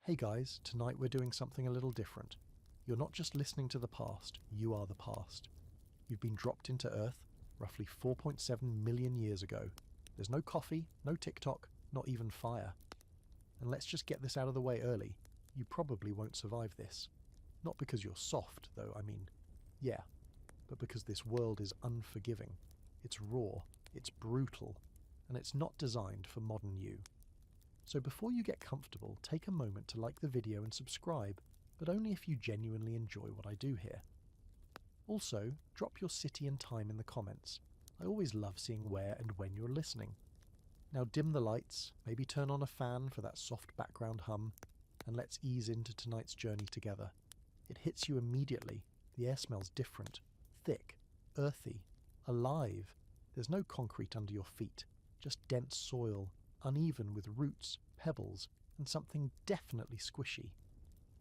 Hey guys, tonight we're doing something a little different. You're not just listening to the past, you are the past. You've been dropped into Earth roughly 4.7 million years ago. There's no coffee, no TikTok, not even fire. And let's just get this out of the way early. You probably won't survive this. Not because you're soft, though, yeah, but because this world is unforgiving. It's raw, it's brutal, and it's not designed for modern you. So before you get comfortable, take a moment to like the video and subscribe, but only if you genuinely enjoy what I do here. Also, drop your city and time in the comments. I always love seeing where and when you're listening. Now dim the lights, maybe turn on a fan for that soft background hum, and let's ease into tonight's journey together. It hits you immediately. The air smells different, thick, earthy, alive. There's no concrete under your feet, just dense soil, uneven with roots, pebbles, and something definitely squishy.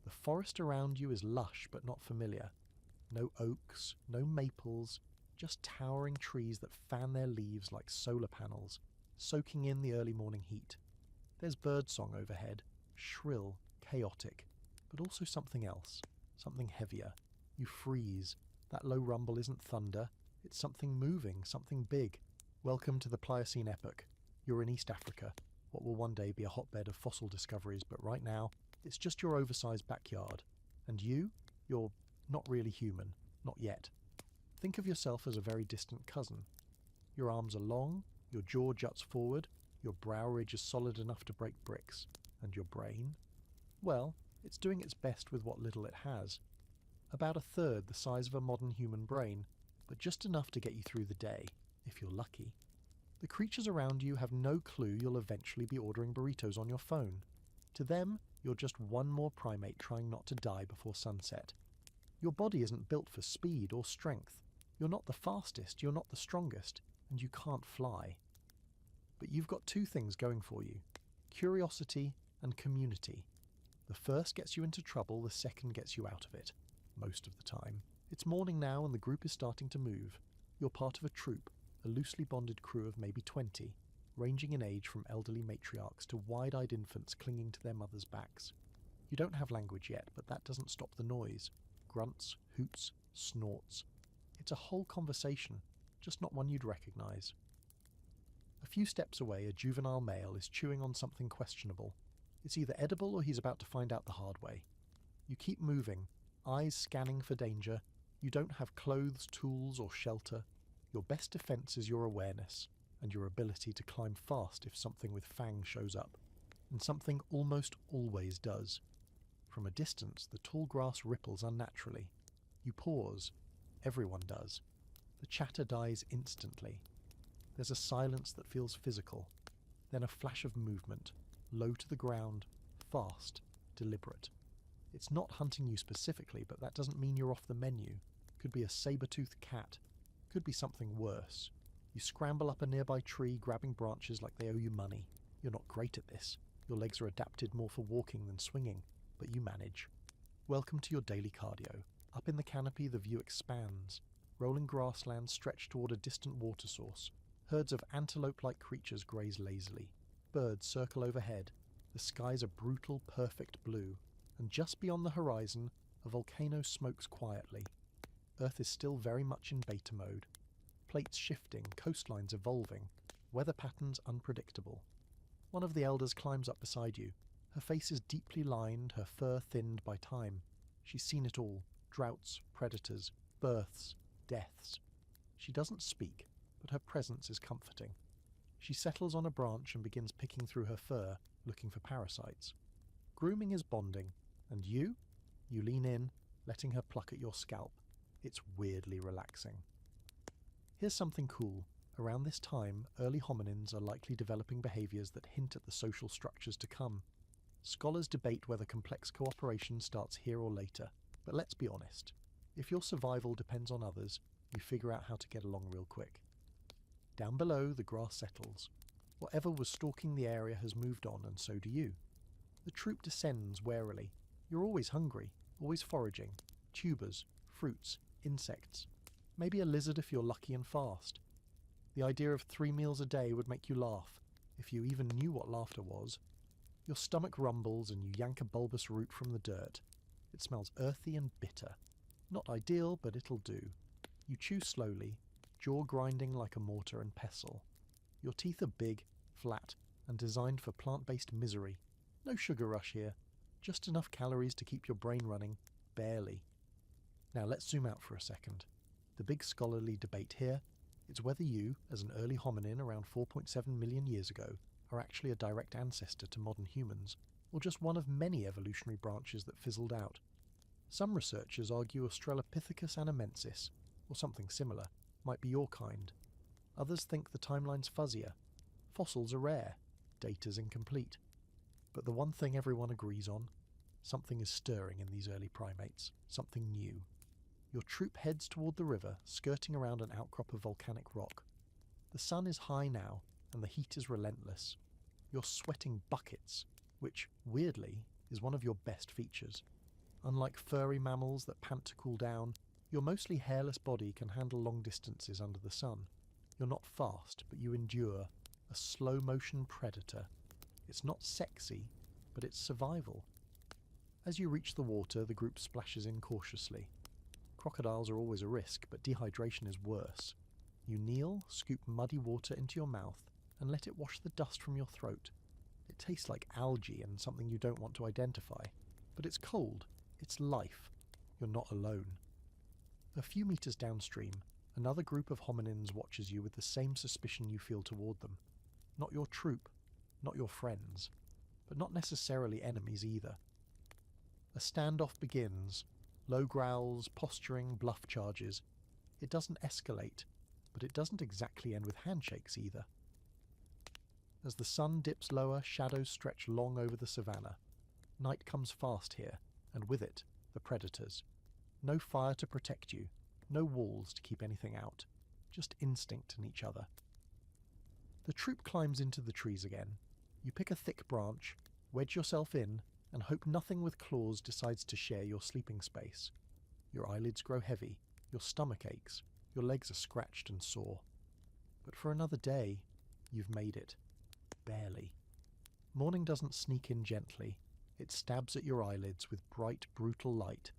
The forest around you is lush but not familiar. No oaks, no maples, just towering trees that fan their leaves like solar panels, soaking in the early morning heat. There's birdsong overhead, shrill, chaotic, but also something else, something heavier. You freeze. That low rumble isn't thunder, it's something moving, something big. Welcome to the Pliocene epoch. You're in East Africa, what will one day be a hotbed of fossil discoveries, but right now, it's just your oversized backyard. And you're not really human, not yet. Think of yourself as a very distant cousin. Your arms are long, your jaw juts forward, your brow ridge is solid enough to break bricks. And your brain? Well, it's doing its best with what little it has. About a third the size of a modern human brain, but just enough to get you through the day, if you're lucky. The creatures around you have no clue you'll eventually be ordering burritos on your phone. To them, you're just one more primate trying not to die before sunset. Your body isn't built for speed or strength. You're not the fastest, you're not the strongest, and you can't fly. But you've got two things going for you: curiosity and community. The first gets you into trouble, the second gets you out of it. Most of the time. It's morning now and the group is starting to move. You're part of a troop, a loosely bonded crew of maybe 20, ranging in age from elderly matriarchs to wide-eyed infants clinging to their mothers' backs. You don't have language yet, but that doesn't stop the noise. Grunts, hoots, snorts. It's a whole conversation, just not one you'd recognise. A few steps away, a juvenile male is chewing on something questionable. It's either edible or he's about to find out the hard way. You keep moving, eyes scanning for danger. You don't have clothes, tools, or shelter. Your best defense is your awareness, and your ability to climb fast if something with fangs shows up. And something almost always does. From a distance, the tall grass ripples unnaturally. You pause. Everyone does. The chatter dies instantly. There's a silence that feels physical. Then a flash of movement, low to the ground, fast, deliberate. It's not hunting you specifically, but that doesn't mean you're off the menu. Could be a saber-toothed cat. Could be something worse. You scramble up a nearby tree, grabbing branches like they owe you money. You're not great at this. Your legs are adapted more for walking than swinging, but you manage. Welcome to your daily cardio. Up in the canopy, the view expands. Rolling grasslands stretch toward a distant water source. Herds of antelope-like creatures graze lazily. Birds circle overhead. The skies are brutal, perfect blue. And just beyond the horizon, a volcano smokes quietly. Earth is still very much in beta mode. Plates shifting, coastlines evolving, weather patterns unpredictable. One of the elders climbs up beside you. Her face is deeply lined, her fur thinned by time. She's seen it all: droughts, predators, births, deaths. She doesn't speak, but her presence is comforting. She settles on a branch and begins picking through her fur, looking for parasites. Grooming is bonding, and you lean in, letting her pluck at your scalp. It's weirdly relaxing. Here's something cool. Around this time, early hominins are likely developing behaviours that hint at the social structures to come. Scholars debate whether complex cooperation starts here or later, but let's be honest. If your survival depends on others, you figure out how to get along real quick. Down below, the grass settles. Whatever was stalking the area has moved on, and so do you. The troop descends warily. You're always hungry, always foraging. Tubers, fruits, insects. Maybe a lizard if you're lucky and fast. The idea of 3 meals a day would make you laugh, if you even knew what laughter was. Your stomach rumbles and you yank a bulbous root from the dirt. It smells earthy and bitter. Not ideal, but it'll do. You chew slowly, jaw grinding like a mortar and pestle. Your teeth are big, flat, and designed for plant-based misery. No sugar rush here. Just enough calories to keep your brain running. Barely. Now let's zoom out for a second. The big scholarly debate here is whether you, as an early hominin around 4.7 million years ago, are actually a direct ancestor to modern humans, or just one of many evolutionary branches that fizzled out. Some researchers argue Australopithecus anamensis, or something similar, might be your kind. Others think the timeline's fuzzier. Fossils are rare. Data's incomplete. But the one thing everyone agrees on, something is stirring in these early primates, something new. Your troop heads toward the river, skirting around an outcrop of volcanic rock. The sun is high now, and the heat is relentless. You're sweating buckets, which, weirdly, is one of your best features. Unlike furry mammals that pant to cool down, your mostly hairless body can handle long distances under the sun. You're not fast, but you endure. A slow-motion predator. It's not sexy, but it's survival. As you reach the water, the group splashes in cautiously. Crocodiles are always a risk, but dehydration is worse. You kneel, scoop muddy water into your mouth, and let it wash the dust from your throat. It tastes like algae and something you don't want to identify. But it's cold. It's life. You're not alone. A few meters downstream, another group of hominins watches you with the same suspicion you feel toward them. Not your troop, not your friends, but not necessarily enemies either. A standoff begins. Low growls, posturing, bluff charges. It doesn't escalate, but it doesn't exactly end with handshakes either. As the sun dips lower, shadows stretch long over the savannah. Night comes fast here, and with it, the predators. No fire to protect you, no walls to keep anything out, just instinct in each other. The troop climbs into the trees again. You pick a thick branch, wedge yourself in, and hope nothing with claws decides to share your sleeping space. Your eyelids grow heavy, your stomach aches, your legs are scratched and sore. But for another day, you've made it. Barely. Morning doesn't sneak in gently. It stabs at your eyelids with bright, brutal light.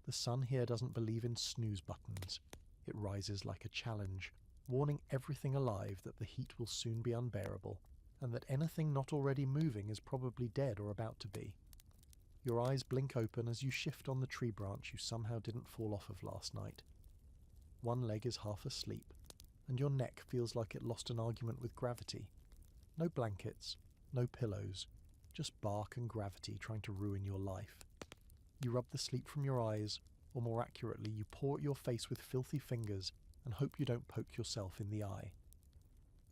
The sun here doesn't believe in snooze buttons. It rises like a challenge, warning everything alive that the heat will soon be unbearable, and that anything not already moving is probably dead or about to be. Your eyes blink open as you shift on the tree branch you somehow didn't fall off of last night. One leg is half asleep, and your neck feels like it lost an argument with gravity. No blankets, no pillows, just bark and gravity trying to ruin your life. You rub the sleep from your eyes, or more accurately, you paw at your face with filthy fingers and hope you don't poke yourself in the eye.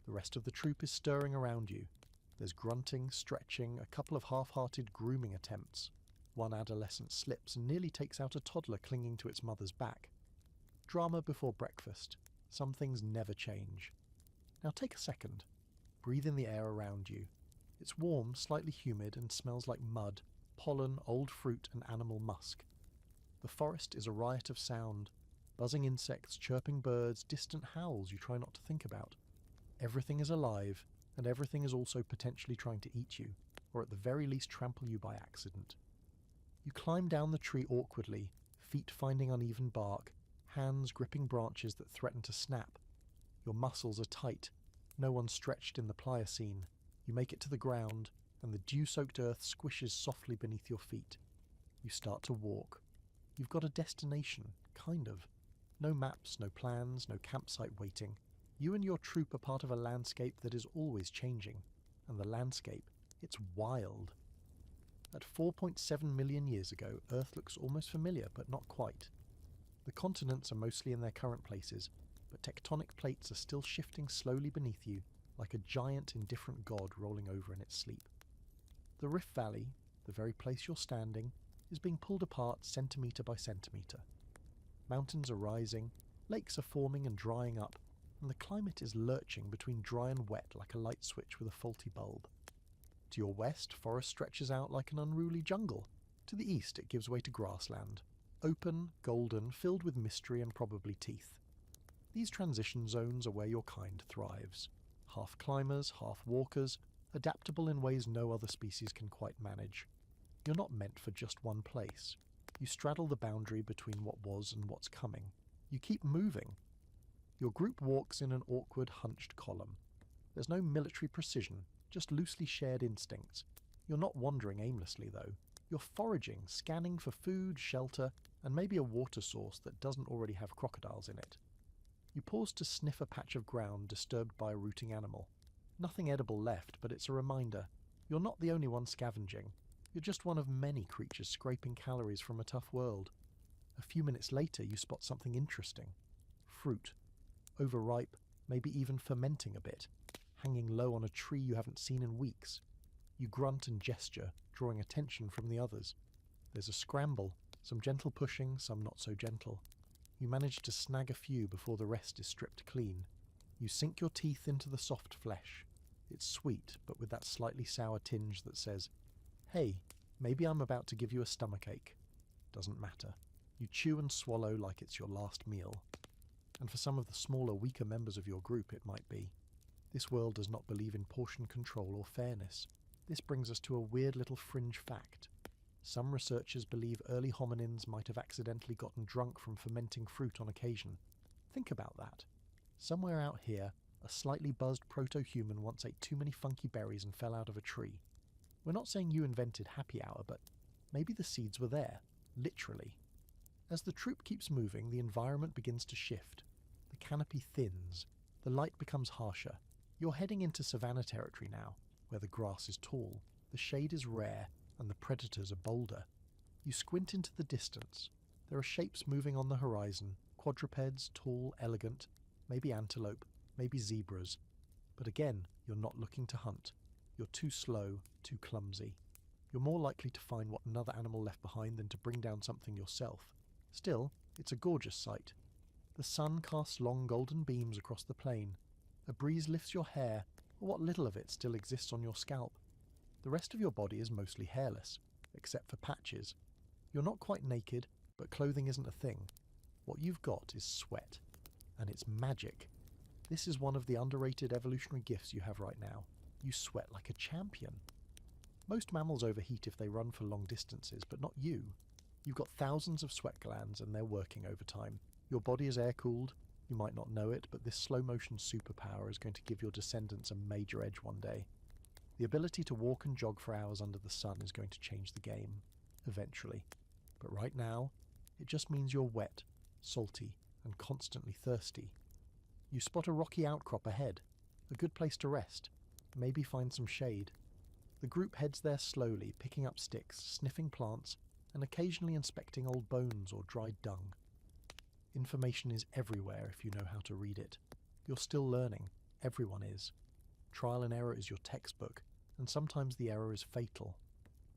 The rest of the troop is stirring around you. There's grunting, stretching, a couple of half-hearted grooming attempts. One adolescent slips and nearly takes out a toddler clinging to its mother's back. Drama before breakfast. Some things never change. Now take a second. Breathe in the air around you. It's warm, slightly humid, and smells like mud, pollen, old fruit, and animal musk. The forest is a riot of sound. Buzzing insects, chirping birds, distant howls you try not to think about. Everything is alive, and everything is also potentially trying to eat you, or at the very least trample you by accident. You climb down the tree awkwardly, feet finding uneven bark, hands gripping branches that threaten to snap. Your muscles are tight, no one stretched in the Pliocene. You make it to the ground, and the dew-soaked earth squishes softly beneath your feet. You start to walk. You've got a destination, kind of. No maps, no plans, no campsite waiting. You and your troop are part of a landscape that is always changing. And the landscape, it's wild. At 4.7 million years ago, Earth looks almost familiar, but not quite. The continents are mostly in their current places, but tectonic plates are still shifting slowly beneath you, like a giant indifferent god rolling over in its sleep. The Rift Valley, the very place you're standing, is being pulled apart centimetre by centimetre. Mountains are rising, lakes are forming and drying up, and the climate is lurching between dry and wet like a light switch with a faulty bulb. To your west, forest stretches out like an unruly jungle. To the east, it gives way to grassland, open, golden, filled with mystery and probably teeth. These transition zones are where your kind thrives. Half climbers, half walkers, adaptable in ways no other species can quite manage. You're not meant for just one place. You straddle the boundary between what was and what's coming. You keep moving. Your group walks in an awkward, hunched column. There's no military precision, just loosely shared instincts. You're not wandering aimlessly, though. You're foraging, scanning for food, shelter, and maybe a water source that doesn't already have crocodiles in it. You pause to sniff a patch of ground disturbed by a rooting animal. Nothing edible left, but it's a reminder. You're not the only one scavenging. You're just one of many creatures scraping calories from a tough world. A few minutes later, you spot something interesting. Fruit. Overripe, maybe even fermenting a bit, hanging low on a tree you haven't seen in weeks. You grunt and gesture, drawing attention from the others. There's a scramble, some gentle pushing, some not so gentle. You manage to snag a few before the rest is stripped clean. You sink your teeth into the soft flesh. It's sweet, but with that slightly sour tinge that says, "Hey, maybe I'm about to give you a stomachache." Doesn't matter. You chew and swallow like it's your last meal. And for some of the smaller, weaker members of your group, it might be. This world does not believe in portion control or fairness. This brings us to a weird little fringe fact. Some researchers believe early hominins might have accidentally gotten drunk from fermenting fruit on occasion. Think about that. Somewhere out here, a slightly buzzed proto-human once ate too many funky berries and fell out of a tree. We're not saying you invented happy hour, but maybe the seeds were there, literally. As the troop keeps moving, the environment begins to shift. The canopy thins. The light becomes harsher. You're heading into savanna territory now, where the grass is tall, the shade is rare, and the predators are bolder. You squint into the distance. There are shapes moving on the horizon, quadrupeds, tall, elegant, maybe antelope, maybe zebras. But again, you're not looking to hunt. You're too slow, too clumsy. You're more likely to find what another animal left behind than to bring down something yourself. Still, it's a gorgeous sight. The sun casts long golden beams across the plain. A breeze lifts your hair, or what little of it still exists on your scalp. The rest of your body is mostly hairless, except for patches. You're not quite naked, but clothing isn't a thing. What you've got is sweat. And it's magic. This is one of the underrated evolutionary gifts you have right now. You sweat like a champion. Most mammals overheat if they run for long distances, but not you. You've got thousands of sweat glands and they're working overtime. Your body is air-cooled. You might not know it, but this slow-motion superpower is going to give your descendants a major edge one day. The ability to walk and jog for hours under the sun is going to change the game, eventually. But right now, it just means you're wet, salty, and constantly thirsty. You spot a rocky outcrop ahead, a good place to rest, maybe find some shade. The group heads there slowly, picking up sticks, sniffing plants, and occasionally inspecting old bones or dried dung. Information is everywhere if you know how to read it. You're still learning. Everyone is. Trial and error is your textbook, and sometimes the error is fatal.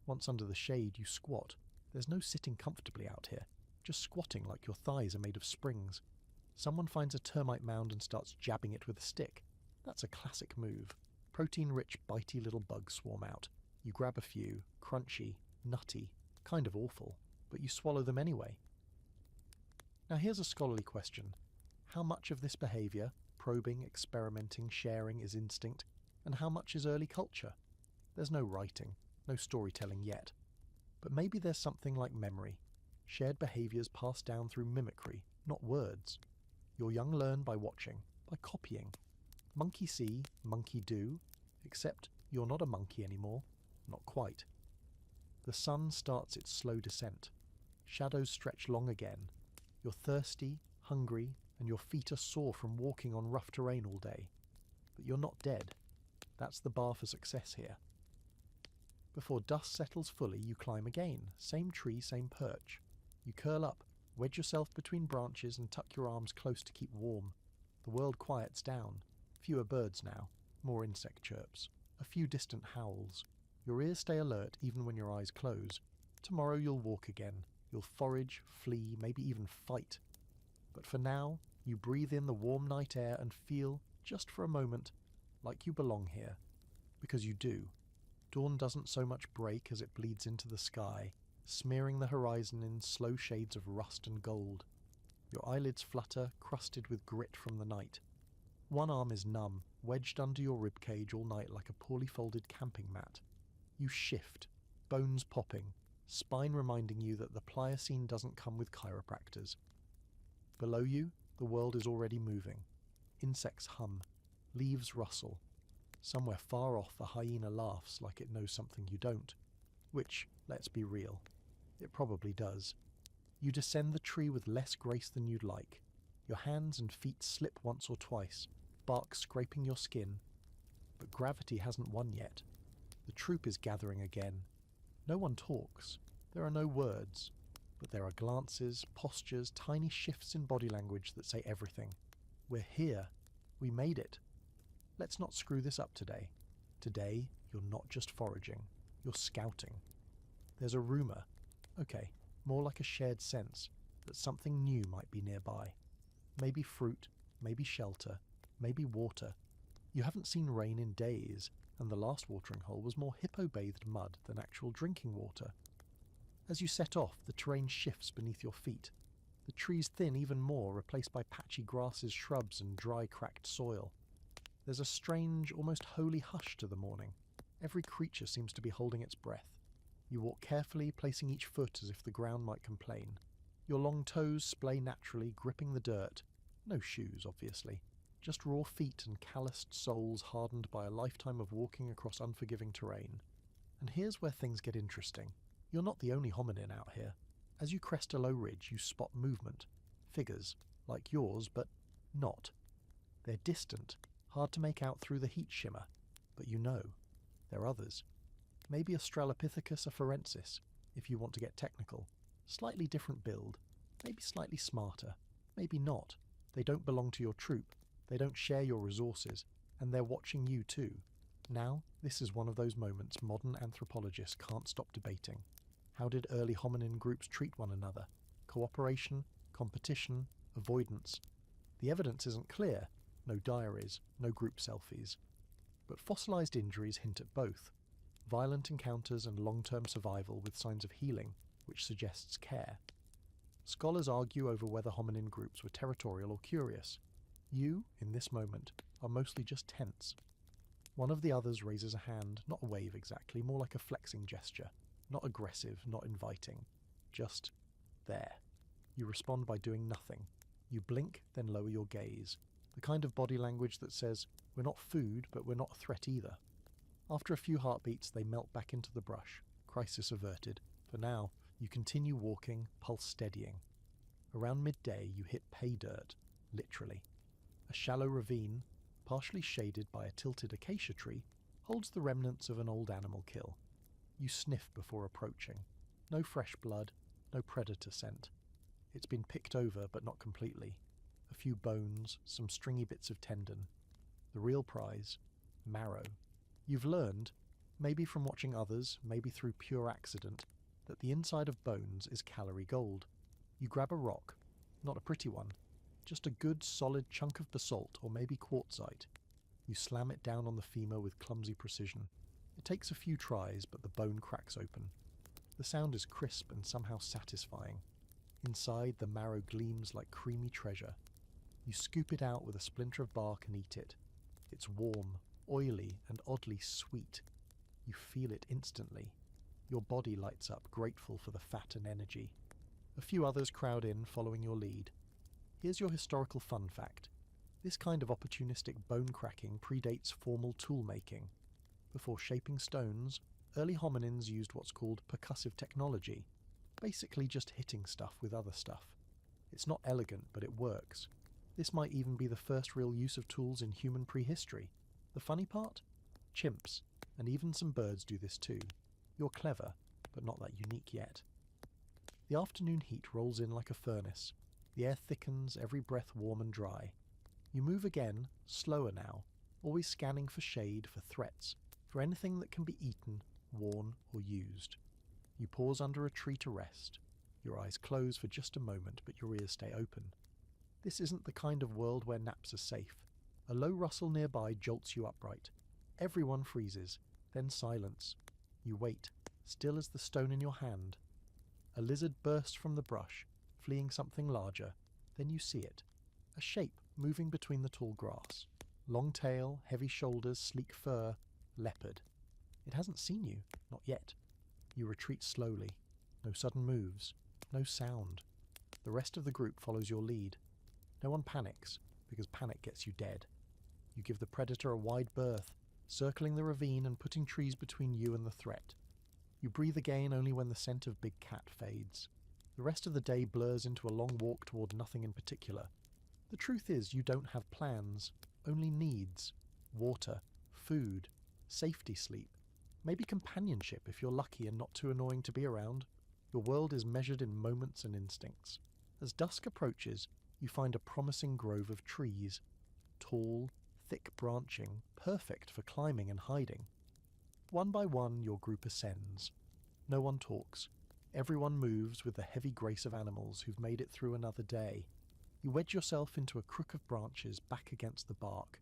Once under the shade, you squat. There's no sitting comfortably out here, just squatting like your thighs are made of springs. Someone finds a termite mound and starts jabbing it with a stick. That's a classic move. Protein-rich, bitey little bugs swarm out. You grab a few, crunchy, nutty, kind of awful, but you swallow them anyway. Now here's a scholarly question. How much of this behaviour, probing, experimenting, sharing, is instinct, and how much is early culture? There's no writing, no storytelling yet. But maybe there's something like memory. Shared behaviours passed down through mimicry, not words. Your young learn by watching, by copying. Monkey see, monkey do, except you're not a monkey anymore, not quite. The sun starts its slow descent. Shadows stretch long again. You're thirsty, hungry, and your feet are sore from walking on rough terrain all day. But you're not dead. That's the bar for success here. Before dust settles fully, you climb again. Same tree, same perch. You curl up, wedge yourself between branches and tuck your arms close to keep warm. The world quiets down. Fewer birds now, more insect chirps, a few distant howls. Your ears stay alert even when your eyes close. Tomorrow you'll walk again. You'll forage, flee, maybe even fight. But for now, you breathe in the warm night air and feel, just for a moment, like you belong here. Because you do. Dawn doesn't so much break as it bleeds into the sky, smearing the horizon in slow shades of rust and gold. Your eyelids flutter, crusted with grit from the night. One arm is numb, wedged under your ribcage all night like a poorly folded camping mat. You shift, bones popping, spine reminding you that the Pliocene doesn't come with chiropractors. Below you, the world is already moving. Insects hum, leaves rustle. Somewhere far off, a hyena laughs like it knows something you don't. Which, let's be real, it probably does. You descend the tree with less grace than you'd like. Your hands and feet slip once or twice, bark scraping your skin. But gravity hasn't won yet. The troop is gathering again. No one talks. There are no words. But there are glances, postures, tiny shifts in body language that say everything. We're here. We made it. Let's not screw this up today. Today, you're not just foraging. You're scouting. There's a rumour, okay, more like a shared sense, that something new might be nearby. Maybe fruit, maybe shelter, maybe water. You haven't seen rain in days, and the last watering hole was more hippo-bathed mud than actual drinking water. As you set off, the terrain shifts beneath your feet. The trees thin even more, replaced by patchy grasses, shrubs, and dry, cracked soil. There's a strange, almost holy hush to the morning. Every creature seems to be holding its breath. You walk carefully, placing each foot as if the ground might complain. Your long toes splay naturally, gripping the dirt. No shoes, obviously. Just raw feet and calloused soles hardened by a lifetime of walking across unforgiving terrain. And here's where things get interesting. You're not the only hominin out here. As you crest a low ridge, you spot movement. Figures, like yours, but not. They're distant, hard to make out through the heat shimmer. But you know. They're others. Maybe Australopithecus afarensis, if you want to get technical. Slightly different build. Maybe slightly smarter. Maybe not. They don't belong to your troop. They don't share your resources. And they're watching you too. Now, this is one of those moments modern anthropologists can't stop debating. How did early hominin groups treat one another? Cooperation, competition, avoidance. The evidence isn't clear. No diaries, no group selfies. But fossilized injuries hint at both. Violent encounters and long-term survival with signs of healing, which suggests care. Scholars argue over whether hominin groups were territorial or curious. You, in this moment, are mostly just tense. One of the others raises a hand, not a wave exactly, more like a flexing gesture. Not aggressive, not inviting. Just there. You respond by doing nothing. You blink, then lower your gaze. The kind of body language that says, we're not food, but we're not a threat either. After a few heartbeats, they melt back into the brush. Crisis averted. For now, you continue walking, pulse steadying. Around midday, you hit pay dirt, literally. A shallow ravine, partially shaded by a tilted acacia tree, holds the remnants of an old animal kill. You sniff before approaching. No fresh blood, no predator scent. It's been picked over, but not completely. A few bones, some stringy bits of tendon. The real prize, marrow. You've learned, maybe from watching others, maybe through pure accident, that the inside of bones is calorie gold. You grab a rock, not a pretty one, just a good solid chunk of basalt or maybe quartzite. You slam it down on the femur with clumsy precision. It takes a few tries, but the bone cracks open. The sound is crisp and somehow satisfying. Inside, the marrow gleams like creamy treasure. You scoop it out with a splinter of bark and eat it. It's warm, oily, and oddly sweet. You feel it instantly. Your body lights up, grateful for the fat and energy. A few others crowd in, following your lead. Here's your historical fun fact. This kind of opportunistic bone cracking predates formal tool making. Before shaping stones, early hominins used what's called percussive technology, basically just hitting stuff with other stuff. It's not elegant, but it works. This might even be the first real use of tools in human prehistory. The funny part? Chimps, and even some birds do this too. You're clever, but not that unique yet. The afternoon heat rolls in like a furnace. The air thickens, every breath warm and dry. You move again, slower now, always scanning for shade, for threats, for anything that can be eaten, worn, or used. You pause under a tree to rest. Your eyes close for just a moment, but your ears stay open. This isn't the kind of world where naps are safe. A low rustle nearby jolts you upright. Everyone freezes, then silence. You wait, still as the stone in your hand. A lizard bursts from the brush, fleeing something larger. Then you see it. A shape moving between the tall grass. Long tail, heavy shoulders, sleek fur, leopard. It hasn't seen you, not yet. You retreat slowly. No sudden moves, no sound. The rest of the group follows your lead. No one panics, because panic gets you dead. You give the predator a wide berth, circling the ravine and putting trees between you and the threat. You breathe again only when the scent of big cat fades. The rest of the day blurs into a long walk toward nothing in particular. The truth is, you don't have plans, only needs. Water, food, safety sleep, maybe companionship if you're lucky and not too annoying to be around. Your world is measured in moments and instincts. As dusk approaches, you find a promising grove of trees. Tall, thick branching, perfect for climbing and hiding. One by one, your group ascends. No one talks. Everyone moves with the heavy grace of animals who've made it through another day. You wedge yourself into a crook of branches back against the bark.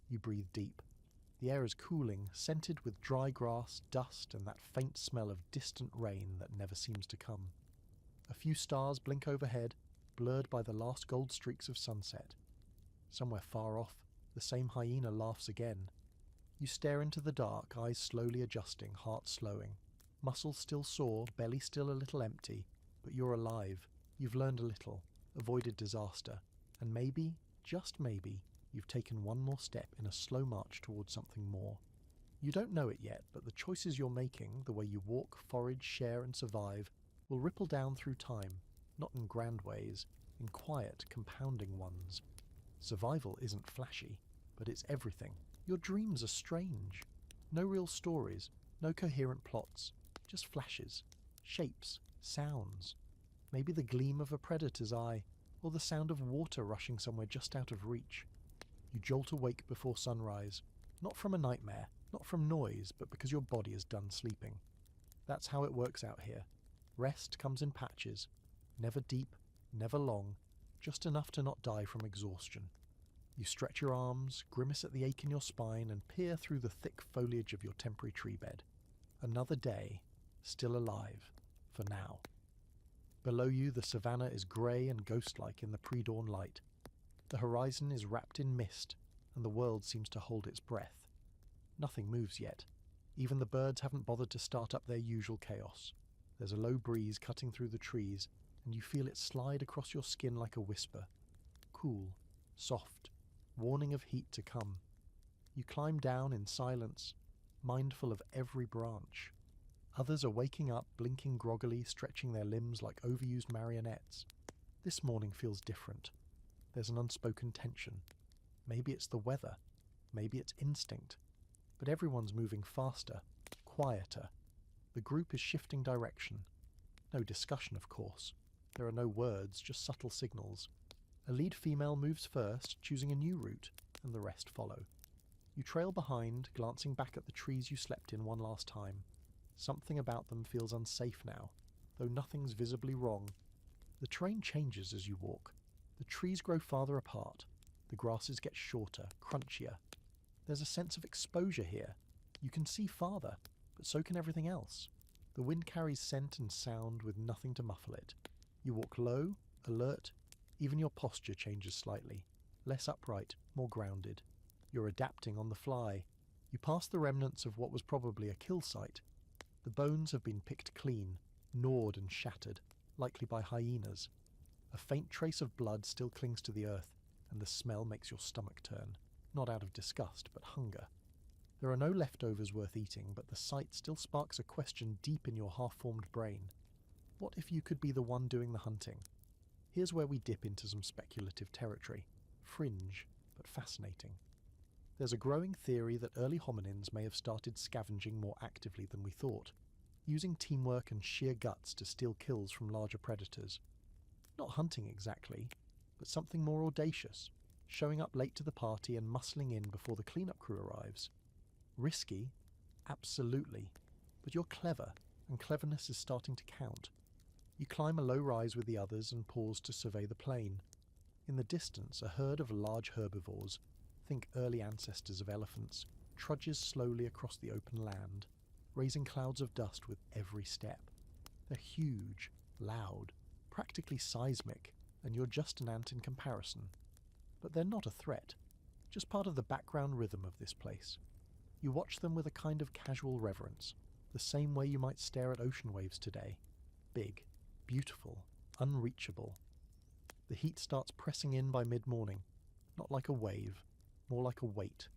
You breathe deep. The air is cooling, scented with dry grass, dust, and that faint smell of distant rain that never seems to come. A few stars blink overhead, blurred by the last gold streaks of sunset. Somewhere far off, the same hyena laughs again. You stare into the dark, eyes slowly adjusting, heart slowing. Muscles still sore, belly still a little empty, but you're alive. You've learned a little, avoided disaster, and maybe, just maybe, you've taken one more step in a slow march towards something more. You don't know it yet, but the choices you're making, the way you walk, forage, share, and survive, will ripple down through time, not in grand ways, in quiet, compounding ones. Survival isn't flashy, but it's everything. Your dreams are strange. No real stories, no coherent plots, just flashes, shapes, sounds. Maybe the gleam of a predator's eye, or the sound of water rushing somewhere just out of reach. You jolt awake before sunrise, not from a nightmare, not from noise, but because your body is done sleeping. That's how it works out here. Rest comes in patches, never deep, never long, just enough to not die from exhaustion. You stretch your arms, grimace at the ache in your spine, and peer through the thick foliage of your temporary tree bed. Another day, still alive, for now. Below you, the savannah is grey and ghost-like in the pre-dawn light. The horizon is wrapped in mist, and the world seems to hold its breath. Nothing moves yet. Even the birds haven't bothered to start up their usual chaos. There's a low breeze cutting through the trees, and you feel it slide across your skin like a whisper. Cool, soft, warning of heat to come. You climb down in silence, mindful of every branch. Others are waking up, blinking groggily, stretching their limbs like overused marionettes. This morning feels different. There's an unspoken tension. Maybe it's the weather. Maybe it's instinct. But everyone's moving faster, quieter. The group is shifting direction. No discussion, of course. There are no words, just subtle signals. A lead female moves first, choosing a new route, and the rest follow. You trail behind, glancing back at the trees you slept in one last time. Something about them feels unsafe now, though nothing's visibly wrong. The terrain changes as you walk. The trees grow farther apart. The grasses get shorter, crunchier. There's a sense of exposure here. You can see farther, but so can everything else. The wind carries scent and sound with nothing to muffle it. You walk low, alert. Even your posture changes slightly. Less upright, more grounded. You're adapting on the fly. You pass the remnants of what was probably a kill site. The bones have been picked clean, gnawed and shattered, likely by hyenas. A faint trace of blood still clings to the earth, and the smell makes your stomach turn, not out of disgust, but hunger. There are no leftovers worth eating, but the sight still sparks a question deep in your half-formed brain. What if you could be the one doing the hunting? Here's where we dip into some speculative territory. Fringe, but fascinating. There's a growing theory that early hominins may have started scavenging more actively than we thought, using teamwork and sheer guts to steal kills from larger predators. Not hunting exactly, but something more audacious, showing up late to the party and muscling in before the cleanup crew arrives. Risky? Absolutely. But you're clever, and cleverness is starting to count. You climb a low rise with the others and pause to survey the plain. In the distance, a herd of large herbivores, think early ancestors of elephants, trudges slowly across the open land, raising clouds of dust with every step. They're huge, loud, practically seismic, and you're just an ant in comparison. But they're not a threat, just part of the background rhythm of this place. You watch them with a kind of casual reverence, the same way you might stare at ocean waves today. Big, beautiful, unreachable. The heat starts pressing in by mid-morning, not like a wave, more like a weight.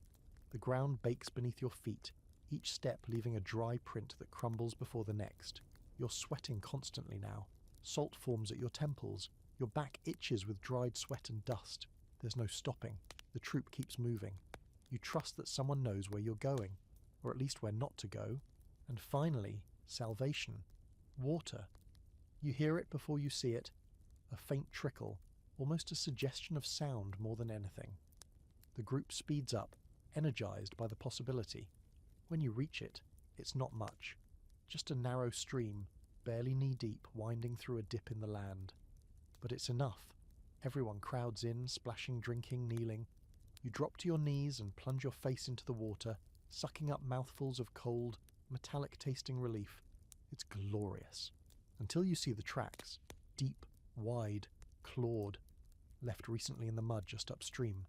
The ground bakes beneath your feet, each step leaving a dry print that crumbles before the next. You're sweating constantly now. Salt forms at your temples. Your back itches with dried sweat and dust. There's no stopping. The troop keeps moving. You trust that someone knows where you're going, or at least where not to go. And finally, salvation. Water. You hear it before you see it. A faint trickle, almost a suggestion of sound more than anything. The group speeds up, energized by the possibility. When you reach it, it's not much. Just a narrow stream, barely knee-deep, winding through a dip in the land. But it's enough. Everyone crowds in, splashing, drinking, kneeling. You drop to your knees and plunge your face into the water, sucking up mouthfuls of cold, metallic-tasting relief. It's glorious. Until you see the tracks. Deep, wide, clawed. Left recently in the mud just upstream.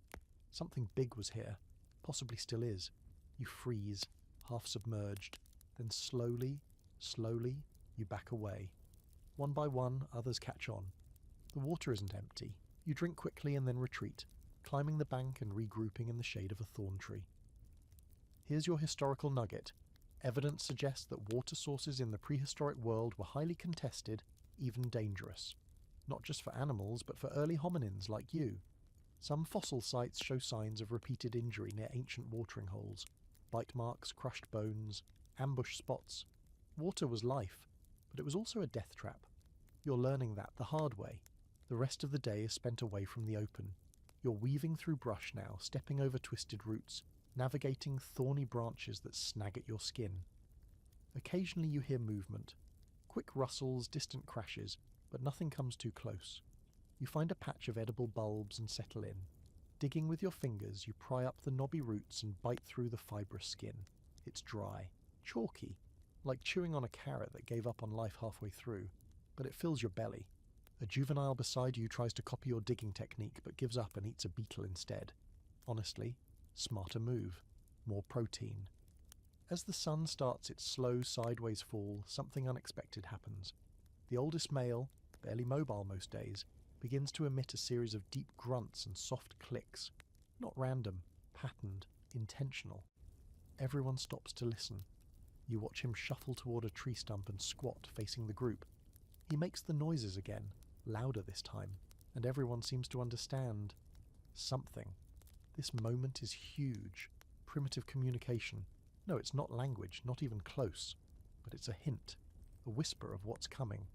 Something big was here. Possibly still is. You freeze, half submerged. Then slowly, you back away. One by one, others catch on. The water isn't empty. You drink quickly and then retreat, climbing the bank and regrouping in the shade of a thorn tree. Here's your historical nugget. Evidence suggests that water sources in the prehistoric world were highly contested, even dangerous. Not just for animals, but for early hominins like you. Some fossil sites show signs of repeated injury near ancient watering holes. Bite marks, crushed bones, ambush spots. Water was life, but it was also a death trap. You're learning that the hard way. The rest of the day is spent away from the open. You're weaving through brush now, stepping over twisted roots, navigating thorny branches that snag at your skin. Occasionally you hear movement. Quick rustles, distant crashes, but nothing comes too close. You find a patch of edible bulbs and settle in. Digging with your fingers, you pry up the knobby roots and bite through the fibrous skin. It's dry, chalky, like chewing on a carrot that gave up on life halfway through, but it fills your belly. A juvenile beside you tries to copy your digging technique but gives up and eats a beetle instead. Honestly, smarter move. More protein. As the sun starts its slow sideways fall, something unexpected happens. The oldest male, barely mobile most days, begins to emit a series of deep grunts and soft clicks. Not random, patterned, intentional. Everyone stops to listen. You watch him shuffle toward a tree stump and squat facing the group. He makes the noises again, louder this time, and everyone seems to understand something. This moment is huge. Primitive communication. No, it's not language, not even close, but it's a hint, a whisper of what's coming.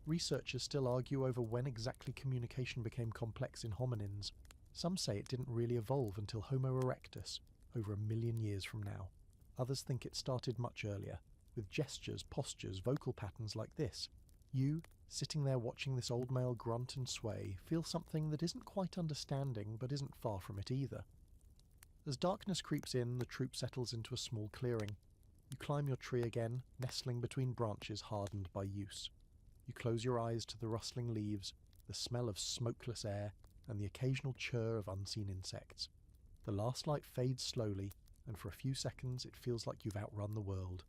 Researchers still argue over when exactly communication became complex in hominins. Some say it didn't really evolve until Homo erectus, over 1 million years from now. Others think it started much earlier, with gestures, postures, vocal patterns like this. You, sitting there watching this old male grunt and sway, feel something that isn't quite understanding but isn't far from it either. As darkness creeps in, the troop settles into a small clearing. You climb your tree again, nestling between branches hardened by use. You close your eyes to the rustling leaves, the smell of smokeless air, and the occasional chirr of unseen insects. The last light fades slowly, and for a few seconds it feels like you've outrun the world.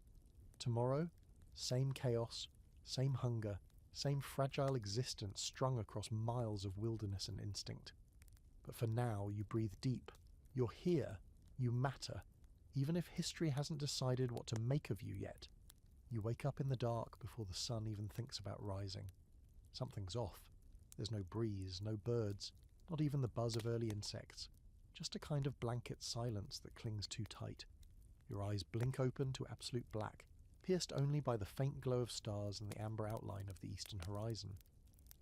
Tomorrow, same chaos, same hunger, same fragile existence strung across miles of wilderness and instinct. But for now, you breathe deep. You're here. You matter. Even if history hasn't decided what to make of you yet. You wake up in the dark before the sun even thinks about rising. Something's off. There's no breeze, no birds, not even the buzz of early insects. Just a kind of blanket silence that clings too tight. Your eyes blink open to absolute black, pierced only by the faint glow of stars and the amber outline of the eastern horizon.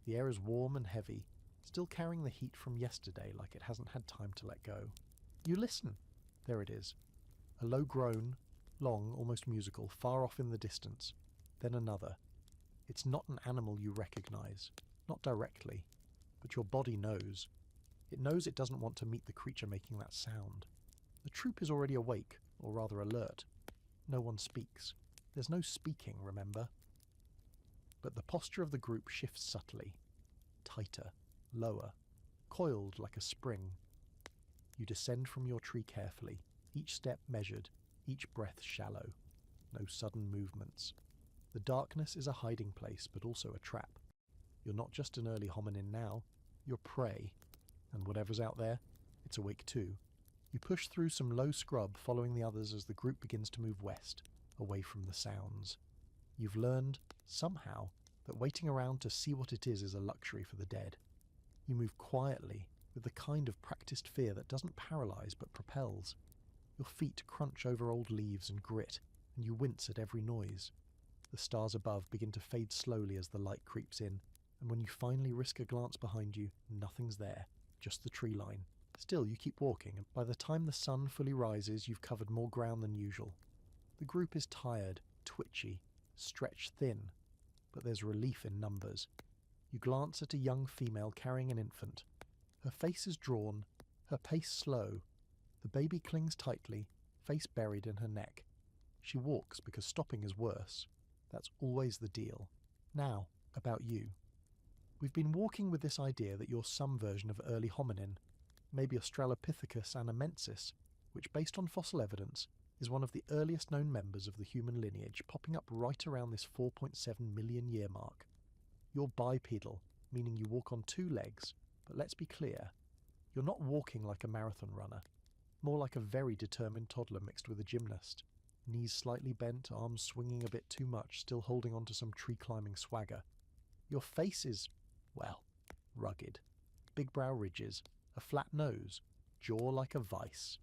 The air is warm and heavy, still carrying the heat from yesterday like it hasn't had time to let go. You listen. There it is. A low groan, long, almost musical, far off in the distance. Then another. It's not an animal you recognize, not directly, but your body knows. It knows it doesn't want to meet the creature making that sound. The troop is already awake, or rather alert. No one speaks. There's no speaking, remember? But the posture of the group shifts subtly. Tighter, lower, coiled like a spring. You descend from your tree carefully, each step measured, each breath shallow. No sudden movements. The darkness is a hiding place, but also a trap. You're not just an early hominin now, you're prey. And whatever's out there, it's awake too. You push through some low scrub, following the others as the group begins to move west, away from the sounds. You've learned, somehow, that waiting around to see what it is a luxury for the dead. You move quietly, with the kind of practiced fear that doesn't paralyze but propels. Your feet crunch over old leaves and grit, and you wince at every noise. The stars above begin to fade slowly as the light creeps in, and when you finally risk a glance behind you, nothing's there, just the tree line. Still, you keep walking, and by the time the sun fully rises, you've covered more ground than usual. The group is tired, twitchy, stretched thin, but there's relief in numbers. You glance at a young female carrying an infant. Her face is drawn, her pace slow. The baby clings tightly, face buried in her neck. She walks because stopping is worse. That's always the deal. Now, about you. We've been walking with this idea that you're some version of early hominin, maybe Australopithecus anamensis, which, based on fossil evidence, is one of the earliest known members of the human lineage, popping up right around this 4.7 million year mark. You're bipedal, meaning you walk on two legs, but let's be clear, you're not walking like a marathon runner, more like a very determined toddler mixed with a gymnast. Knees slightly bent, arms swinging a bit too much, still holding on to some tree-climbing swagger. Your face is, well, rugged. Big brow ridges, a flat nose, jaw like a vice.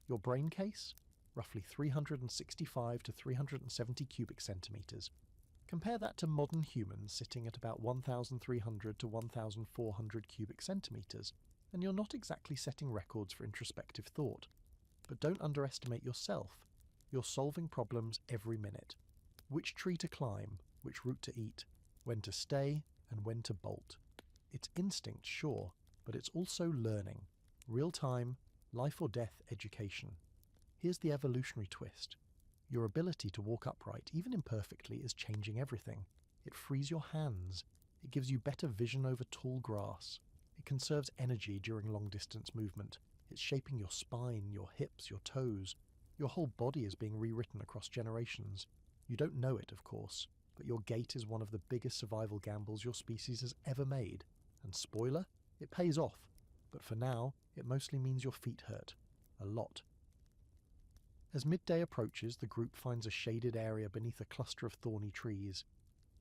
Your brain case? Roughly 365 to 370 cubic centimetres. Compare that to modern humans sitting at about 1,300 to 1,400 cubic centimetres, and you're not exactly setting records for introspective thought. But don't underestimate yourself. You're solving problems every minute. Which tree to climb, which route to eat, when to stay, and when to bolt. It's instinct, sure, but it's also learning. Real-time, life or death education. Here's the evolutionary twist. Your ability to walk upright, even imperfectly, is changing everything. It frees your hands. It gives you better vision over tall grass. It conserves energy during long-distance movement. It's shaping your spine, your hips, your toes. Your whole body is being rewritten across generations. You don't know it, of course, but your gait is one of the biggest survival gambles your species has ever made. And spoiler, it pays off. But for now, it mostly means your feet hurt. A lot. As midday approaches, the group finds a shaded area beneath a cluster of thorny trees.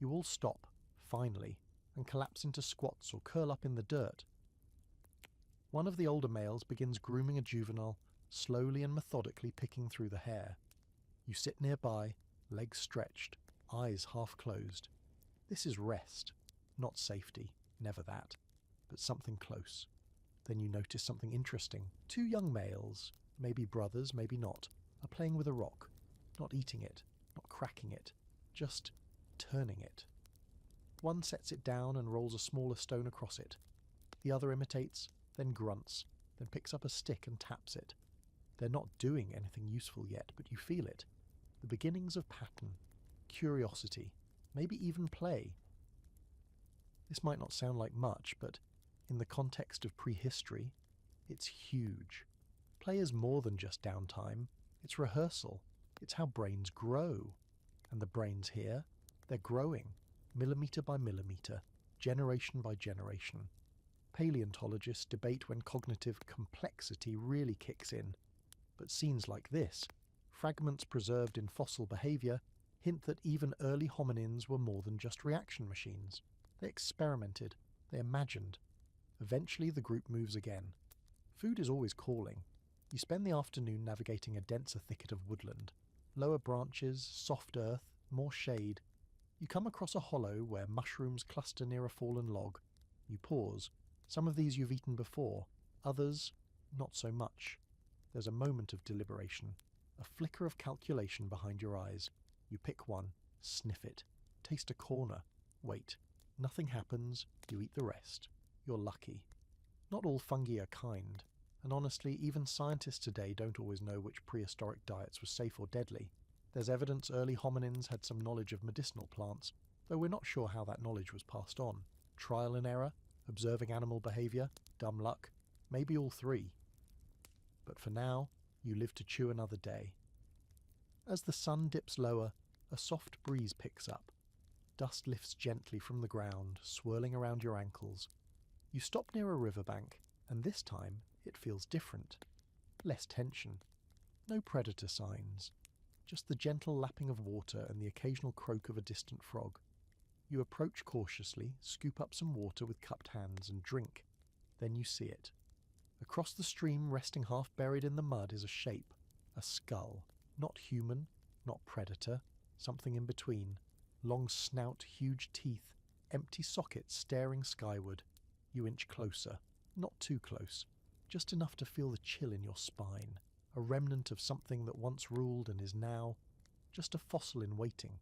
You all stop, finally, and collapse into squats or curl up in the dirt. One of the older males begins grooming a juvenile, slowly and methodically picking through the hair. You sit nearby, legs stretched, eyes half closed. This is rest, not safety, never that, but something close. Then you notice something interesting. Two young males, maybe brothers, maybe not, are playing with a rock, not eating it, not cracking it, just turning it. One sets it down and rolls a smaller stone across it. The other imitates, then grunts, then picks up a stick and taps it. They're not doing anything useful yet, but you feel it. The beginnings of pattern, curiosity, maybe even play. This might not sound like much, but in the context of prehistory, it's huge. Play is more than just downtime. It's rehearsal. It's how brains grow. And the brains here, they're growing, millimetre by millimetre, generation by generation. Paleontologists debate when cognitive complexity really kicks in. But scenes like this, fragments preserved in fossil behaviour, hint that even early hominins were more than just reaction machines. They experimented, they imagined. Eventually the group moves again. Food is always calling. You spend the afternoon navigating a denser thicket of woodland. Lower branches, soft earth, more shade. You come across a hollow where mushrooms cluster near a fallen log. You pause. Some of these you've eaten before, others not so much. There's a moment of deliberation, a flicker of calculation behind your eyes. You pick one, sniff it, taste a corner, wait. Nothing happens, you eat the rest. You're lucky. Not all fungi are kind. And honestly, even scientists today don't always know which prehistoric diets were safe or deadly. There's evidence early hominins had some knowledge of medicinal plants, though we're not sure how that knowledge was passed on. Trial and error, observing animal behaviour, dumb luck, maybe all three. But for now, you live to chew another day. As the sun dips lower, a soft breeze picks up. Dust lifts gently from the ground, swirling around your ankles. You stop near a riverbank, and this time it feels different. Less tension. No predator signs. Just the gentle lapping of water and the occasional croak of a distant frog. You approach cautiously, scoop up some water with cupped hands, and drink. Then you see it. Across the stream, resting half buried in the mud, is a shape. A skull. Not human, not predator, something in between. Long snout, huge teeth, empty sockets staring skyward. You inch closer. Not too close. Just enough to feel the chill in your spine. A remnant of something that once ruled and is now just a fossil in waiting.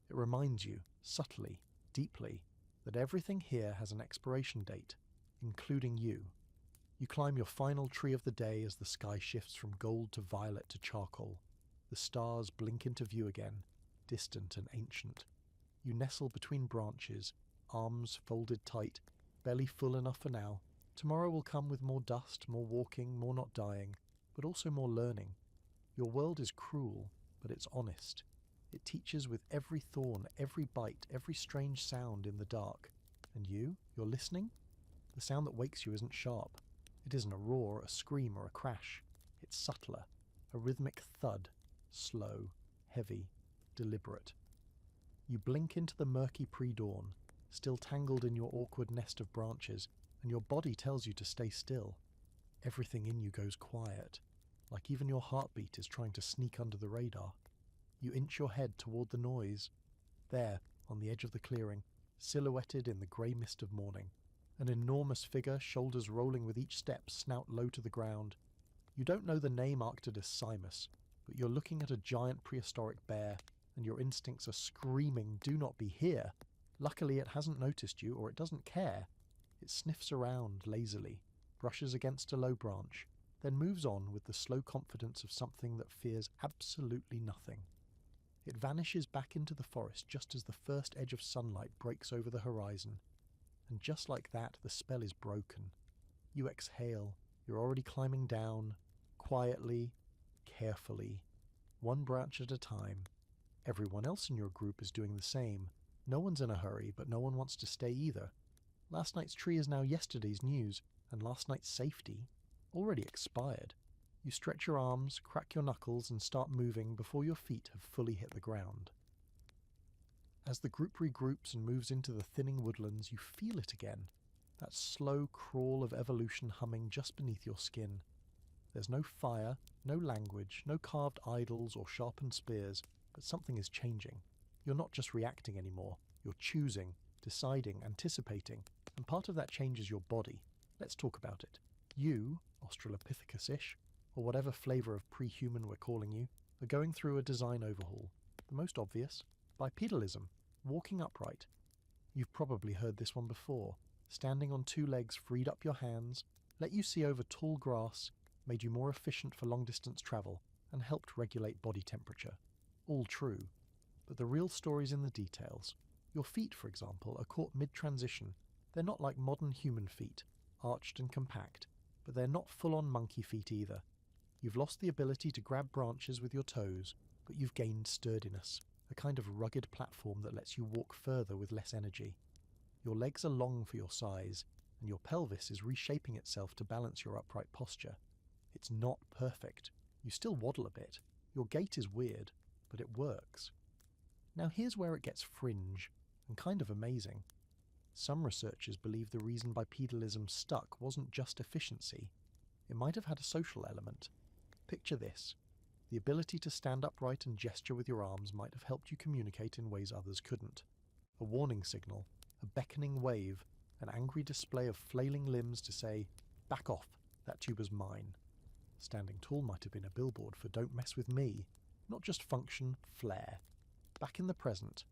It reminds you, subtly, deeply, that everything here has an expiration date, including you. You climb your final tree of the day as the sky shifts from gold to violet to charcoal. The stars blink into view again, distant and ancient. You nestle between branches, arms folded tight, belly full enough for now. Tomorrow will come with more dust, more walking, more not dying, but also more learning. Your world is cruel, but it's honest. It teaches with every thorn, every bite, every strange sound in the dark. And you're listening? The sound that wakes you isn't sharp. It isn't a roar, a scream, or a crash. It's subtler, a rhythmic thud, slow, heavy, deliberate. You blink into the murky pre-dawn, still tangled in your awkward nest of branches, and your body tells you to stay still. Everything in you goes quiet, like even your heartbeat is trying to sneak under the radar. You inch your head toward the noise. There, on the edge of the clearing, silhouetted in the grey mist of morning, an enormous figure, shoulders rolling with each step, snout low to the ground. You don't know the name Arctidus Simus, but you're looking at a giant prehistoric bear, and your instincts are screaming, "Do not be here!" Luckily it hasn't noticed you, or it doesn't care. It sniffs around lazily, brushes against a low branch, then moves on with the slow confidence of something that fears absolutely nothing. It vanishes back into the forest just as the first edge of sunlight breaks over the horizon. And just like that, the spell is broken. You exhale. You're already climbing down, quietly, carefully, one branch at a time. Everyone else in your group is doing the same. No one's in a hurry, but no one wants to stay either. Last night's tree is now yesterday's news, and last night's safety already expired. You stretch your arms, crack your knuckles, and start moving before your feet have fully hit the ground. As the group regroups and moves into the thinning woodlands, you feel it again, that slow crawl of evolution humming just beneath your skin. There's no fire, no language, no carved idols or sharpened spears, but something is changing. You're not just reacting anymore, you're choosing, deciding, anticipating, and part of that change is your body. Let's talk about it. You, Australopithecus-ish, or whatever flavour of pre-human we're calling you, are going through a design overhaul. The most obvious, bipedalism, walking upright. You've probably heard this one before. Standing on two legs freed up your hands, let you see over tall grass, made you more efficient for long-distance travel, and helped regulate body temperature. All true. But the real story's in the details. Your feet, for example, are caught mid-transition. They're not like modern human feet, arched and compact, but they're not full-on monkey feet either. You've lost the ability to grab branches with your toes, but you've gained sturdiness, a kind of rugged platform that lets you walk further with less energy. Your legs are long for your size, and your pelvis is reshaping itself to balance your upright posture. It's not perfect. You still waddle a bit. Your gait is weird, but it works. Now here's where it gets fringe, and kind of amazing. Some researchers believe the reason bipedalism stuck wasn't just efficiency. It might have had a social element. Picture this. The ability to stand upright and gesture with your arms might have helped you communicate in ways others couldn't. A warning signal, a beckoning wave, an angry display of flailing limbs to say, "Back off, that tuber's mine." Standing tall might have been a billboard for "Don't mess with me." Not just function, flair. Back in the present,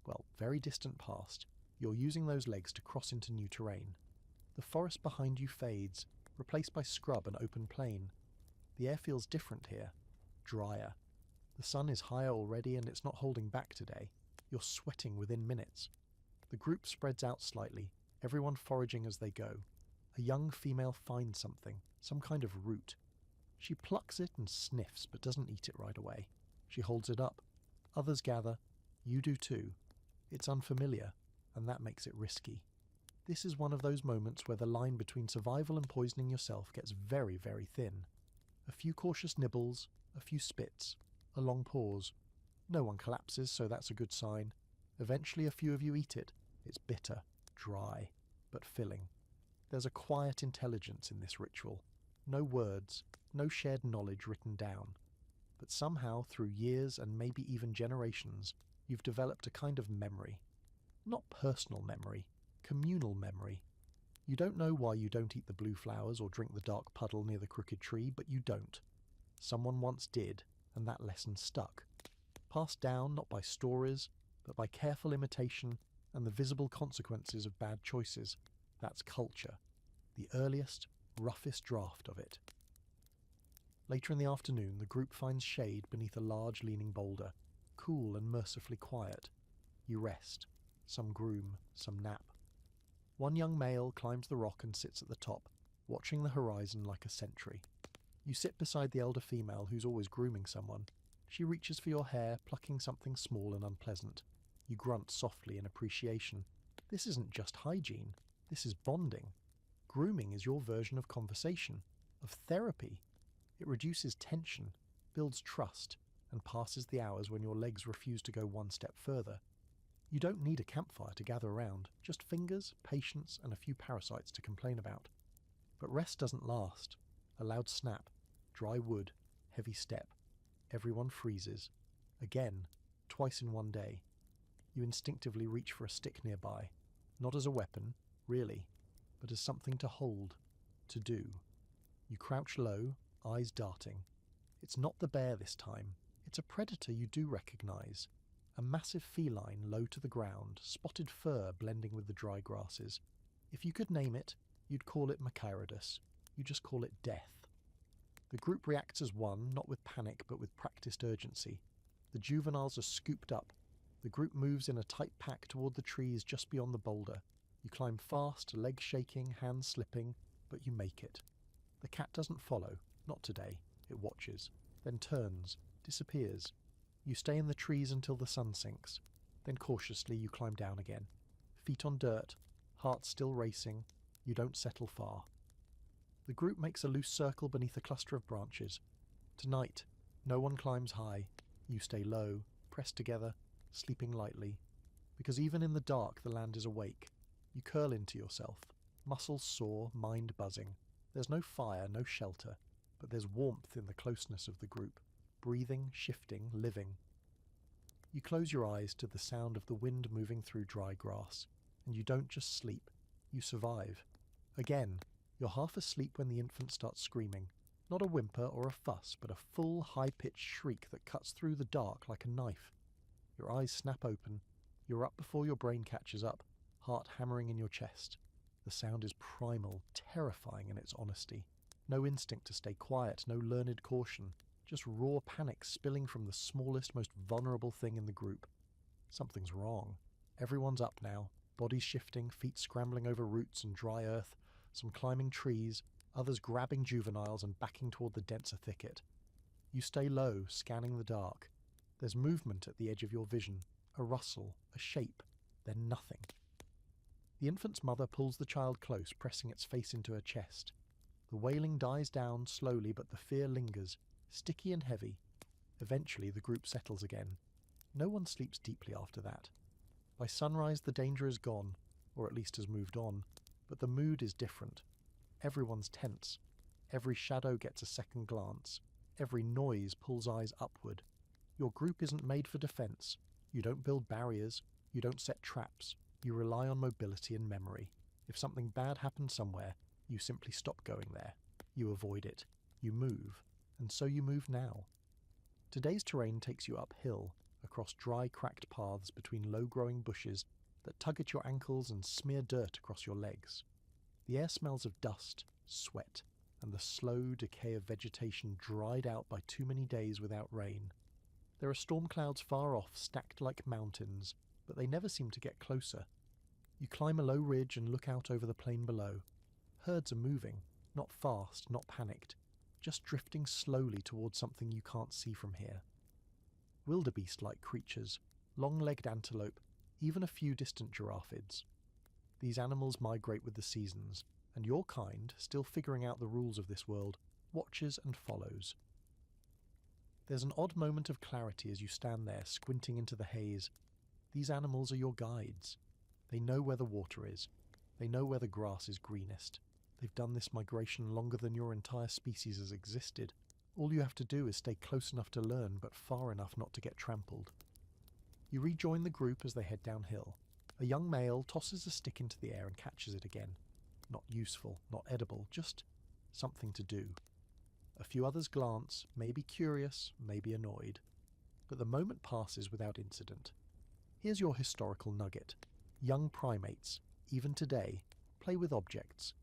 well, very distant past, you're using those legs to cross into new terrain. The forest behind you fades, replaced by scrub and open plain. The air feels different here, drier. The sun is higher already and it's not holding back today. You're sweating within minutes. The group spreads out slightly, everyone foraging as they go. A young female finds something, some kind of root. She plucks it and sniffs, but doesn't eat it right away. She holds it up. Others gather. You do too. It's unfamiliar, and that makes it risky. This is one of those moments where the line between survival and poisoning yourself gets very, very thin. A few cautious nibbles, a few spits, a long pause. No one collapses, so that's a good sign. Eventually a few of you eat it. It's bitter, dry, but filling. There's a quiet intelligence in this ritual. No words, no shared knowledge written down. But somehow, through years and maybe even generations, you've developed a kind of memory. Not personal memory, communal memory. You don't know why you don't eat the blue flowers or drink the dark puddle near the crooked tree, but you don't. Someone once did, and that lesson stuck. Passed down not by stories, but by careful imitation and the visible consequences of bad choices. That's culture. The earliest, roughest draft of it. Later in the afternoon, the group finds shade beneath a large leaning boulder, cool and mercifully quiet. You rest. Some groom, some nap. One young male climbs the rock and sits at the top, watching the horizon like a sentry. You sit beside the elder female who's always grooming someone. She reaches for your hair, plucking something small and unpleasant. You grunt softly in appreciation. This isn't just hygiene. This is bonding. Grooming is your version of conversation, of therapy. It reduces tension, builds trust, and passes the hours when your legs refuse to go one step further. You don't need a campfire to gather around, just fingers, patience, and a few parasites to complain about. But rest doesn't last. A loud snap, dry wood, heavy step. Everyone freezes. Again, twice in one day. You instinctively reach for a stick nearby, not as a weapon, really, but as something to hold, to do. You crouch low, eyes darting. It's not the bear this time. It's a predator you do recognize. A massive feline low to the ground, spotted fur blending with the dry grasses. If you could name it, you'd call it Machaerodus. You just call it death. The group reacts as one, not with panic but with practiced urgency. The juveniles are scooped up. The group moves in a tight pack toward the trees just beyond the boulder. You climb fast, legs shaking, hands slipping, but you make it. The cat doesn't follow, not today. It watches, then turns, disappears. You stay in the trees until the sun sinks. Then cautiously you climb down again. Feet on dirt, heart still racing. You don't settle far. The group makes a loose circle beneath a cluster of branches. Tonight, no one climbs high. You stay low, pressed together, sleeping lightly. Because even in the dark, the land is awake. You curl into yourself, muscles sore, mind buzzing. There's no fire, no shelter, but there's warmth in the closeness of the group. Breathing, shifting, living. You close your eyes to the sound of the wind moving through dry grass, and you don't just sleep, you survive. Again, you're half asleep when the infant starts screaming. Not a whimper or a fuss, but a full, high-pitched shriek that cuts through the dark like a knife. Your eyes snap open. You're up before your brain catches up, heart hammering in your chest. The sound is primal, terrifying in its honesty. No instinct to stay quiet, no learned caution. Just raw panic spilling from the smallest, most vulnerable thing in the group. Something's wrong. Everyone's up now, bodies shifting, feet scrambling over roots and dry earth, some climbing trees, others grabbing juveniles and backing toward the denser thicket. You stay low, scanning the dark. There's movement at the edge of your vision, a rustle, a shape, then nothing. The infant's mother pulls the child close, pressing its face into her chest. The wailing dies down slowly, but the fear lingers, sticky and heavy. Eventually the group settles again. No one sleeps deeply after that. By sunrise the danger is gone, or at least has moved on, but the mood is different. Everyone's tense. Every shadow gets a second glance. Every noise pulls eyes upward. Your group isn't made for defense. You don't build barriers. You don't set traps. You rely on mobility and memory. If something bad happens somewhere, you simply stop going there. You avoid it. You move. And so you move now. Today's terrain takes you uphill, across dry, cracked paths between low-growing bushes that tug at your ankles and smear dirt across your legs. The air smells of dust, sweat, and the slow decay of vegetation dried out by too many days without rain. There are storm clouds far off, stacked like mountains, but they never seem to get closer. You climb a low ridge and look out over the plain below. Herds are moving, not fast, not panicked. just drifting slowly towards something you can't see from here. Wildebeest-like creatures, long-legged antelope, even a few distant giraffids. These animals migrate with the seasons, and your kind, still figuring out the rules of this world, watches and follows. There's an odd moment of clarity as you stand there squinting into the haze. These animals are your guides. They know where the water is. They know where the grass is greenest. They've done this migration longer than your entire species has existed. All you have to do is stay close enough to learn, but far enough not to get trampled. You rejoin the group as they head downhill. A young male tosses a stick into the air and catches it again. Not useful, not edible, just something to do. A few others glance, maybe curious, maybe annoyed. But the moment passes without incident. Here's your historical nugget. Young primates, even today, play with objects.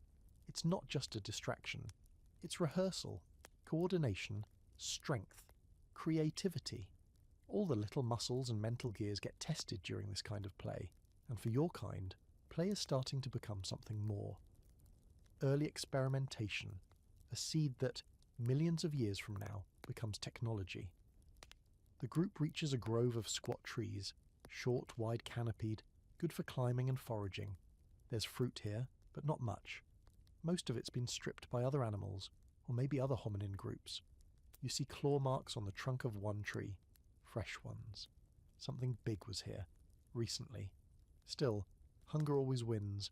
It's not just a distraction. It's rehearsal, coordination, strength, creativity. All the little muscles and mental gears get tested during this kind of play, and for your kind, play is starting to become something more. Early experimentation, a seed that, millions of years from now, becomes technology. The group reaches a grove of squat trees, short, wide canopied, good for climbing and foraging. There's fruit here, but not much. Most of it's been stripped by other animals, or maybe other hominin groups. You see claw marks on the trunk of one tree, fresh ones. Something big was here, recently. Still, hunger always wins.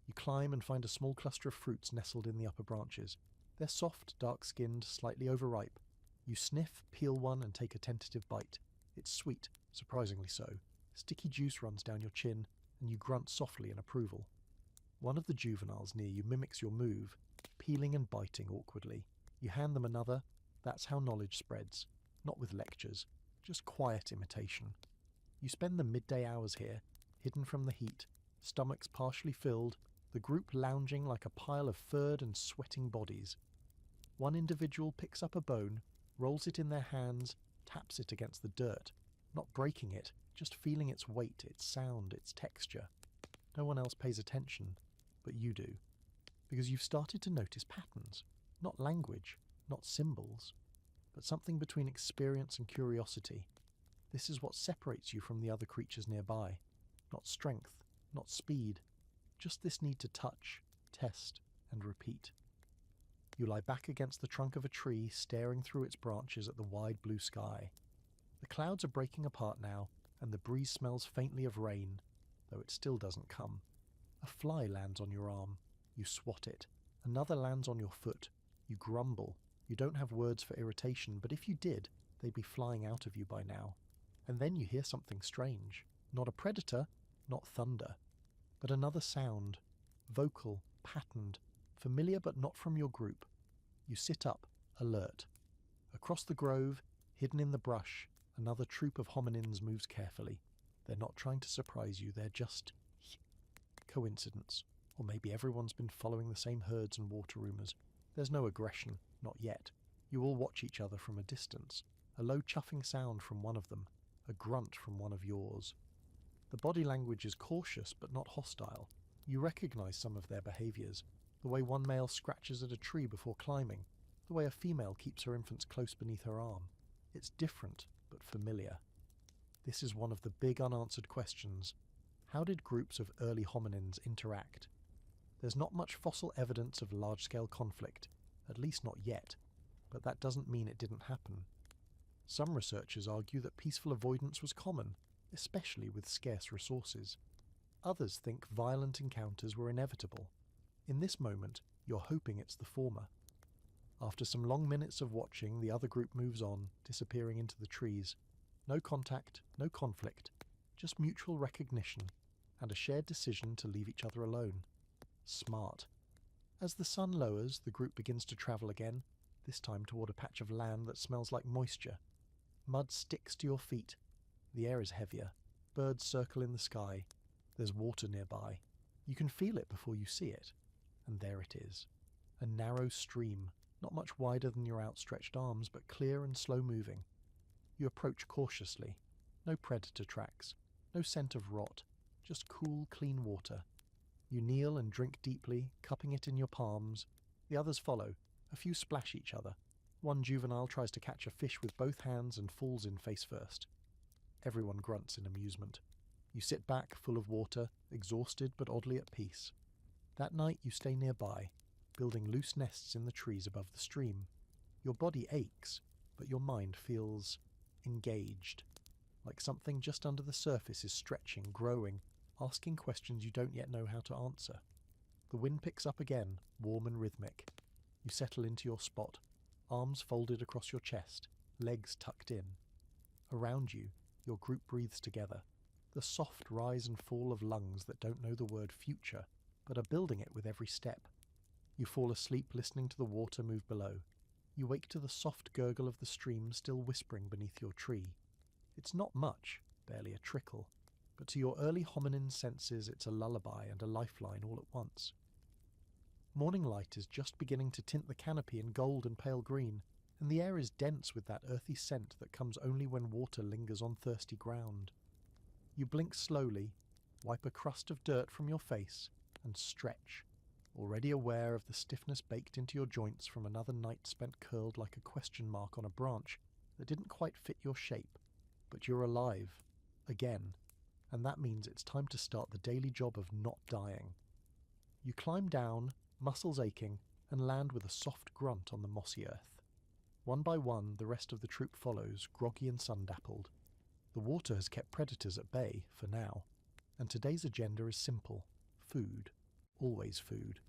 You climb and find a small cluster of fruits nestled in the upper branches. They're soft, dark-skinned, slightly overripe. You sniff, peel one, and take a tentative bite. It's sweet, surprisingly so. Sticky juice runs down your chin, and you grunt softly in approval. One of the juveniles near you mimics your move, peeling and biting awkwardly. You hand them another. That's how knowledge spreads. Not with lectures, just quiet imitation. You spend the midday hours here, hidden from the heat, stomachs partially filled, the group lounging like a pile of furred and sweating bodies. One individual picks up a bone, rolls it in their hands, taps it against the dirt, not breaking it, just feeling its weight, its sound, its texture. No one else pays attention, but you do, because you've started to notice patterns, not language, not symbols, but something between experience and curiosity. This is what separates you from the other creatures nearby. Not strength, not speed, just this need to touch, test, and repeat. You lie back against the trunk of a tree, staring through its branches at the wide blue sky. The clouds are breaking apart now, and the breeze smells faintly of rain, though it still doesn't come. A fly lands on your arm. You swat it. Another lands on your foot. You grumble. You don't have words for irritation, but if you did, they'd be flying out of you by now. And then you hear something strange. Not a predator, not thunder, but another sound. Vocal, patterned, familiar but not from your group. You sit up, alert. Across the grove, hidden in the brush, another troop of hominins moves carefully. They're not trying to surprise you, they're just coincidence. Or maybe everyone's been following the same herds and water rumours. There's no aggression, not yet. You all watch each other from a distance. A low chuffing sound from one of them, a grunt from one of yours. The body language is cautious but not hostile. You recognise some of their behaviours. The way one male scratches at a tree before climbing. The way a female keeps her infants close beneath her arm. It's different but familiar. This is one of the big unanswered questions. How did groups of early hominins interact? There's not much fossil evidence of large-scale conflict, at least not yet, but that doesn't mean it didn't happen. Some researchers argue that peaceful avoidance was common, especially with scarce resources. Others think violent encounters were inevitable. In this moment, you're hoping it's the former. After some long minutes of watching, the other group moves on, disappearing into the trees. No contact, no conflict, just mutual recognition, and a shared decision to leave each other alone. Smart. As the sun lowers, the group begins to travel again, this time toward a patch of land that smells like moisture. Mud sticks to your feet. The air is heavier. Birds circle in the sky. There's water nearby. You can feel it before you see it. And there it is. A narrow stream, not much wider than your outstretched arms, but clear and slow-moving. You approach cautiously. No predator tracks. No scent of rot. Just cool, clean water. You kneel and drink deeply, cupping it in your palms. The others follow, A few splash each other. One juvenile tries to catch a fish with both hands and falls in face first. Everyone grunts in amusement. You sit back, full of water, exhausted but oddly at peace. That night you stay nearby, building loose nests in the trees above the stream. Your body aches, but your mind feels engaged, like something just under the surface is stretching, growing, asking questions you don't yet know how to answer. The wind picks up again, warm and rhythmic. You settle into your spot, arms folded across your chest, legs tucked in. Around you, your group breathes together, the soft rise and fall of lungs that don't know the word future, but are building it with every step. You fall asleep listening to the water move below. You wake to the soft gurgle of the stream still whispering beneath your tree. It's not much, barely a trickle, but to your early hominin senses it's a lullaby and a lifeline all at once. Morning light is just beginning to tint the canopy in gold and pale green, and the air is dense with that earthy scent that comes only when water lingers on thirsty ground. You blink slowly, wipe a crust of dirt from your face, and stretch, already aware of the stiffness baked into your joints from another night spent curled like a question mark on a branch that didn't quite fit your shape. But you're alive, again, and that means it's time to start the daily job of not dying. You climb down, muscles aching, and land with a soft grunt on the mossy earth. One by one, the rest of the troop follows, groggy and sun-dappled. The water has kept predators at bay, for now, and today's agenda is simple. Food. Always food.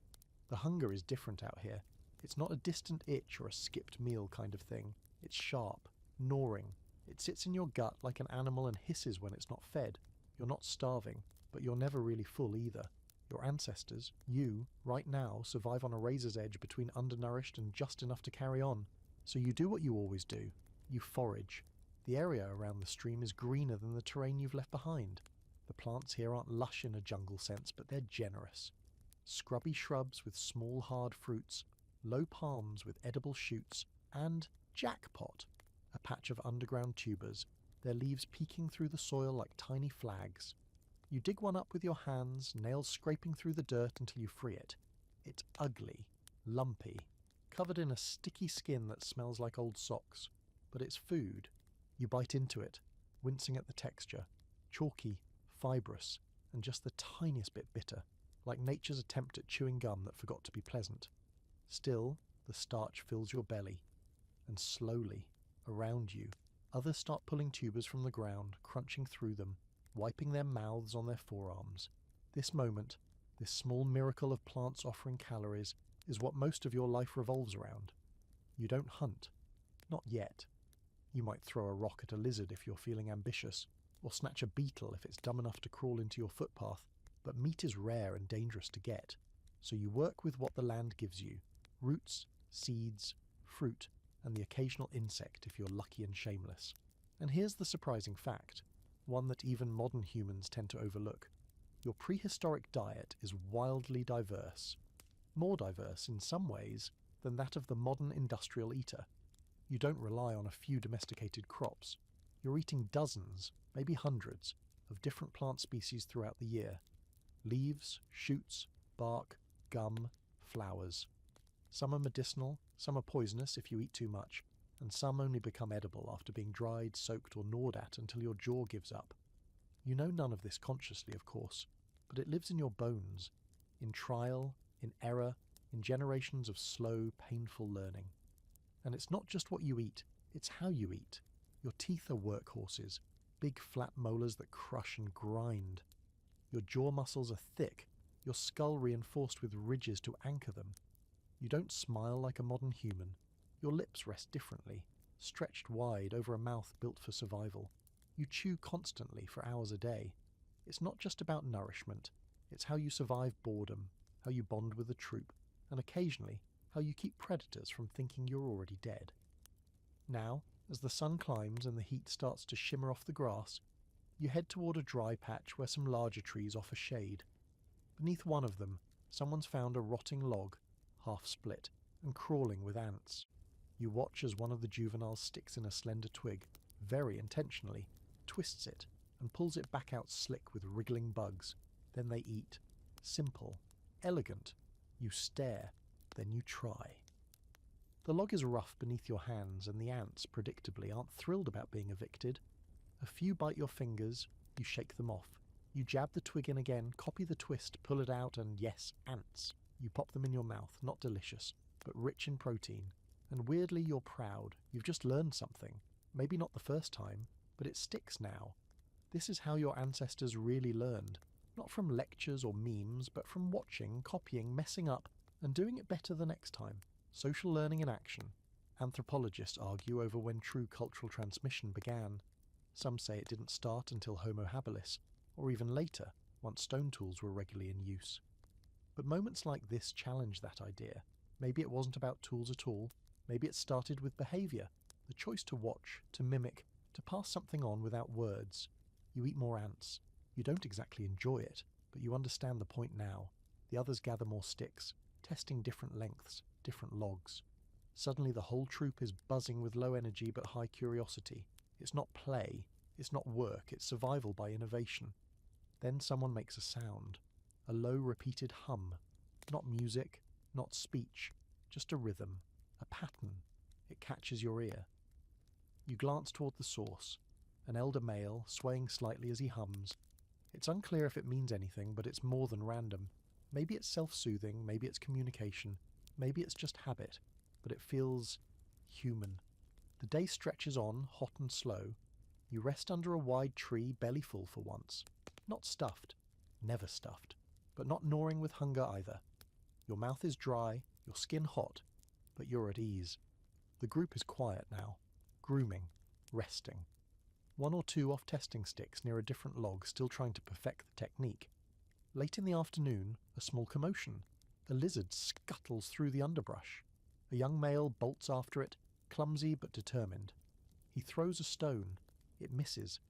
The hunger is different out here. It's not a distant itch or a skipped meal kind of thing. It's sharp, gnawing. It sits in your gut like an animal and hisses when it's not fed. You're not starving, but you're never really full either. Your ancestors, you, right now, survive on a razor's edge between undernourished and just enough to carry on. So you do what you always do. You forage. The area around the stream is greener than the terrain you've left behind. The plants here aren't lush in a jungle sense, but they're generous. Scrubby shrubs with small hard fruits, low palms with edible shoots, and jackpot, a patch of underground tubers, their leaves peeking through the soil like tiny flags. You dig one up with your hands, nails scraping through the dirt until you free it. It's ugly, lumpy, covered in a sticky skin that smells like old socks. But it's food. You bite into it, wincing at the texture, chalky, fibrous, and just the tiniest bit bitter, like nature's attempt at chewing gum that forgot to be pleasant. Still, the starch fills your belly, and slowly, around you, others start pulling tubers from the ground, crunching through them, wiping their mouths on their forearms. This moment, this small miracle of plants offering calories, is what most of your life revolves around. You don't hunt. Not yet. You might throw a rock at a lizard if you're feeling ambitious, or snatch a beetle if it's dumb enough to crawl into your footpath, but meat is rare and dangerous to get, so you work with what the land gives you: roots, seeds, fruit, and the occasional insect if you're lucky and shameless. And here's the surprising fact, one that even modern humans tend to overlook. Your prehistoric diet is wildly diverse. More diverse, in some ways, than that of the modern industrial eater. You don't rely on a few domesticated crops. You're eating dozens, maybe hundreds, of different plant species throughout the year. Leaves, shoots, bark, gum, flowers. Some are medicinal, some are poisonous if you eat too much, and some only become edible after being dried, soaked, or gnawed at until your jaw gives up. You know none of this consciously, of course, but it lives in your bones, in trial, in error, in generations of slow, painful learning. And it's not just what you eat, it's how you eat. Your teeth are workhorses, big flat molars that crush and grind. Your jaw muscles are thick, your skull reinforced with ridges to anchor them. You don't smile like a modern human. Your lips rest differently, stretched wide over a mouth built for survival. You chew constantly for hours a day. It's not just about nourishment, it's how you survive boredom, how you bond with the troop, and occasionally how you keep predators from thinking you're already dead. Now, as the sun climbs and the heat starts to shimmer off the grass, you head toward a dry patch where some larger trees offer shade. Beneath one of them, someone's found a rotting log, half split, and crawling with ants. You watch as one of the juveniles sticks in a slender twig, very intentionally, twists it, and pulls it back out slick with wriggling bugs. Then they eat. Simple. Elegant. You stare. Then you try. The log is rough beneath your hands, and the ants, predictably, aren't thrilled about being evicted. A few bite your fingers, you shake them off. You jab the twig in again, copy the twist, pull it out, and yes, ants. You pop them in your mouth, not delicious, but rich in protein. And weirdly, you're proud. You've just learned something. Maybe not the first time, but it sticks now. This is how your ancestors really learned. Not from lectures or memes, but from watching, copying, messing up, and doing it better the next time. Social learning in action. Anthropologists argue over when true cultural transmission began. Some say it didn't start until Homo habilis, or even later, once stone tools were regularly in use. But moments like this challenge that idea. Maybe it wasn't about tools at all. Maybe it started with behaviour, the choice to watch, to mimic, to pass something on without words. You eat more ants. You don't exactly enjoy it, but you understand the point now. The others gather more sticks, testing different lengths, different logs. Suddenly the whole troop is buzzing with low energy but high curiosity. It's not play, it's not work, it's survival by innovation. Then someone makes a sound, a low repeated hum. Not music, not speech, just a rhythm, a pattern. It catches your ear. You glance toward the source, an elder male swaying slightly as he hums. It's unclear if it means anything, but it's more than random. Maybe it's self-soothing, maybe it's communication, maybe it's just habit, but it feels human. The day stretches on, hot and slow. You rest under a wide tree, belly full for once. Not stuffed, never stuffed, but not gnawing with hunger either. Your mouth is dry, your skin hot, but you're at ease. The group is quiet now, grooming, resting. One or two off testing sticks near a different log, still trying to perfect the technique. Late in the afternoon, a small commotion. A lizard scuttles through the underbrush. A young male bolts after it, clumsy but determined. He throws a stone. It misses.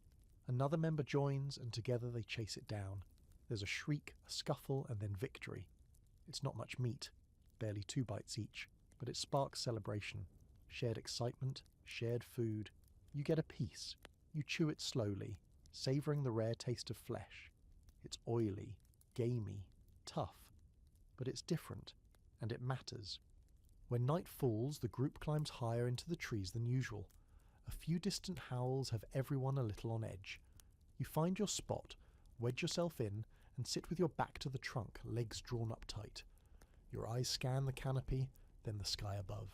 Another member joins, and together they chase it down. There's a shriek, a scuffle, and then victory. It's not much meat, barely 2 bites each, but it sparks celebration. Shared excitement, shared food. You get a piece. You chew it slowly, savouring the rare taste of flesh. It's oily, gamey, tough, but it's different, and it matters. When night falls, the group climbs higher into the trees than usual. A few distant howls have everyone a little on edge. You find your spot, wedge yourself in, and sit with your back to the trunk, legs drawn up tight. Your eyes scan the canopy, then the sky above.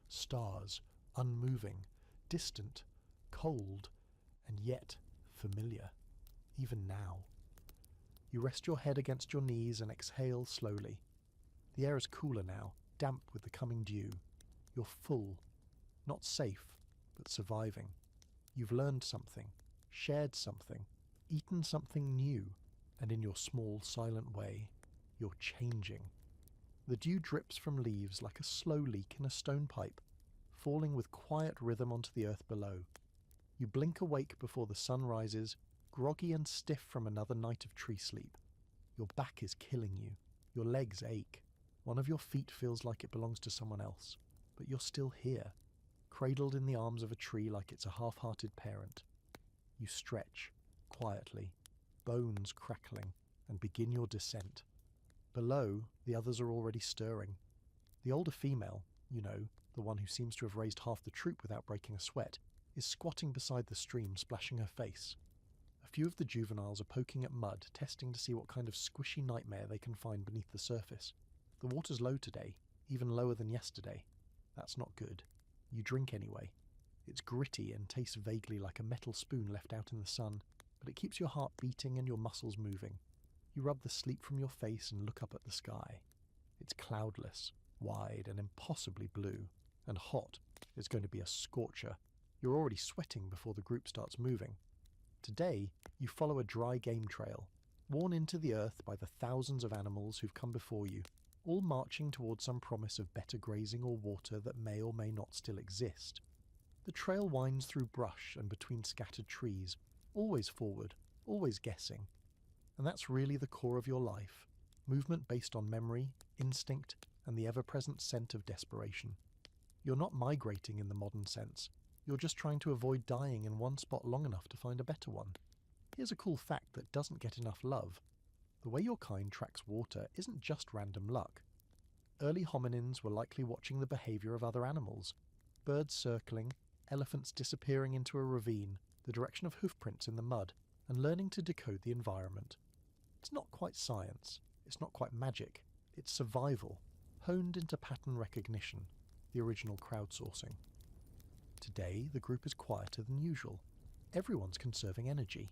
Stars, unmoving, distant, cold, and yet familiar, even now. You rest your head against your knees and exhale slowly. The air is cooler now, damp with the coming dew. You're full, not safe, but surviving. You've learned something, shared something, eaten something new, and in your small, silent way, you're changing. The dew drips from leaves like a slow leak in a stone pipe, falling with quiet rhythm onto the earth below. You blink awake before the sun rises, groggy and stiff from another night of tree sleep. Your back is killing you. Your legs ache. One of your feet feels like it belongs to someone else, but you're still here, cradled in the arms of a tree like it's a half-hearted parent. You stretch, quietly, bones crackling, and begin your descent. Below, the others are already stirring. The older female, you know, the one who seems to have raised half the troop without breaking a sweat, is squatting beside the stream, splashing her face. A few of the juveniles are poking at mud, testing to see what kind of squishy nightmare they can find beneath the surface. The water's low today, even lower than yesterday. That's not good. You drink anyway. It's gritty and tastes vaguely like a metal spoon left out in the sun, but it keeps your heart beating and your muscles moving. You rub the sleep from your face and look up at the sky. It's cloudless, wide and impossibly blue, and hot. It's going to be a scorcher. You're already sweating before the group starts moving. Today, you follow a dry game trail, worn into the earth by the thousands of animals who've come before you, all marching towards some promise of better grazing or water that may or may not still exist. The trail winds through brush and between scattered trees, always forward, always guessing. And that's really the core of your life, movement based on memory, instinct, and the ever-present scent of desperation. You're not migrating in the modern sense. You're just trying to avoid dying in one spot long enough to find a better one. Here's a cool fact that doesn't get enough love. The way your kind tracks water isn't just random luck. early hominins were likely watching the behaviour of other animals. Birds circling, elephants disappearing into a ravine, the direction of hoofprints in the mud, and learning to decode the environment. It's not quite science, it's not quite magic, it's survival, honed into pattern recognition, the original crowdsourcing. Today, the group is quieter than usual. Everyone's conserving energy.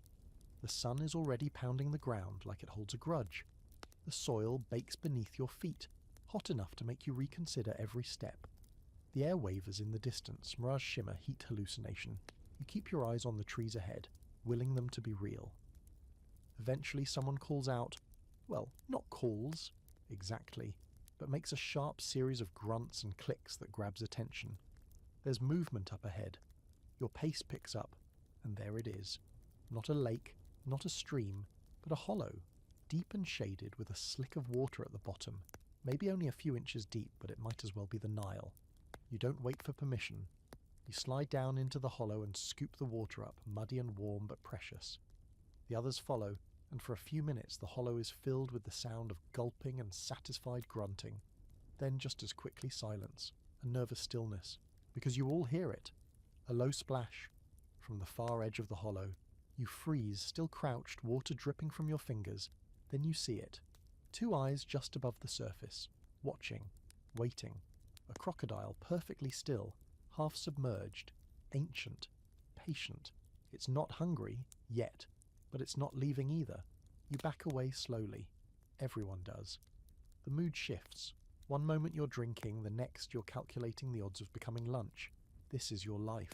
The sun is already pounding the ground like it holds a grudge. The soil bakes beneath your feet, hot enough to make you reconsider every step. The air wavers in the distance, mirage shimmer, heat hallucination. You keep your eyes on the trees ahead, willing them to be real. Eventually someone calls out, well, not calls, exactly, but makes a sharp series of grunts and clicks that grabs attention. There's movement up ahead. Your pace picks up, and there it is. Not a lake, not a stream, but a hollow, deep and shaded with a slick of water at the bottom, maybe only a few inches deep, but it might as well be the Nile. You don't wait for permission. You slide down into the hollow and scoop the water up, muddy and warm but precious. The others follow, and for a few minutes the hollow is filled with the sound of gulping and satisfied grunting. Then just as quickly silence, a nervous stillness, because you all hear it. A low splash. From the far edge of the hollow, you freeze, still crouched, water dripping from your fingers. Then you see it. Two eyes just above the surface, watching, waiting. A crocodile, perfectly still, half submerged, ancient, patient. It's not hungry, yet, but it's not leaving either. You back away slowly. Everyone does. The mood shifts. One moment you're drinking, the next you're calculating the odds of becoming lunch. This is your life.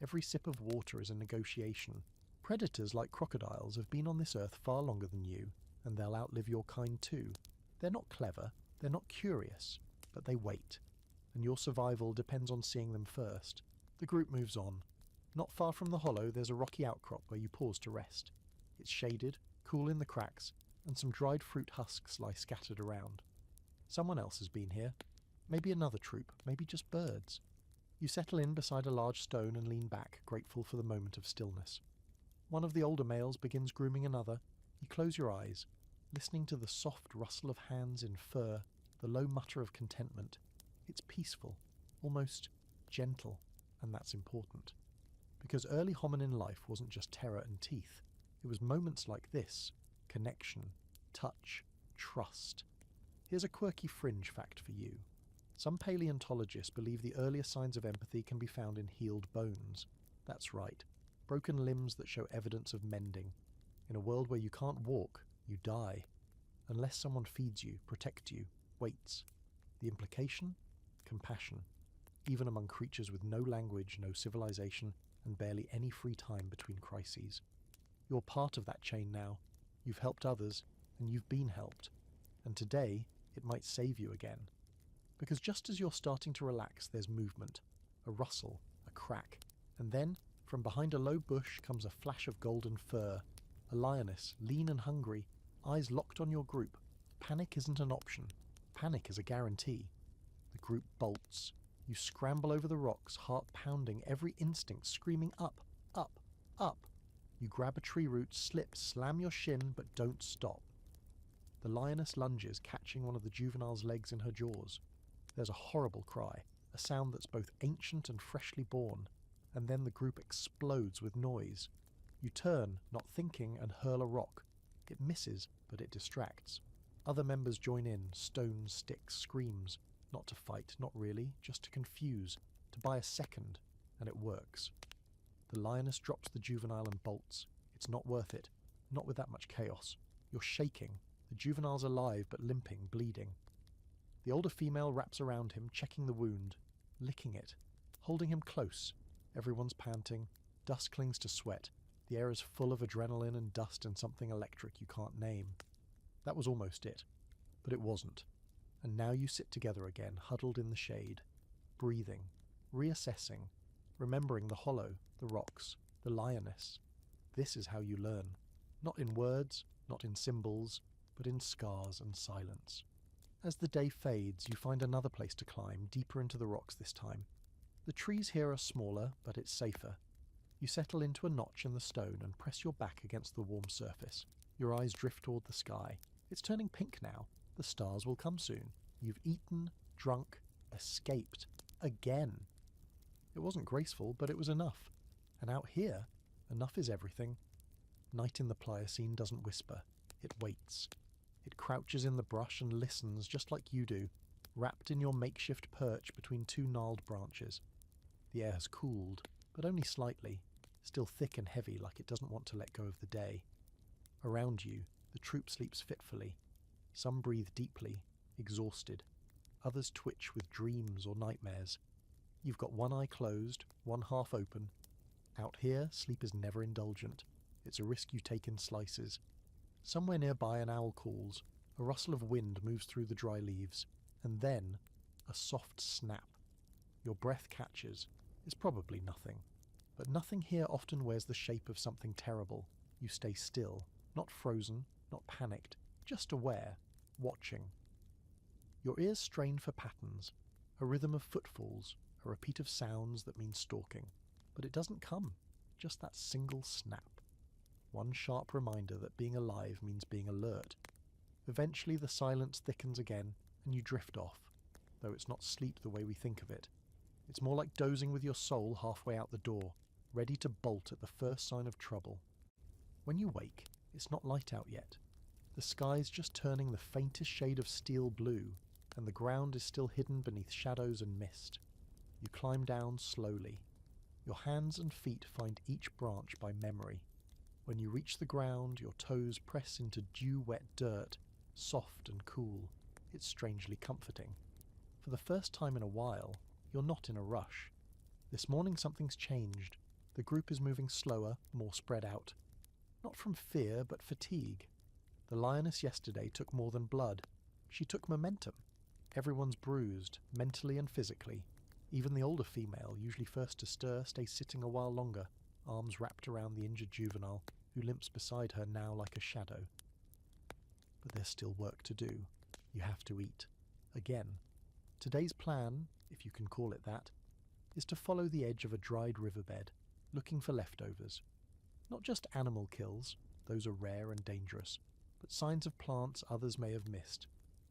Every sip of water is a negotiation. Predators like crocodiles have been on this earth far longer than you, and they'll outlive your kind too. They're not clever, they're not curious, but they wait. And your survival depends on seeing them first. The group moves on. Not far from the hollow there's a rocky outcrop where you pause to rest. It's shaded, cool in the cracks, and some dried fruit husks lie scattered around. Someone else has been here. Maybe another troop, maybe just birds. You settle in beside a large stone and lean back, grateful for the moment of stillness. One of the older males begins grooming another. You close your eyes, listening to the soft rustle of hands in fur, the low mutter of contentment. It's peaceful, almost gentle, and that's important. Because early hominin life wasn't just terror and teeth. It was moments like this: connection, touch, trust. Here's a quirky fringe fact for you. Some paleontologists believe the earliest signs of empathy can be found in healed bones. That's right, broken limbs that show evidence of mending. In a world where you can't walk, you die. Unless someone feeds you, protects you, waits. The implication? Compassion. Even among creatures with no language, no civilization, and barely any free time between crises. You're part of that chain now. You've helped others, and you've been helped. And today, it might save you again. Because just as you're starting to relax, there's movement. A rustle, a crack. And then, from behind a low bush comes a flash of golden fur. A lioness, lean and hungry, eyes locked on your group. Panic isn't an option. Panic is a guarantee. The group bolts. You scramble over the rocks, heart pounding, every instinct screaming up, up, up. You grab a tree root, slip, slam your shin, but don't stop. The lioness lunges, catching one of the juvenile's legs in her jaws. There's a horrible cry, a sound that's both ancient and freshly born, and then the group explodes with noise. You turn, not thinking, and hurl a rock. It misses, but it distracts. Other members join in, stones, sticks, screams. Not to fight, not really, just to confuse, to buy a second, and it works. The lioness drops the juvenile and bolts. It's not worth it, not with that much chaos. You're shaking. The juvenile's alive but limping, bleeding. The older female wraps around him, checking the wound, licking it, holding him close. Everyone's panting. Dust clings to sweat. The air is full of adrenaline and dust and something electric you can't name. That was almost it, but it wasn't. And now you sit together again, huddled in the shade, breathing, reassessing, remembering the hollow, the rocks, the lioness. This is how you learn. Not in words, not in symbols, but in scars and silence. As the day fades, you find another place to climb, deeper into the rocks this time. The trees here are smaller, but it's safer. You settle into a notch in the stone and press your back against the warm surface. Your eyes drift toward the sky. It's turning pink now. The stars will come soon. You've eaten, drunk, escaped. Again. It wasn't graceful, but it was enough. And out here, enough is everything. Night in the Pliocene doesn't whisper. It waits. It crouches in the brush and listens just like you do, wrapped in your makeshift perch between two gnarled branches. The air has cooled, but only slightly, still thick and heavy like it doesn't want to let go of the day. Around you, the troop sleeps fitfully. Some breathe deeply, exhausted. Others twitch with dreams or nightmares. You've got one eye closed, one half open. Out here, sleep is never indulgent. It's a risk you take in slices. Somewhere nearby an owl calls, a rustle of wind moves through the dry leaves, and then a soft snap. Your breath catches. It's probably nothing. But nothing here often wears the shape of something terrible. You stay still, not frozen, not panicked, just aware, watching. Your ears strain for patterns, a rhythm of footfalls, a repeat of sounds that mean stalking. But it doesn't come, just that single snap. One sharp reminder that being alive means being alert. Eventually the silence thickens again, and you drift off, though it's not sleep the way we think of it. It's more like dozing with your soul halfway out the door, ready to bolt at the first sign of trouble. When you wake, it's not light out yet. The sky's just turning the faintest shade of steel blue, and the ground is still hidden beneath shadows and mist. You climb down slowly. Your hands and feet find each branch by memory. When you reach the ground, your toes press into dew-wet dirt, soft and cool. It's strangely comforting. For the first time in a while, you're not in a rush. This morning something's changed. The group is moving slower, more spread out. Not from fear, but fatigue. The lioness yesterday took more than blood. She took momentum. Everyone's bruised, mentally and physically. Even the older female, usually first to stir, stays sitting a while longer, arms wrapped around the injured juvenile, who limps beside her now like a shadow. But there's still work to do. You have to eat. Again. Today's plan, if you can call it that, is to follow the edge of a dried riverbed, looking for leftovers. Not just animal kills, those are rare and dangerous, but signs of plants others may have missed.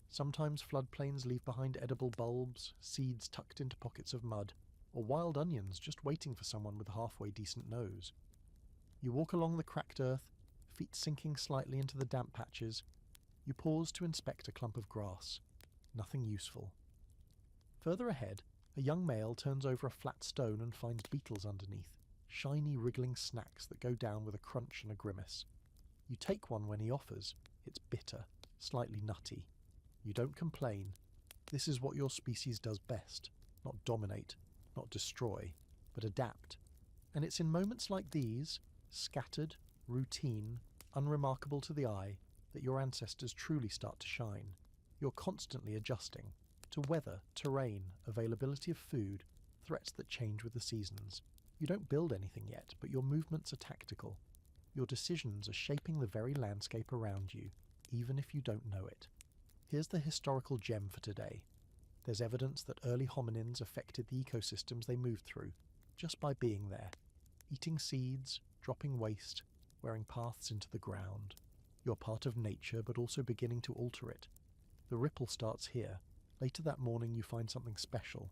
Sometimes floodplains leave behind edible bulbs, seeds tucked into pockets of mud, or wild onions just waiting for someone with a halfway decent nose. You walk along the cracked earth, feet sinking slightly into the damp patches. You pause to inspect a clump of grass. Nothing useful. Further ahead, a young male turns over a flat stone and finds beetles underneath, shiny wriggling snacks that go down with a crunch and a grimace. You take one when he offers. It's bitter, slightly nutty. You don't complain. This is what your species does best. Not dominate, not destroy, but adapt. And it's in moments like these, scattered, routine, unremarkable to the eye, that your ancestors truly start to shine. You're constantly adjusting to weather, terrain, availability of food, threats that change with the seasons. You don't build anything yet, but your movements are tactical. Your decisions are shaping the very landscape around you, even if you don't know it. Here's the historical gem for today. There's evidence that early hominins affected the ecosystems they moved through, just by being there, eating seeds, dropping waste, wearing paths into the ground. You're part of nature, but also beginning to alter it. The ripple starts here. Later that morning you find something special.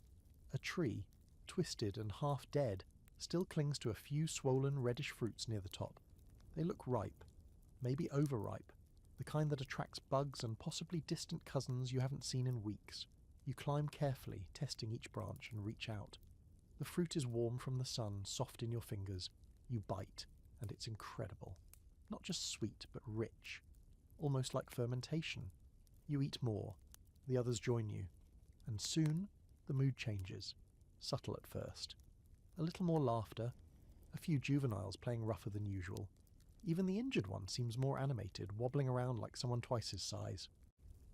A tree, twisted and half dead, still clings to a few swollen reddish fruits near the top. They look ripe, maybe overripe, the kind that attracts bugs and possibly distant cousins you haven't seen in weeks. You climb carefully, testing each branch, and reach out. The fruit is warm from the sun, soft in your fingers. You bite, and it's incredible. Not just sweet, but rich. Almost like fermentation. You eat more. The others join you. And soon, the mood changes. Subtle at first. A little more laughter. A few juveniles playing rougher than usual. Even the injured one seems more animated, wobbling around like someone twice his size.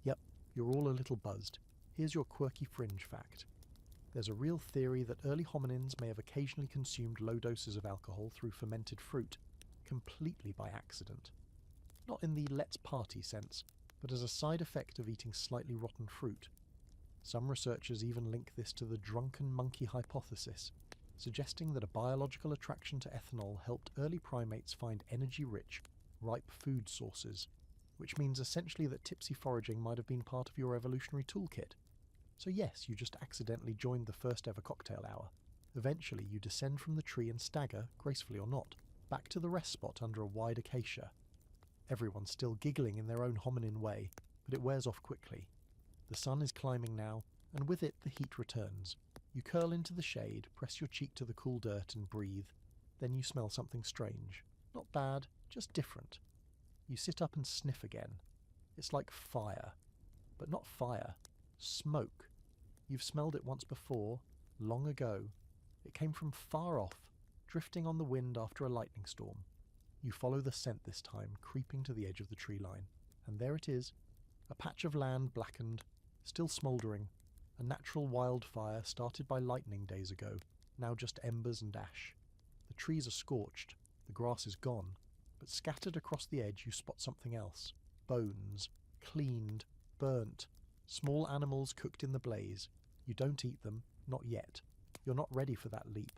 Yep, you're all a little buzzed. Here's your quirky fringe fact. There's a real theory that early hominins may have occasionally consumed low doses of alcohol through fermented fruit, completely by accident. Not in the let's party sense, but as a side effect of eating slightly rotten fruit. Some researchers even link this to the drunken monkey hypothesis, suggesting that a biological attraction to ethanol helped early primates find energy-rich, ripe food sources, which means essentially that tipsy foraging might have been part of your evolutionary toolkit. So yes, you just accidentally joined the first ever cocktail hour. Eventually you descend from the tree and stagger, gracefully or not, back to the rest spot under a wide acacia. Everyone's still giggling in their own hominin way, but it wears off quickly. The sun is climbing now, and with it the heat returns. You curl into the shade, press your cheek to the cool dirt and breathe. Then you smell something strange. Not bad, just different. You sit up and sniff again. It's like fire. But not fire. Smoke. You've smelled it once before, long ago. It came from far off, drifting on the wind after a lightning storm. You follow the scent this time, creeping to the edge of the tree line. And there it is. A patch of land blackened, still smouldering. A natural wildfire started by lightning days ago, now just embers and ash. The trees are scorched, the grass is gone, but scattered across the edge you spot something else. Bones, cleaned, burnt, small animals cooked in the blaze. You don't eat them, not yet. You're not ready for that leap,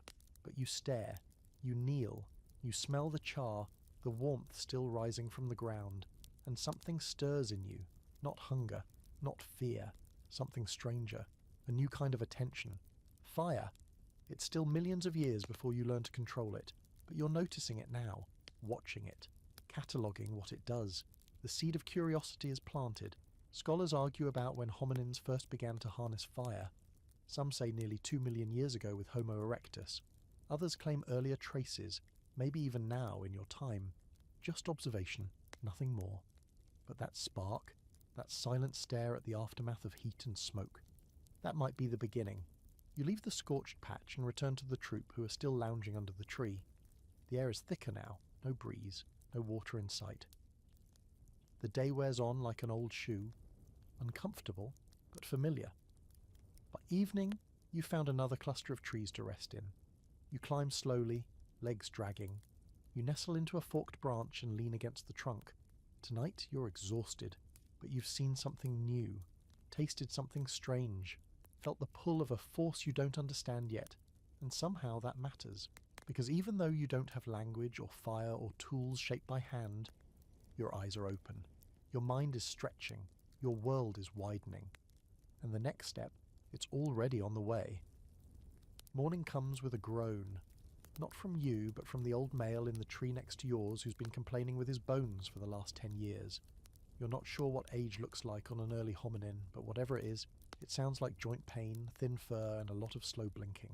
but you stare, you kneel, you smell the char, the warmth still rising from the ground, and something stirs in you, not hunger, not fear, something stranger, a new kind of attention. Fire. It's still millions of years before you learn to control it, but you're noticing it now, watching it, cataloguing what it does. The seed of curiosity is planted. Scholars argue about when hominins first began to harness fire. Some say nearly 2 million years ago with Homo erectus. Others claim earlier traces, maybe even now in your time. Just observation, nothing more. But that spark, that silent stare at the aftermath of heat and smoke, that might be the beginning. You leave the scorched patch and return to the troop who are still lounging under the tree. The air is thicker now, no breeze, no water in sight. The day wears on like an old shoe, uncomfortable but familiar. By evening, you found another cluster of trees to rest in. You climb slowly, legs dragging. You nestle into a forked branch and lean against the trunk. Tonight you're exhausted, but you've seen something new, tasted something strange, felt the pull of a force you don't understand yet, and somehow that matters, because even though you don't have language or fire or tools shaped by hand, your eyes are open, your mind is stretching, your world is widening, and the next step, it's already on the way. Morning comes with a groan, not from you, but from the old male in the tree next to yours who's been complaining with his bones for the last 10 years. You're not sure what age looks like on an early hominin, but whatever it is, it sounds like joint pain, thin fur, and a lot of slow blinking.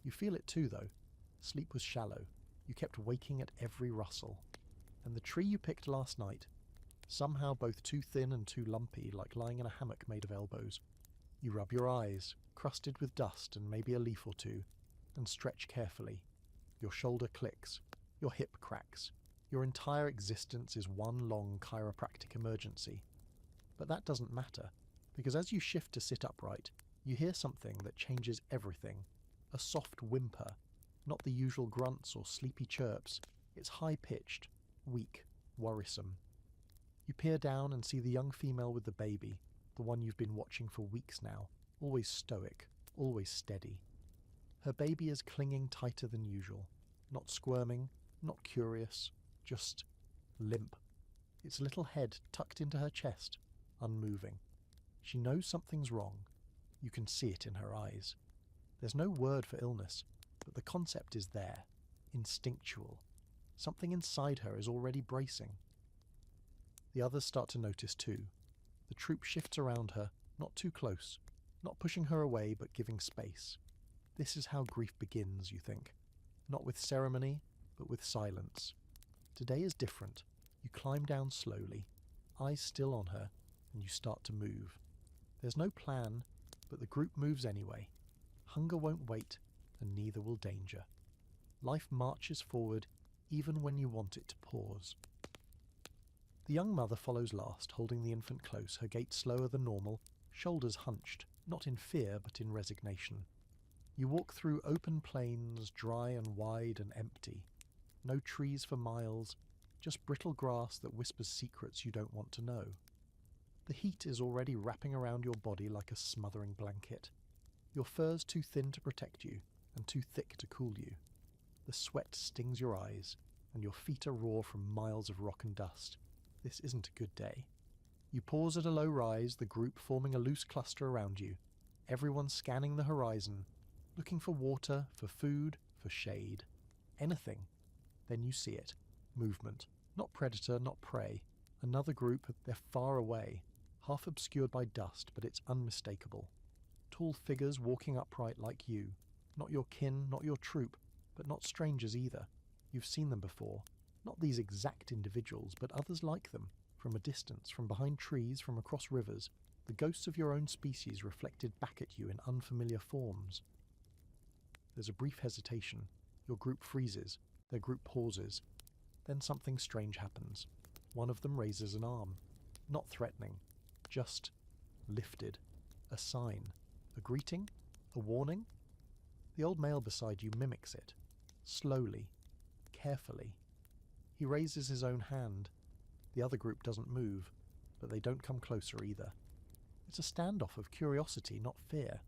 You feel it too, though. Sleep was shallow. You kept waking at every rustle. And the tree you picked last night, somehow both too thin and too lumpy, like lying in a hammock made of elbows. You rub your eyes, crusted with dust and maybe a leaf or two, and stretch carefully. Your shoulder clicks. Your hip cracks. Your entire existence is one long chiropractic emergency. But that doesn't matter, because as you shift to sit upright, you hear something that changes everything. A soft whimper, not the usual grunts or sleepy chirps. It's high-pitched, weak, worrisome. You peer down and see the young female with the baby, the one you've been watching for weeks now, always stoic, always steady. Her baby is clinging tighter than usual, not squirming, not curious, just limp. Its little head tucked into her chest, unmoving. She knows something's wrong. You can see it in her eyes. There's no word for illness, but the concept is there, instinctual. Something inside her is already bracing. The others start to notice too. The troop shifts around her, not too close, not pushing her away but giving space. This is how grief begins, you think. Not with ceremony, but with silence. Today is different. You climb down slowly, eyes still on her, and you start to move. There's no plan, but the group moves anyway. Hunger won't wait, and neither will danger. Life marches forward, even when you want it to pause. The young mother follows last, holding the infant close, her gait slower than normal, shoulders hunched, not in fear, but in resignation. You walk through open plains, dry and wide and empty. No trees for miles, just brittle grass that whispers secrets you don't want to know. The heat is already wrapping around your body like a smothering blanket. Your fur's too thin to protect you, and too thick to cool you. The sweat stings your eyes, and your feet are raw from miles of rock and dust. This isn't a good day. You pause at a low rise, the group forming a loose cluster around you, everyone scanning the horizon, looking for water, for food, for shade. Anything. Then you see it. Movement. Not predator, not prey. Another group, they're far away, half obscured by dust, but it's unmistakable. Tall figures walking upright like you. Not your kin, not your troop, but not strangers either. You've seen them before. Not these exact individuals, but others like them. From a distance, from behind trees, from across rivers, the ghosts of your own species reflected back at you in unfamiliar forms. There's a brief hesitation. Your group freezes. Their group pauses. Then something strange happens. One of them raises an arm. Not threatening. Just lifted. A sign. A greeting? A warning? The old male beside you mimics it. Slowly. Carefully. He raises his own hand. The other group doesn't move, but they don't come closer either. It's a standoff of curiosity, not fear.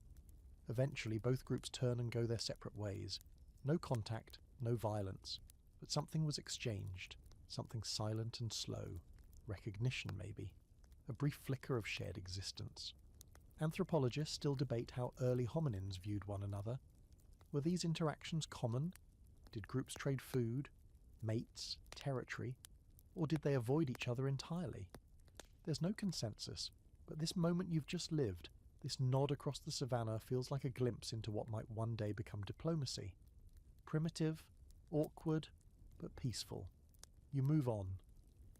Eventually, both groups turn and go their separate ways. No contact, no violence, but something was exchanged, something silent and slow. Recognition, maybe. A brief flicker of shared existence. Anthropologists still debate how early hominins viewed one another. Were these interactions common? Did groups trade food, mates, territory, or did they avoid each other entirely? There's no consensus, but this moment you've just lived, this nod across the savannah, feels like a glimpse into what might one day become diplomacy. Primitive, awkward, but peaceful. You move on.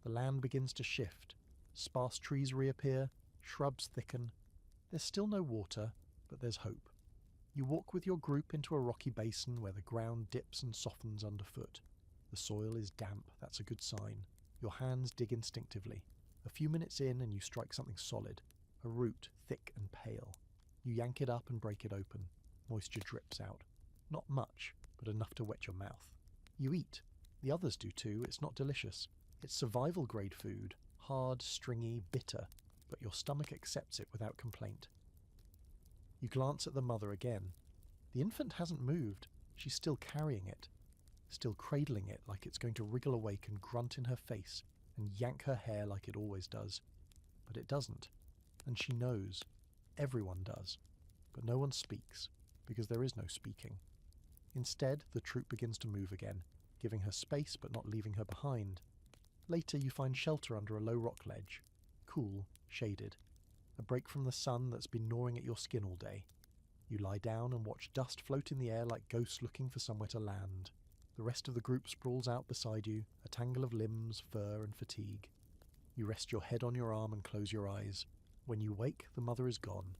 The land begins to shift. Sparse trees reappear, shrubs thicken. There's still no water, but there's hope. You walk with your group into a rocky basin where the ground dips and softens underfoot. The soil is damp, that's a good sign. Your hands dig instinctively. A few minutes in and you strike something solid. A root, thick and pale. You yank it up and break it open. Moisture drips out. Not much, but enough to wet your mouth. You eat. The others do too. It's not delicious. It's survival-grade food. Hard, stringy, bitter. But your stomach accepts it without complaint. You glance at the mother again. The infant hasn't moved. She's still carrying it. Still cradling it like it's going to wriggle awake and grunt in her face and yank her hair like it always does. But it doesn't. And she knows. Everyone does. But no one speaks, because there is no speaking. Instead, the troop begins to move again, giving her space but not leaving her behind. Later you find shelter under a low rock ledge. Cool, shaded. A break from the sun that's been gnawing at your skin all day. You lie down and watch dust float in the air like ghosts looking for somewhere to land. The rest of the group sprawls out beside you, a tangle of limbs, fur and fatigue. You rest your head on your arm and close your eyes. When you wake, the mother is gone.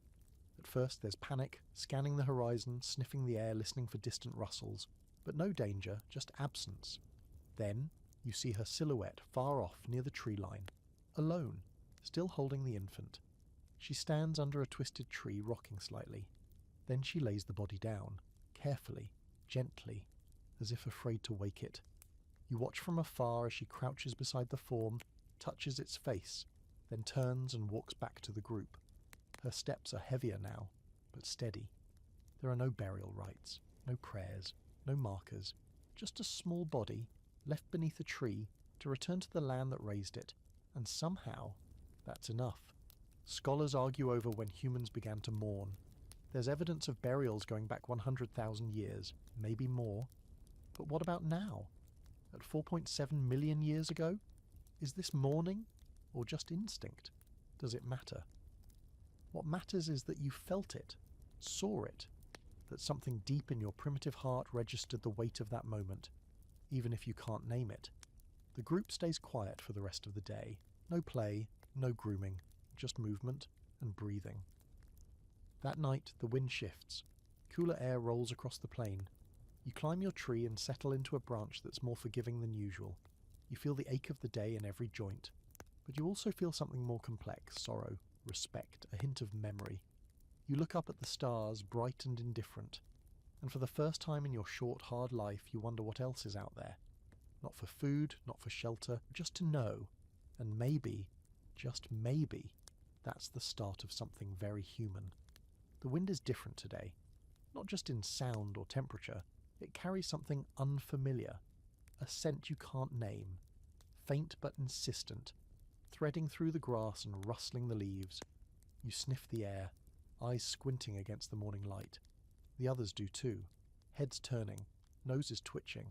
At first there's panic, scanning the horizon, sniffing the air, listening for distant rustles. But no danger, just absence. Then you see her silhouette far off near the tree line. Alone, still holding the infant. She stands under a twisted tree, rocking slightly. Then she lays the body down, carefully, gently, as if afraid to wake it. You watch from afar as she crouches beside the form, touches its face, then turns and walks back to the group. Her steps are heavier now, but steady. There are no burial rites, no prayers, no markers, just a small body left beneath a tree to return to the land that raised it, and somehow that's enough. Scholars argue over when humans began to mourn. There's evidence of burials going back 100,000 years, maybe more. But what about now? At 4.7 million years ago? Is this mourning, or just instinct? Does it matter? What matters is that you felt it, saw it, that something deep in your primitive heart registered the weight of that moment, even if you can't name it. The group stays quiet for the rest of the day. No play, no grooming, just movement and breathing. That night, the wind shifts. Cooler air rolls across the plain. You climb your tree and settle into a branch that's more forgiving than usual. You feel the ache of the day in every joint. But you also feel something more complex, sorrow, respect, a hint of memory. You look up at the stars, bright and indifferent. And for the first time in your short, hard life, you wonder what else is out there. Not for food, not for shelter, just to know. And maybe, just maybe, that's the start of something very human. The wind is different today. Not just in sound or temperature. It carries something unfamiliar. A scent you can't name. Faint but insistent. threading through the grass and rustling the leaves. You sniff the air, eyes squinting against the morning light. The others do too, heads turning, noses twitching.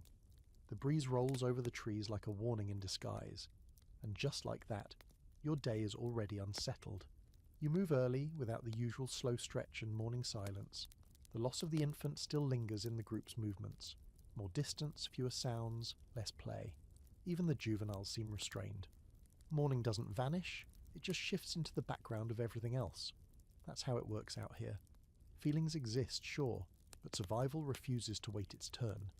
The breeze rolls over the trees like a warning in disguise. And just like that, your day is already unsettled. You move early without the usual slow stretch and morning silence. The loss of the infant still lingers in the group's movements. More distance, fewer sounds, less play. Even the juveniles seem restrained. Morning doesn't vanish, it just shifts into the background of everything else. That's how it works out here. Feelings exist, sure, but survival refuses to wait its turn.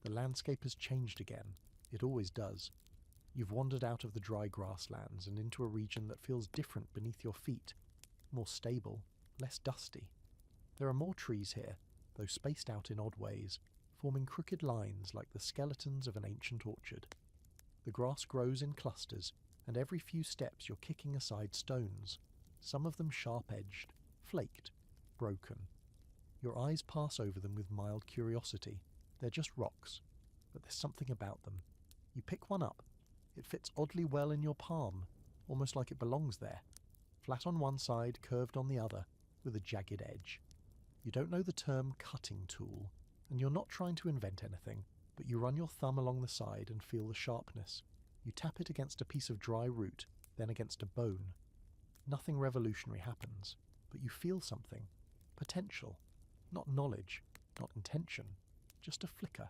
The landscape has changed again. It always does. You've wandered out of the dry grasslands and into a region that feels different beneath your feet. More stable, less dusty. There are more trees here, though spaced out in odd ways, forming crooked lines like the skeletons of an ancient orchard. The grass grows in clusters, and every few steps you're kicking aside stones, some of them sharp-edged, flaked, broken. Your eyes pass over them with mild curiosity. They're just rocks, but there's something about them. You pick one up. It fits oddly well in your palm, almost like it belongs there. Flat on one side, curved on the other, with a jagged edge. You don't know the term cutting tool, and you're not trying to invent anything, but you run your thumb along the side and feel the sharpness. You tap it against a piece of dry root, then against a bone. Nothing revolutionary happens, but you feel something. Potential. Not knowledge, not intention, just a flicker.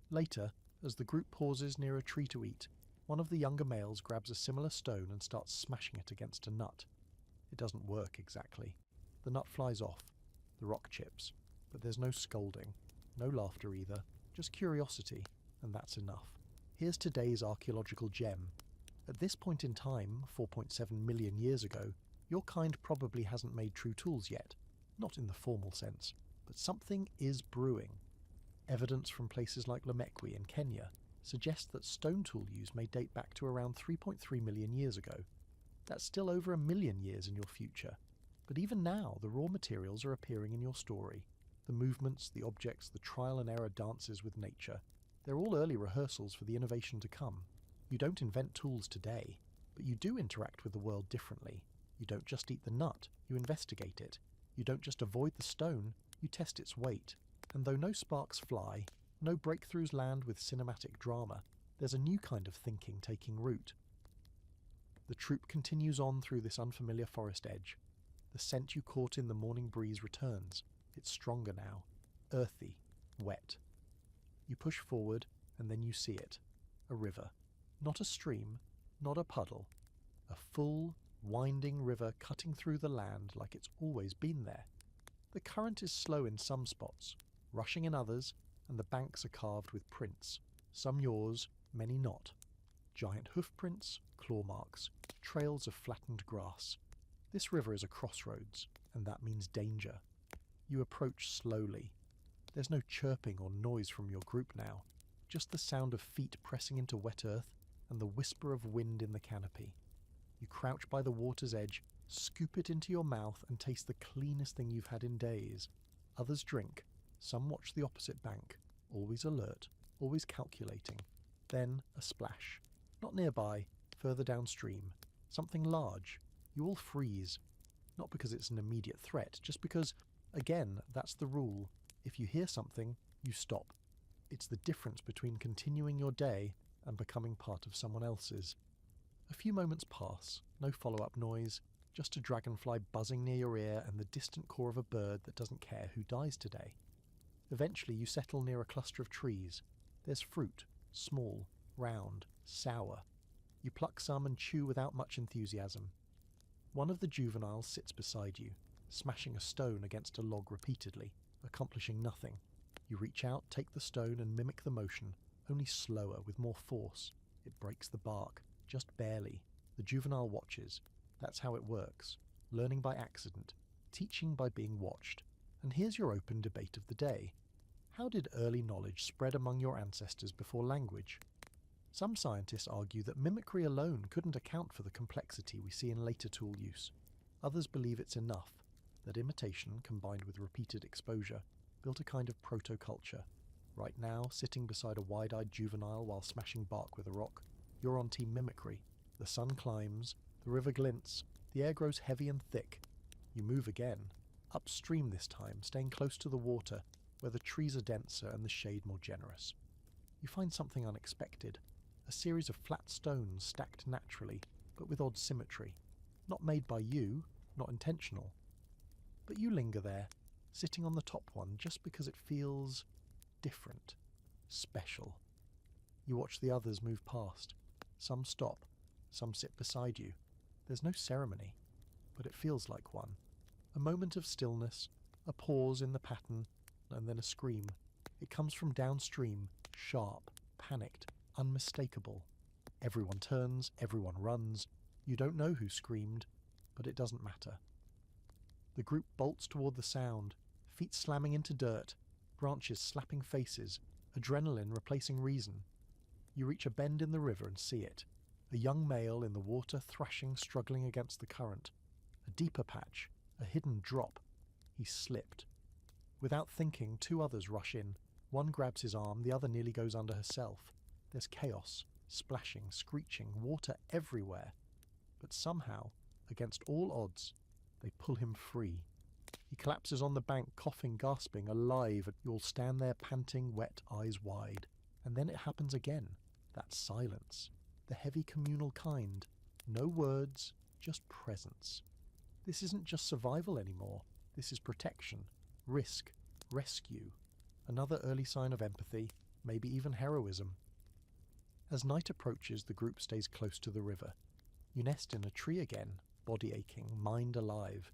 Later, as the group pauses near a tree to eat, one of the younger males grabs a similar stone and starts smashing it against a nut. It doesn't work exactly. The nut flies off. The rock chips. But there's no scolding. No laughter either. Just curiosity, and that's enough. Here's today's archaeological gem. At this point in time, 4.7 million years ago, your kind probably hasn't made true tools yet. Not in the formal sense. But something is brewing. Evidence from places like Lamekwi in Kenya suggests that stone tool use may date back to around 3.3 million years ago. That's still over 1 million years in your future. But even now, the raw materials are appearing in your story. The movements, the objects, the trial and error dances with nature. They're all early rehearsals for the innovation to come. You don't invent tools today, but you do interact with the world differently. You don't just eat the nut, you investigate it. You don't just avoid the stone, you test its weight. And though no sparks fly, no breakthroughs land with cinematic drama, there's a new kind of thinking taking root. The troop continues on through this unfamiliar forest edge. The scent you caught in the morning breeze returns. It's stronger now, earthy, wet. You push forward, and then you see it. A river. Not a stream, not a puddle. A full, winding river cutting through the land like it's always been there. The current is slow in some spots, rushing in others, and the banks are carved with prints. Some yours, many not. Giant hoof prints, claw marks, trails of flattened grass. This river is a crossroads, and that means danger. You approach slowly. There's no chirping or noise from your group now, just the sound of feet pressing into wet earth and the whisper of wind in the canopy. You crouch by the water's edge, scoop it into your mouth and taste the cleanest thing you've had in days. Others drink. Some watch the opposite bank, always alert, always calculating. Then a splash. Not nearby, further downstream. Something large. You all freeze. Not because it's an immediate threat, just because, again, that's the rule. If you hear something, you stop. It's the difference between continuing your day and becoming part of someone else's. A few moments pass, no follow-up noise, just a dragonfly buzzing near your ear and the distant call of a bird that doesn't care who dies today. Eventually you settle near a cluster of trees. There's fruit, small, round, sour. You pluck some and chew without much enthusiasm. One of the juveniles sits beside you, smashing a stone against a log repeatedly, accomplishing nothing. You reach out, take the stone and mimic the motion, only slower, with more force. It breaks the bark, just barely. The juvenile watches. That's how it works. Learning by accident, teaching by being watched. And here's your open debate of the day. How did early knowledge spread among your ancestors before language? Some scientists argue that mimicry alone couldn't account for the complexity we see in later tool use. Others believe it's enough, that imitation, combined with repeated exposure, built a kind of proto-culture. Right now, sitting beside a wide-eyed juvenile while smashing bark with a rock, you're on team mimicry. The sun climbs, the river glints, the air grows heavy and thick. You move again, upstream this time, staying close to the water, where the trees are denser and the shade more generous. You find something unexpected, a series of flat stones stacked naturally, but with odd symmetry. Not made by you, not intentional. But you linger there, sitting on the top one just because it feels different, special. You watch the others move past. Some stop, some sit beside you. There's no ceremony, but it feels like one. A moment of stillness, a pause in the pattern, and then a scream. It comes from downstream, sharp, panicked, unmistakable. Everyone turns, everyone runs. You don't know who screamed, but it doesn't matter. The group bolts toward the sound, feet slamming into dirt, branches slapping faces, adrenaline replacing reason. You reach a bend in the river and see it. A young male in the water thrashing, struggling against the current. A deeper patch, a hidden drop. He slipped. Without thinking, two others rush in. One grabs his arm, the other nearly goes under herself. There's chaos, splashing, screeching, water everywhere. But somehow, against all odds, they pull him free. He collapses on the bank, coughing, gasping, alive. You all stand there panting, wet, eyes wide. And then it happens again. That silence. The heavy communal kind. No words, just presence. This isn't just survival anymore. This is protection, risk, rescue. Another early sign of empathy, maybe even heroism. As night approaches, the group stays close to the river. You nest in a tree again, body aching, mind alive.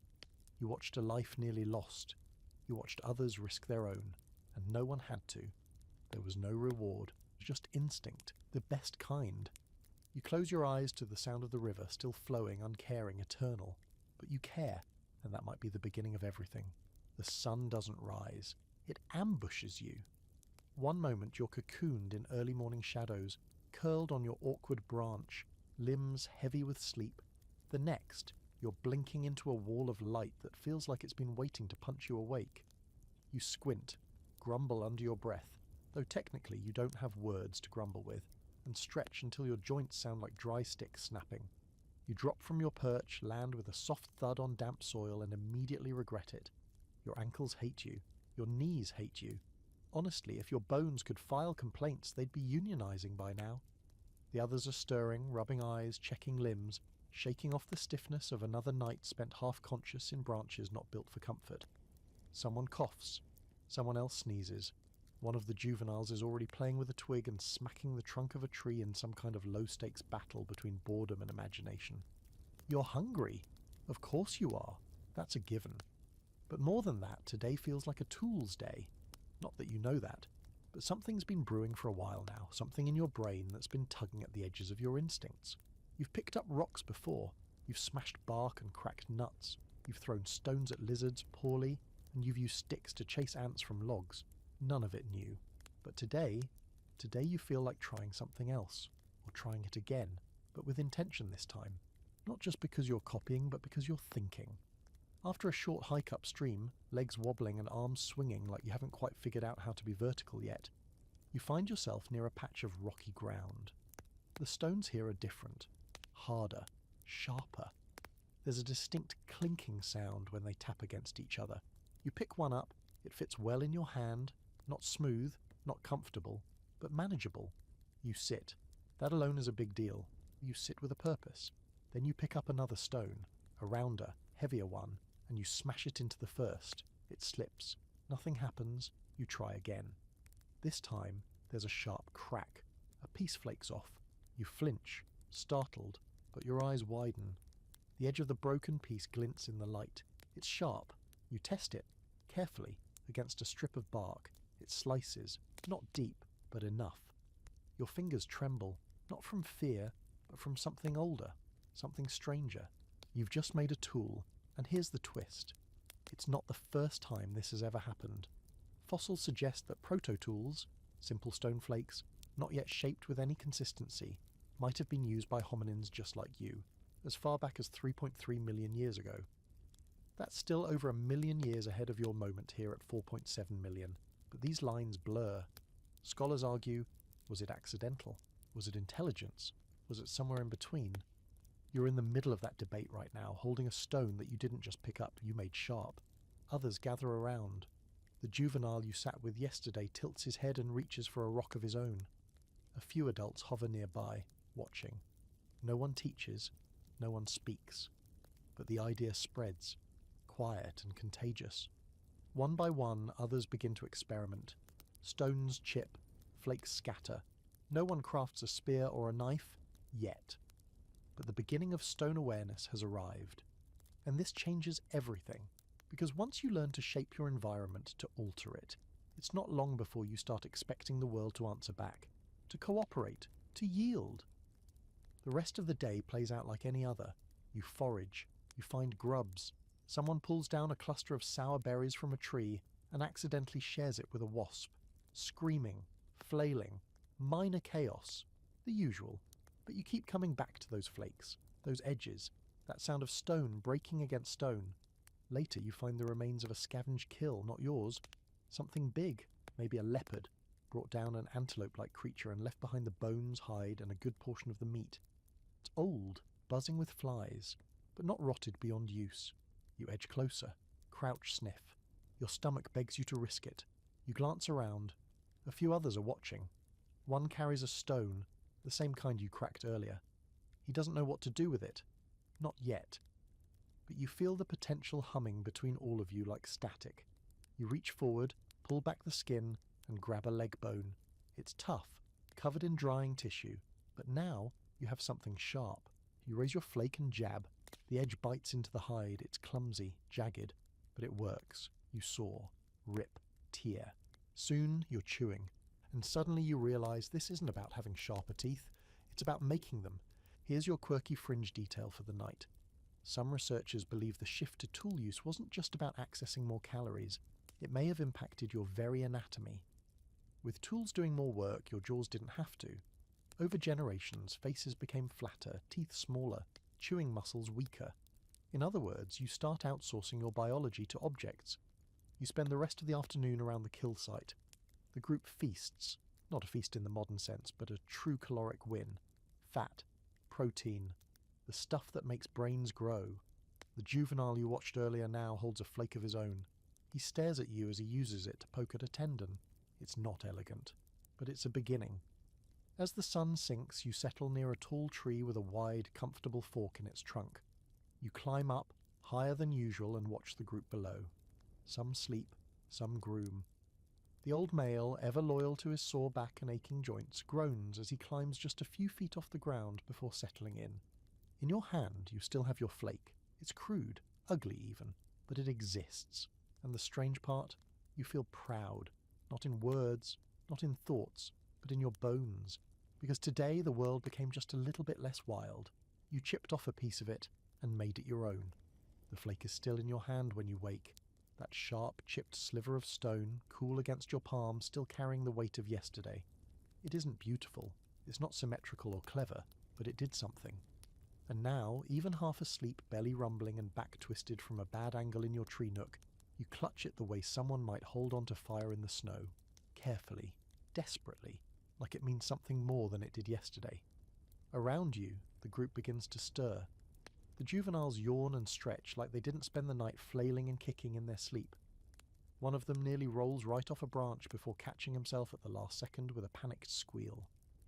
You watched a life nearly lost. You watched others risk their own, and no one had to. There was no reward, just instinct, the best kind. You close your eyes to the sound of the river, still flowing, uncaring, eternal. But you care, and that might be the beginning of everything. The sun doesn't rise. It ambushes you. One moment you're cocooned in early morning shadows, curled on your awkward branch, limbs heavy with sleep. The next, you're blinking into a wall of light that feels like it's been waiting to punch you awake. You squint, grumble under your breath, though technically you don't have words to grumble with, and stretch until your joints sound like dry sticks snapping. You drop from your perch, land with a soft thud on damp soil, and immediately regret it. Your ankles hate you. Your knees hate you. Honestly, if your bones could file complaints, they'd be unionizing by now. The others are stirring, rubbing eyes, checking limbs, shaking off the stiffness of another night spent half-conscious in branches not built for comfort. Someone coughs. Someone else sneezes. One of the juveniles is already playing with a twig and smacking the trunk of a tree in some kind of low-stakes battle between boredom and imagination. You're hungry. Of course you are. That's a given. But more than that, today feels like a tools day. Not that you know that, but something's been brewing for a while now, something in your brain that's been tugging at the edges of your instincts. You've picked up rocks before. You've smashed bark and cracked nuts. You've thrown stones at lizards poorly, and you've used sticks to chase ants from logs. None of it new. But today you feel like trying something else, or trying it again, but with intention this time. Not just because you're copying, but because you're thinking. After a short hike upstream, legs wobbling and arms swinging like you haven't quite figured out how to be vertical yet, you find yourself near a patch of rocky ground. The stones here are different, harder, sharper. There's a distinct clinking sound when they tap against each other. You pick one up, it fits well in your hand, not smooth, not comfortable, but manageable. You sit. That alone is a big deal. You sit with a purpose. Then you pick up another stone, a rounder, heavier one, and you smash it into the first. It slips. Nothing happens. You try again. This time, there's a sharp crack. A piece flakes off. You flinch, startled, but your eyes widen. The edge of the broken piece glints in the light. It's sharp. You test it, carefully, against a strip of bark. It slices, not deep, but enough. Your fingers tremble, not from fear, but from something older, something stranger. You've just made a tool, and here's the twist. It's not the first time this has ever happened. Fossils suggest that proto-tools, simple stone flakes, not yet shaped with any consistency, might have been used by hominins just like you, as far back as 3.3 million years ago. That's still over 1 million years ahead of your moment here at 4.7 million, but these lines blur. Scholars argue, was it accidental? Was it intelligence? Was it somewhere in between? You're in the middle of that debate right now, holding a stone that you didn't just pick up, you made sharp. Others gather around. The juvenile you sat with yesterday tilts his head and reaches for a rock of his own. A few adults hover nearby, watching. No one teaches, no one speaks. But the idea spreads, quiet and contagious. One by one, others begin to experiment. Stones chip, flakes scatter. No one crafts a spear or a knife, yet. But the beginning of stone awareness has arrived. And this changes everything, because once you learn to shape your environment to alter it, it's not long before you start expecting the world to answer back, to cooperate, to yield. The rest of the day plays out like any other. You forage, you find grubs. Someone pulls down a cluster of sour berries from a tree and accidentally shares it with a wasp. Screaming, flailing, minor chaos, the usual. But you keep coming back to those flakes, those edges, that sound of stone breaking against stone. Later you find the remains of a scavenged kill, not yours. Something big, maybe a leopard, brought down an antelope-like creature and left behind the bones, hide, and a good portion of the meat. It's old, buzzing with flies, but not rotted beyond use. You edge closer, crouch sniff. Your stomach begs you to risk it. You glance around. A few others are watching. One carries a stone, the same kind you cracked earlier. He doesn't know what to do with it. Not yet. But you feel the potential humming between all of you like static. You reach forward, pull back the skin, and grab a leg bone. It's tough, covered in drying tissue, but now you have something sharp. You raise your flake and jab. The edge bites into the hide. It's clumsy, jagged, but it works. You saw, rip, tear. Soon you're chewing, and suddenly you realize this isn't about having sharper teeth. It's about making them. Here's your quirky fringe detail for the night. Some researchers believe the shift to tool use wasn't just about accessing more calories. It may have impacted your very anatomy. With tools doing more work, your jaws didn't have to. Over generations, faces became flatter, teeth smaller, chewing muscles weaker. In other words, you start outsourcing your biology to objects. You spend the rest of the afternoon around the kill site. The group feasts, not a feast in the modern sense, but a true caloric win. Fat, protein, the stuff that makes brains grow. The juvenile you watched earlier now holds a flake of his own. He stares at you as he uses it to poke at a tendon. It's not elegant, but it's a beginning. As the sun sinks, you settle near a tall tree with a wide, comfortable fork in its trunk. You climb up, higher than usual, and watch the group below. Some sleep, some groom. The old male, ever loyal to his sore back and aching joints, groans as he climbs just a few feet off the ground before settling in. In your hand, you still have your flake. It's crude, ugly even, but it exists. And the strange part, you feel proud, not in words, not in thoughts, but in your bones. Because today the world became just a little bit less wild. You chipped off a piece of it and made it your own. The flake is still in your hand when you wake. That sharp, chipped sliver of stone, cool against your palm, still carrying the weight of yesterday. It isn't beautiful, it's not symmetrical or clever, but it did something. And now, even half asleep, belly rumbling and back twisted from a bad angle in your tree nook, you clutch it the way someone might hold on to fire in the snow. Carefully, desperately, like it means something more than it did yesterday. Around you, the group begins to stir. The juveniles yawn and stretch like they didn't spend the night flailing and kicking in their sleep. One of them nearly rolls right off a branch before catching himself at the last second with a panicked squeal.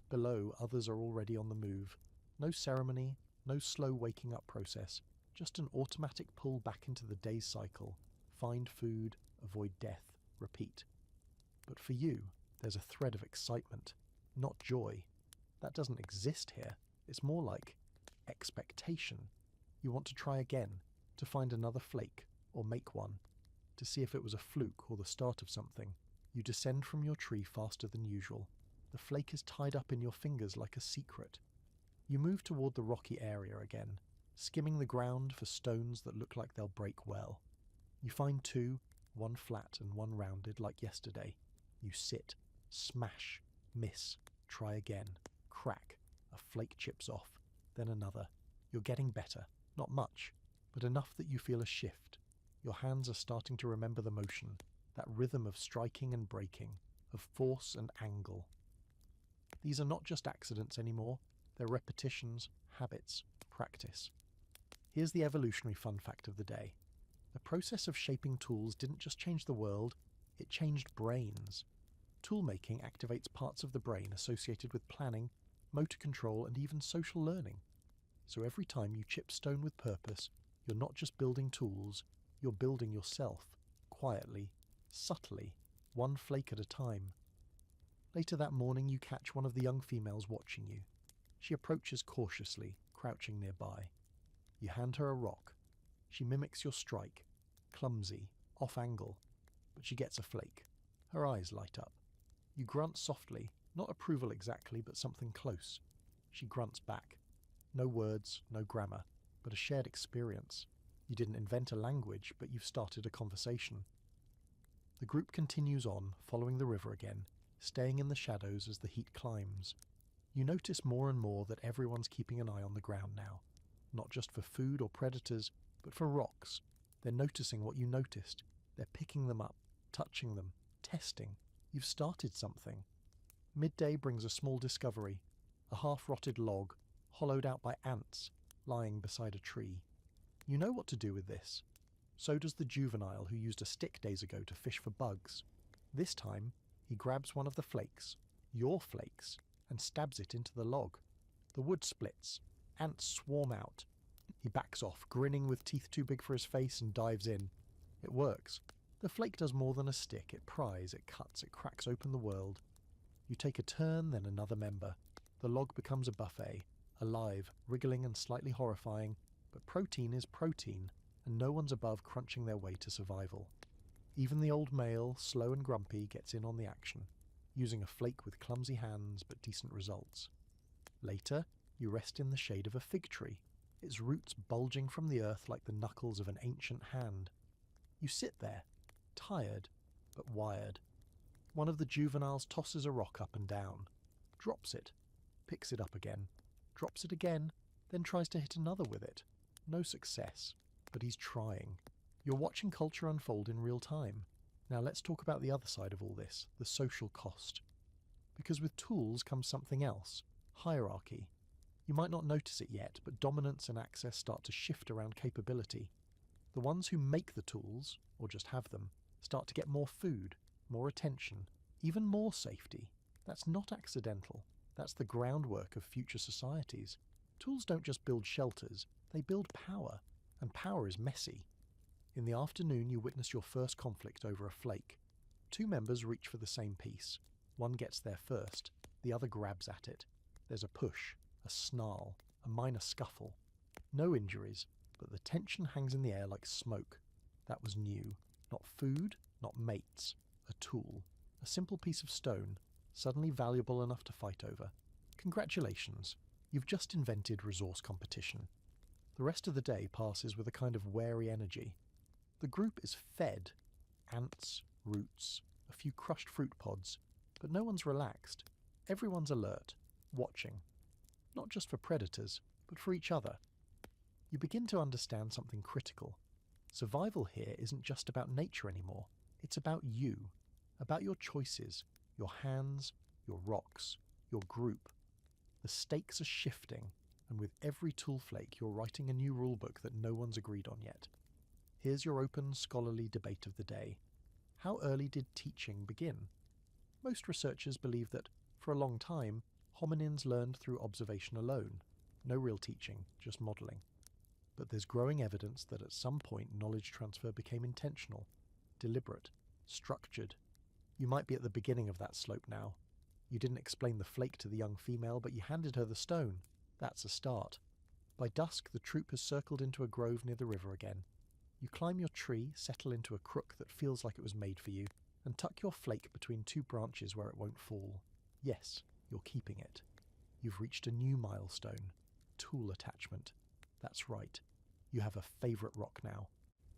Below, others are already on the move. No ceremony, no slow waking up process, just an automatic pull back into the day's cycle. Find food, avoid death, repeat. But for you, there's a thread of excitement, not joy. That doesn't exist here. It's more like expectation. You want to try again, to find another flake, or make one, to see if it was a fluke or the start of something. You descend from your tree faster than usual. The flake is tied up in your fingers like a secret. You move toward the rocky area again, skimming the ground for stones that look like they'll break well. You find two, one flat and one rounded like yesterday. You sit, smash, miss, try again, crack, a flake chips off, then another. You're getting better, not much, but enough that you feel a shift. Your hands are starting to remember the motion, that rhythm of striking and breaking, of force and angle. These are not just accidents anymore, they're repetitions, habits, practice. Here's the evolutionary fun fact of the day. The process of shaping tools didn't just change the world, it changed brains. Toolmaking activates parts of the brain associated with planning, motor control, and even social learning. So every time you chip stone with purpose, you're not just building tools, you're building yourself, quietly, subtly, one flake at a time. Later that morning, you catch one of the young females watching you. She approaches cautiously, crouching nearby. You hand her a rock. She mimics your strike, clumsy, off angle, but she gets a flake. Her eyes light up. You grunt softly, not approval exactly, but something close. She grunts back. No words, no grammar, but a shared experience. You didn't invent a language, but you've started a conversation. The group continues on, following the river again, staying in the shadows as the heat climbs. You notice more and more that everyone's keeping an eye on the ground now, not just for food or predators, but for rocks. They're noticing what you noticed. They're picking them up, touching them, testing. You've started something. Midday brings a small discovery, a half-rotted log, hollowed out by ants, lying beside a tree. You know what to do with this. So does the juvenile who used a stick days ago to fish for bugs. This time, he grabs one of the flakes, your flakes, and stabs it into the log. The wood splits. Ants swarm out. He backs off, grinning with teeth too big for his face, and dives in. It works. The flake does more than a stick. It pries, it cuts, it cracks open the world. You take a turn, then another member. The log becomes a buffet, alive, wriggling and slightly horrifying, but protein is protein, and no one's above crunching their way to survival. Even the old male, slow and grumpy, gets in on the action, using a flake with clumsy hands but decent results. Later, you rest in the shade of a fig tree, its roots bulging from the earth like the knuckles of an ancient hand. You sit there, tired but wired. One of the juveniles tosses a rock up and down, drops it, picks it up again, drops it again, then tries to hit another with it. No success, but he's trying. You're watching culture unfold in real time. Now let's talk about the other side of all this, the social cost. Because with tools comes something else, hierarchy. You might not notice it yet, but dominance and access start to shift around capability. The ones who make the tools, or just have them, start to get more food, more attention, even more safety. That's not accidental. That's the groundwork of future societies. Tools don't just build shelters, they build power, and power is messy. In the afternoon, you witness your first conflict over a flake. Two members reach for the same piece. One gets there first, the other grabs at it. There's a push, a snarl, a minor scuffle. No injuries, but the tension hangs in the air like smoke. That was new. Not food, not mates. A tool. A simple piece of stone, suddenly valuable enough to fight over. Congratulations, you've just invented resource competition. The rest of the day passes with a kind of wary energy. The group is fed. Ants, roots, a few crushed fruit pods, but no one's relaxed. Everyone's alert, watching. Not just for predators, but for each other. You begin to understand something critical. Survival here isn't just about nature anymore. It's about you, about your choices, your hands, your rocks, your group. The stakes are shifting, and with every tool flake you're writing a new rulebook that no one's agreed on yet. Here's your open, scholarly debate of the day. How early did teaching begin? Most researchers believe that, for a long time, hominins learned through observation alone. No real teaching, just modelling. But there's growing evidence that at some point knowledge transfer became intentional, deliberate, structured. You might be at the beginning of that slope now. You didn't explain the flake to the young female, but you handed her the stone. That's a start. By dusk, the troop has circled into a grove near the river again. You climb your tree, settle into a crook that feels like it was made for you, and tuck your flake between two branches where it won't fall. Yes, you're keeping it. You've reached a new milestone. Tool attachment. That's right. You have a favourite rock now.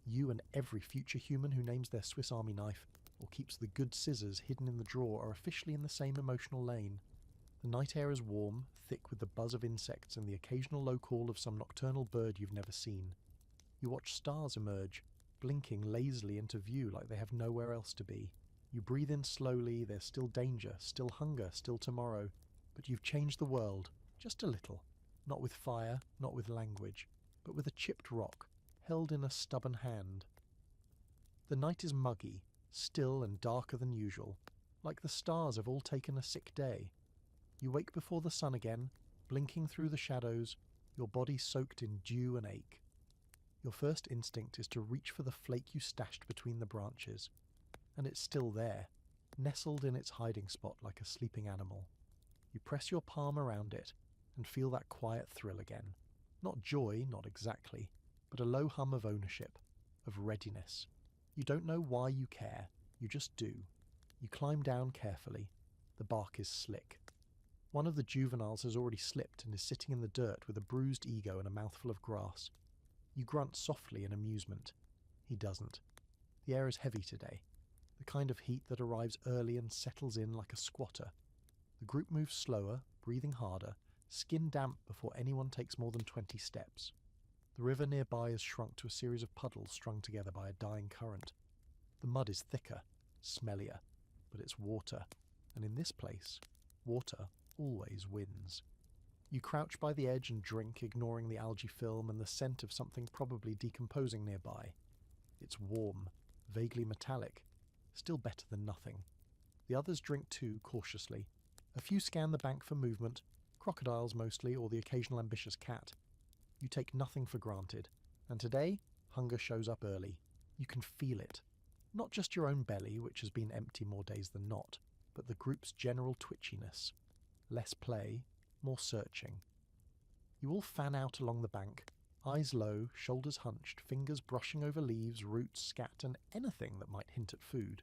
You and every future human who names their Swiss Army knife or keeps the good scissors hidden in the drawer are officially in the same emotional lane. The night air is warm, thick with the buzz of insects and the occasional low call of some nocturnal bird you've never seen. You watch stars emerge, blinking lazily into view like they have nowhere else to be. You breathe in slowly, there's still danger, still hunger, still tomorrow, but you've changed the world, just a little. Not with fire, not with language, but with a chipped rock, held in a stubborn hand. The night is muggy, still and darker than usual, like the stars have all taken a sick day. You wake before the sun again, blinking through the shadows, your body soaked in dew and ache. Your first instinct is to reach for the flake you stashed between the branches, and it's still there, nestled in its hiding spot like a sleeping animal. You press your palm around it and feel that quiet thrill again. Not joy, not exactly, but a low hum of ownership, of readiness. You don't know why you care, you just do. You climb down carefully. The bark is slick. One of the juveniles has already slipped and is sitting in the dirt with a bruised ego and a mouthful of grass. You grunt softly in amusement. He doesn't. The air is heavy today, the kind of heat that arrives early and settles in like a squatter. The group moves slower, breathing harder, skin damp before anyone takes more than 20 steps. The river nearby has shrunk to a series of puddles strung together by a dying current. The mud is thicker, smellier, but it's water, and in this place, water always wins. You crouch by the edge and drink, ignoring the algae film and the scent of something probably decomposing nearby. It's warm, vaguely metallic, still better than nothing. The others drink too, cautiously. A few scan the bank for movement, crocodiles mostly, or the occasional ambitious cat. You take nothing for granted, and today, hunger shows up early. You can feel it. Not just your own belly, which has been empty more days than not, but the group's general twitchiness. Less play, more searching. You all fan out along the bank, eyes low, shoulders hunched, fingers brushing over leaves, roots, scat, and anything that might hint at food.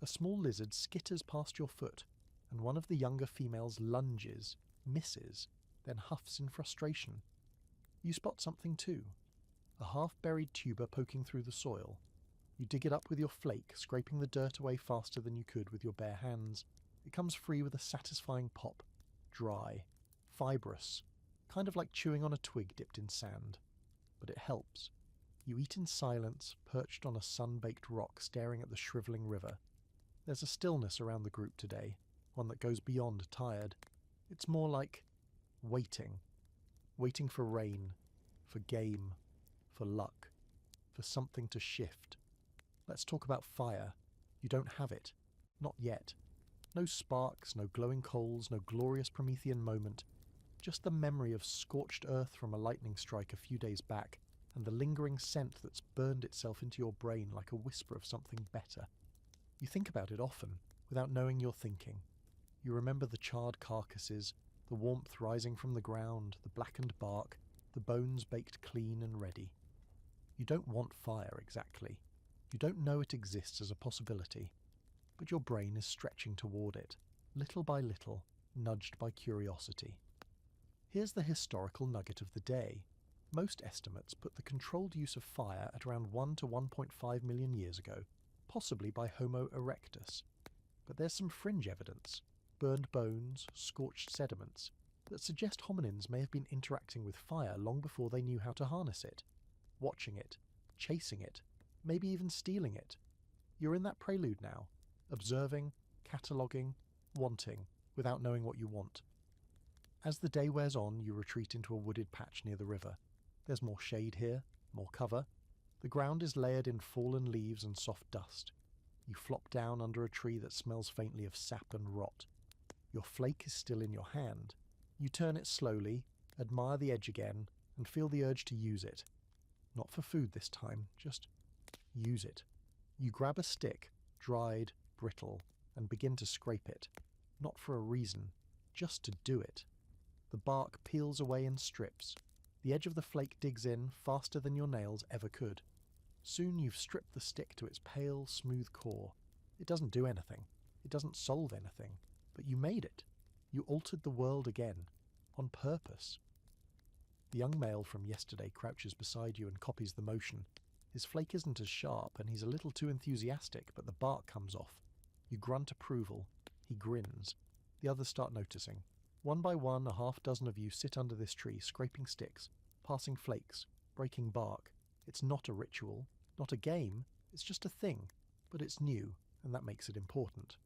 A small lizard skitters past your foot, and one of the younger females lunges, misses, then huffs in frustration. You spot something too. A half-buried tuber poking through the soil. You dig it up with your flake, scraping the dirt away faster than you could with your bare hands. It comes free with a satisfying pop. Dry. Fibrous. Kind of like chewing on a twig dipped in sand. But it helps. You eat in silence, perched on a sun-baked rock staring at the shrivelling river. There's a stillness around the group today, one that goes beyond tired. It's more like waiting. Waiting for rain, for game, for luck, for something to shift. Let's talk about fire. You don't have it. Not yet. No sparks, no glowing coals, no glorious Promethean moment. Just the memory of scorched earth from a lightning strike a few days back, and the lingering scent that's burned itself into your brain like a whisper of something better. You think about it often, without knowing you're thinking. You remember the charred carcasses, the warmth rising from the ground, the blackened bark, the bones baked clean and ready. You don't want fire exactly. You don't know it exists as a possibility, but your brain is stretching toward it, little by little, nudged by curiosity. Here's the historical nugget of the day. Most estimates put the controlled use of fire at around 1 to 1.5 million years ago, possibly by Homo erectus. But there's some fringe evidence, burned bones, scorched sediments, that suggest hominins may have been interacting with fire long before they knew how to harness it, watching it, chasing it, maybe even stealing it. You're in that prelude now, observing, cataloguing, wanting, without knowing what you want. As the day wears on, you retreat into a wooded patch near the river. There's more shade here, more cover. The ground is layered in fallen leaves and soft dust. You flop down under a tree that smells faintly of sap and rot. Your flake is still in your hand. You turn it slowly, admire the edge again, and feel the urge to use it. Not for food this time, just use it. You grab a stick, dried, brittle, and begin to scrape it. Not for a reason, just to do it. The bark peels away in strips. The edge of the flake digs in faster than your nails ever could. Soon you've stripped the stick to its pale, smooth core. It doesn't do anything. It doesn't solve anything. But you made it. You altered the world again. On purpose. The young male from yesterday crouches beside you and copies the motion. His flake isn't as sharp, and he's a little too enthusiastic, but the bark comes off. You grunt approval. He grins. The others start noticing. One by one, a half dozen of you sit under this tree, scraping sticks, passing flakes, breaking bark. It's not a ritual, not a game, it's just a thing, but it's new, and that makes it important.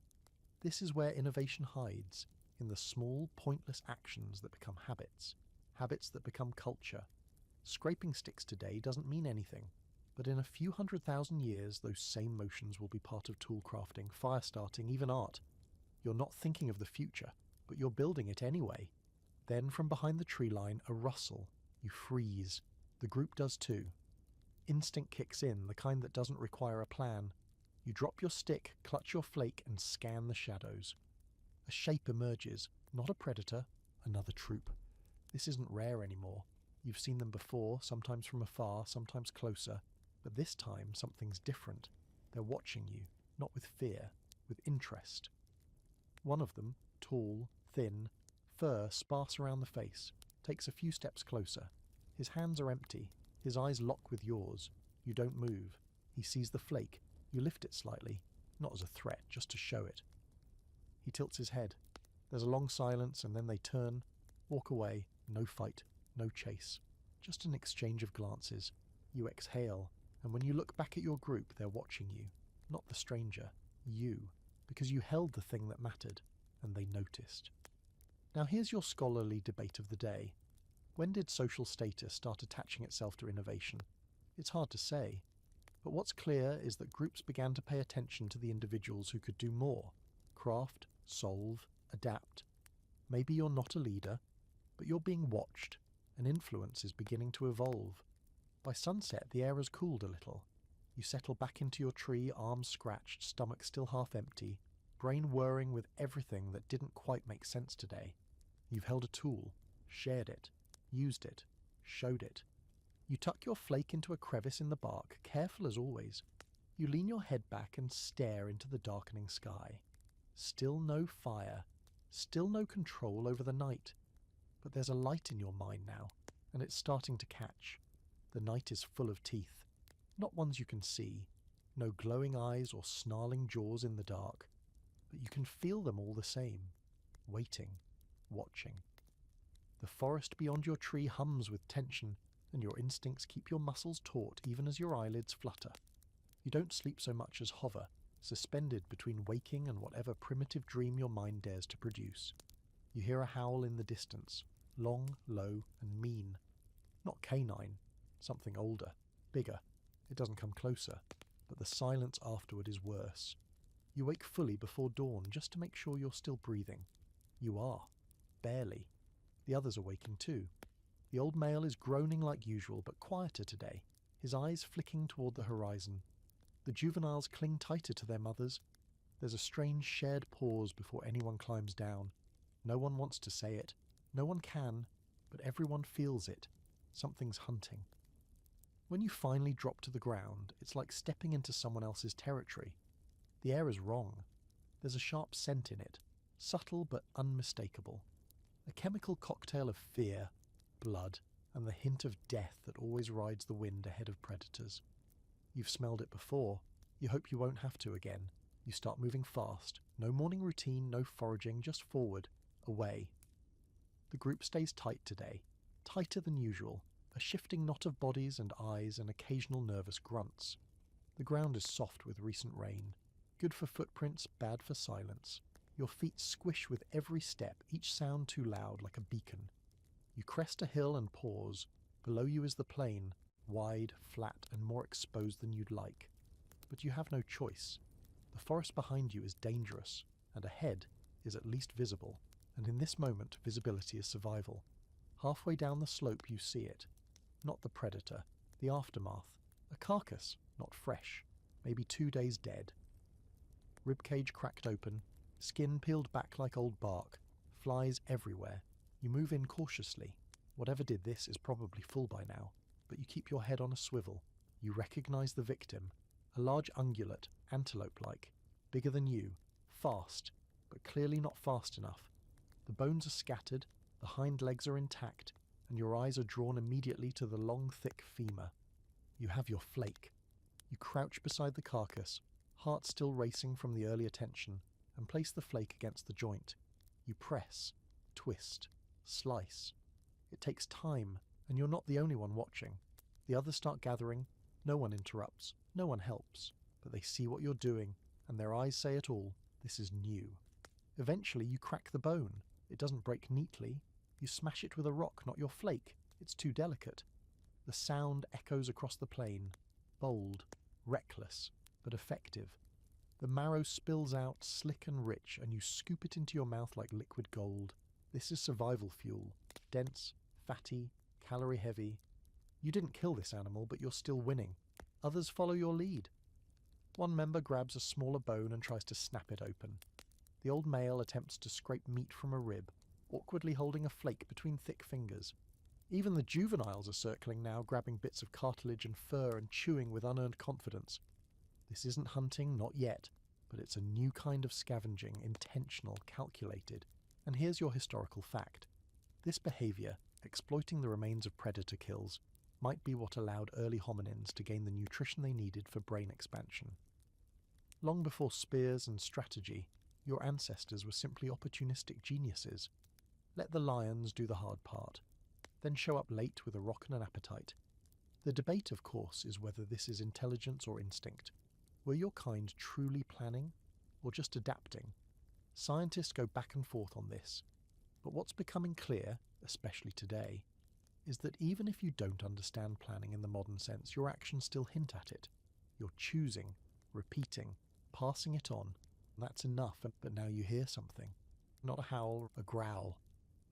This is where innovation hides, in the small, pointless actions that become habits. habits that become culture. Scraping sticks today doesn't mean anything, but in a few 100,000 years those same motions will be part of tool crafting, fire starting, even art. You're not thinking of the future, but you're building it anyway. Then from behind the tree line, a rustle. You freeze. The group does too. Instinct kicks in, the kind that doesn't require a plan. You drop your stick, clutch your flake, and scan the shadows. A shape emerges, not a predator, another troop. This isn't rare anymore. You've seen them before, sometimes from afar, sometimes closer. But this time, something's different. They're watching you, not with fear, with interest. One of them, tall, thin, fur sparse around the face, takes a few steps closer. His hands are empty. His eyes lock with yours. You don't move. He sees the flake. You lift it slightly, not as a threat, just to show it. He tilts his head. There's a long silence, and then they turn, walk away. No fight, no chase. Just an exchange of glances. You exhale, and when you look back at your group, they're watching you. Not the stranger, you, because you held the thing that mattered, and they noticed. Now here's your scholarly debate of the day. When did social status start attaching itself to innovation? It's hard to say, but what's clear is that groups began to pay attention to the individuals who could do more, craft, solve, adapt. Maybe you're not a leader, but you're being watched, and influence is beginning to evolve. By sunset, the air has cooled a little. You settle back into your tree, arms scratched, stomach still half empty, brain whirring with everything that didn't quite make sense today. You've held a tool, shared it, used it, showed it. You tuck your flake into a crevice in the bark, careful as always. You lean your head back and stare into the darkening sky. Still no fire, still no control over the night. But there's a light in your mind now, and it's starting to catch. The night is full of teeth, not ones you can see, no glowing eyes or snarling jaws in the dark, but you can feel them all the same, waiting, watching. The forest beyond your tree hums with tension, and your instincts keep your muscles taut even as your eyelids flutter. You don't sleep so much as hover, suspended between waking and whatever primitive dream your mind dares to produce. You hear a howl in the distance, long, low, and mean. Not canine, something older, bigger. It doesn't come closer, but the silence afterward is worse. You wake fully before dawn just to make sure you're still breathing. You are. Barely. The others are waking too. The old male is groaning like usual, but quieter today, his eyes flicking toward the horizon. The juveniles cling tighter to their mothers. There's a strange shared pause before anyone climbs down. No one wants to say it. No one can, but everyone feels it. Something's hunting. When you finally drop to the ground, it's like stepping into someone else's territory. The air is wrong. There's a sharp scent in it, subtle but unmistakable. A chemical cocktail of fear, blood, and the hint of death that always rides the wind ahead of predators. You've smelled it before. You hope you won't have to again. You start moving fast. No morning routine, no foraging, just forward, away. The group stays tight today, tighter than usual, a shifting knot of bodies and eyes and occasional nervous grunts. The ground is soft with recent rain. Good for footprints, bad for silence. Your feet squish with every step, each sound too loud like a beacon. You crest a hill and pause. Below you is the plain, wide, flat, and more exposed than you'd like. But you have no choice. The forest behind you is dangerous, and ahead is at least visible. And in this moment, visibility is survival. Halfway down the slope you see it. Not the predator, the aftermath. A carcass, not fresh, maybe 2 days dead. Ribcage cracked open, skin peeled back like old bark, flies everywhere. You move in cautiously. Whatever did this is probably full by now, but you keep your head on a swivel. You recognize the victim, a large ungulate, antelope-like, bigger than you, fast, but clearly not fast enough. The bones are scattered, the hind legs are intact, and your eyes are drawn immediately to the long, thick femur. You have your flake. You crouch beside the carcass, heart still racing from the earlier tension, and place the flake against the joint. You press, twist, slice. It takes time, and you're not the only one watching. The others start gathering. No one interrupts, no one helps, but they see what you're doing, and their eyes say it all. This is new. Eventually you crack the bone. It doesn't break neatly. You smash it with a rock, not your flake. It's too delicate. The sound echoes across the plain, bold, reckless, but effective. The marrow spills out slick and rich, and you scoop it into your mouth like liquid gold. This is survival fuel. Dense, fatty, calorie-heavy. You didn't kill this animal, but you're still winning. Others follow your lead. One member grabs a smaller bone and tries to snap it open. The old male attempts to scrape meat from a rib, awkwardly holding a flake between thick fingers. Even the juveniles are circling now, grabbing bits of cartilage and fur and chewing with unearned confidence. This isn't hunting, not yet, but it's a new kind of scavenging, intentional, calculated. And here's your historical fact. This behavior, exploiting the remains of predator kills, might be what allowed early hominins to gain the nutrition they needed for brain expansion. Long before spears and strategy, your ancestors were simply opportunistic geniuses. Let the lions do the hard part, then show up late with a rock and an appetite. The debate, of course, is whether this is intelligence or instinct. Were your kind truly planning, or just adapting? Scientists go back and forth on this, but what's becoming clear, especially today, is that even if you don't understand planning in the modern sense, your actions still hint at it. You're choosing, repeating, passing it on. That's enough, but now you hear something. Not a howl, a growl.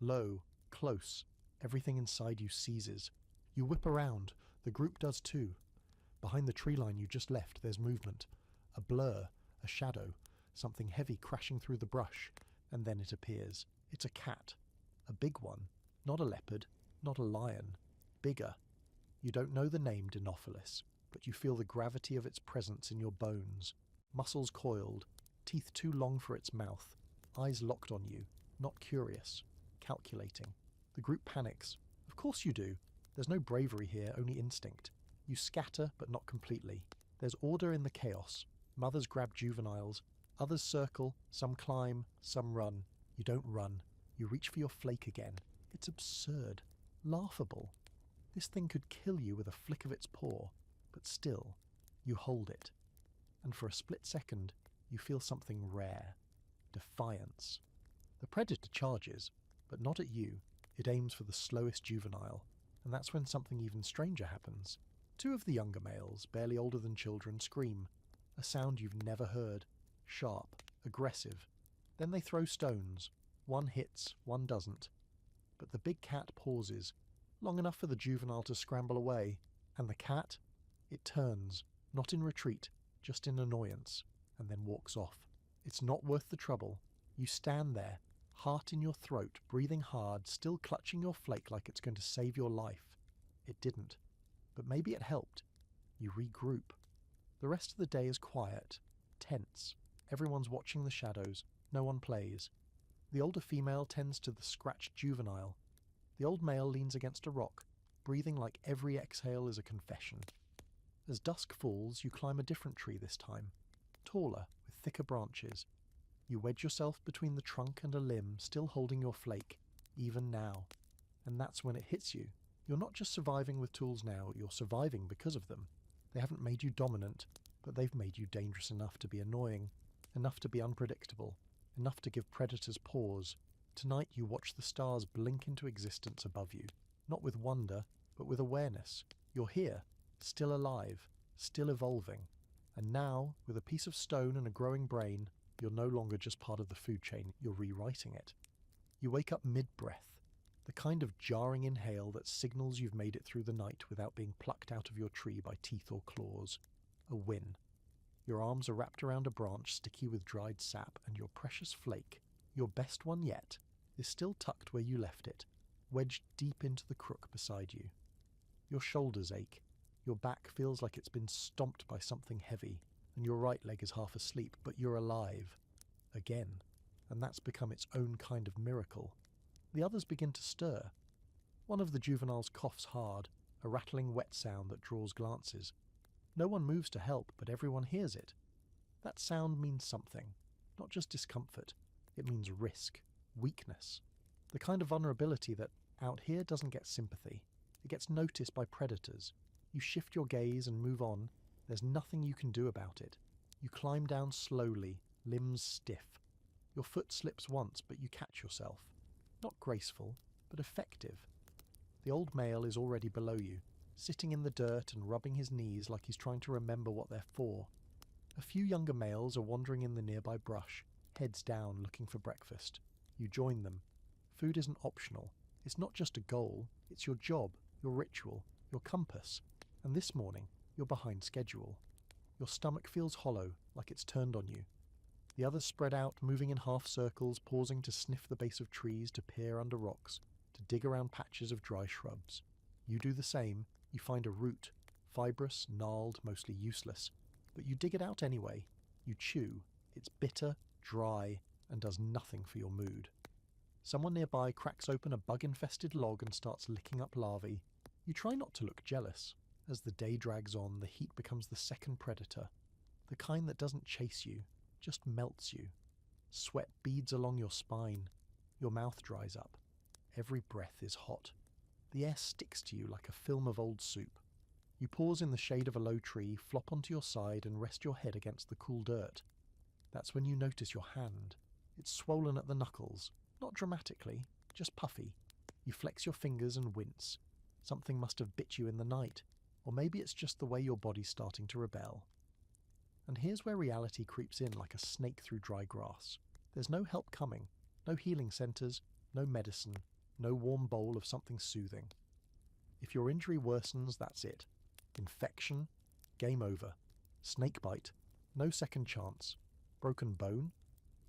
Low, close, everything inside you seizes. You whip around, the group does too. Behind the tree line you just left, there's movement. A blur, a shadow, something heavy crashing through the brush, and then it appears. It's a cat. A big one. Not a leopard, not a lion. Bigger. You don't know the name Dinophilis, but you feel the gravity of its presence in your bones. Muscles coiled, teeth too long for its mouth, eyes locked on you, not curious, calculating. The group panics. Of course you do. There's no bravery here, only instinct. You scatter, but not completely. There's order in the chaos. Mothers grab juveniles. Others circle. Some climb. Some run. You don't run. You reach for your flake again. It's absurd. Laughable. This thing could kill you with a flick of its paw. But still, you hold it. And for a split second, you feel something rare. Defiance. The predator charges, but not at you. It aims for the slowest juvenile. And that's when something even stranger happens. Two of the younger males, barely older than children, scream. A sound you've never heard. Sharp, aggressive. Then they throw stones. One hits, one doesn't. But the big cat pauses, long enough for the juvenile to scramble away. And the cat? It turns, not in retreat, just in annoyance, and then walks off. It's not worth the trouble. You stand there, heart in your throat, breathing hard, still clutching your flake like it's going to save your life. It didn't. But maybe it helped. You regroup. The rest of the day is quiet, tense. Everyone's watching the shadows. No one plays. The older female tends to the scratched juvenile. The old male leans against a rock, breathing like every exhale is a confession. As dusk falls, you climb a different tree this time, taller, with thicker branches. You wedge yourself between the trunk and a limb, still holding your flake, even now. And that's when it hits you. You're not just surviving with tools now, you're surviving because of them. They haven't made you dominant, but they've made you dangerous enough to be annoying, enough to be unpredictable, enough to give predators pause. Tonight you watch the stars blink into existence above you, not with wonder, but with awareness. You're here, still alive, still evolving. And now, with a piece of stone and a growing brain, you're no longer just part of the food chain, you're rewriting it. You wake up mid-breath, the kind of jarring inhale that signals you've made it through the night without being plucked out of your tree by teeth or claws. A win. Your arms are wrapped around a branch sticky with dried sap, and your precious flake, your best one yet, is still tucked where you left it, wedged deep into the crook beside you. Your shoulders ache. Your back feels like it's been stomped by something heavy, and your right leg is half asleep, but you're alive. Again. And that's become its own kind of miracle. The others begin to stir. One of the juveniles coughs hard, a rattling wet sound that draws glances. No one moves to help, but everyone hears it. That sound means something, not just discomfort. It means risk, weakness, the kind of vulnerability that, out here, doesn't get sympathy. It gets noticed by predators. You shift your gaze and move on. There's nothing you can do about it. You climb down slowly, limbs stiff. Your foot slips once, but you catch yourself. Not graceful, but effective. The old male is already below you, sitting in the dirt and rubbing his knees like he's trying to remember what they're for. A few younger males are wandering in the nearby brush, heads down looking for breakfast. You join them. Food isn't optional. It's not just a goal, it's your job, your ritual, your compass. And this morning, you're behind schedule. Your stomach feels hollow, like it's turned on you. The others spread out, moving in half circles, pausing to sniff the base of trees, to peer under rocks, to dig around patches of dry shrubs. You do the same. You find a root, fibrous, gnarled, mostly useless. But you dig it out anyway. You chew. It's bitter, dry, and does nothing for your mood. Someone nearby cracks open a bug-infested log and starts licking up larvae. You try not to look jealous. As the day drags on, the heat becomes the second predator. The kind that doesn't chase you, just melts you. Sweat beads along your spine. Your mouth dries up. Every breath is hot. The air sticks to you like a film of old soup. You pause in the shade of a low tree, flop onto your side and rest your head against the cool dirt. That's when you notice your hand. It's swollen at the knuckles, not dramatically, just puffy. You flex your fingers and wince. Something must have bit you in the night, or maybe it's just the way your body's starting to rebel. And here's where reality creeps in like a snake through dry grass. There's no help coming, no healing centres, no medicine, no warm bowl of something soothing. If your injury worsens, that's it. Infection, game over. Snake bite, no second chance. Broken bone?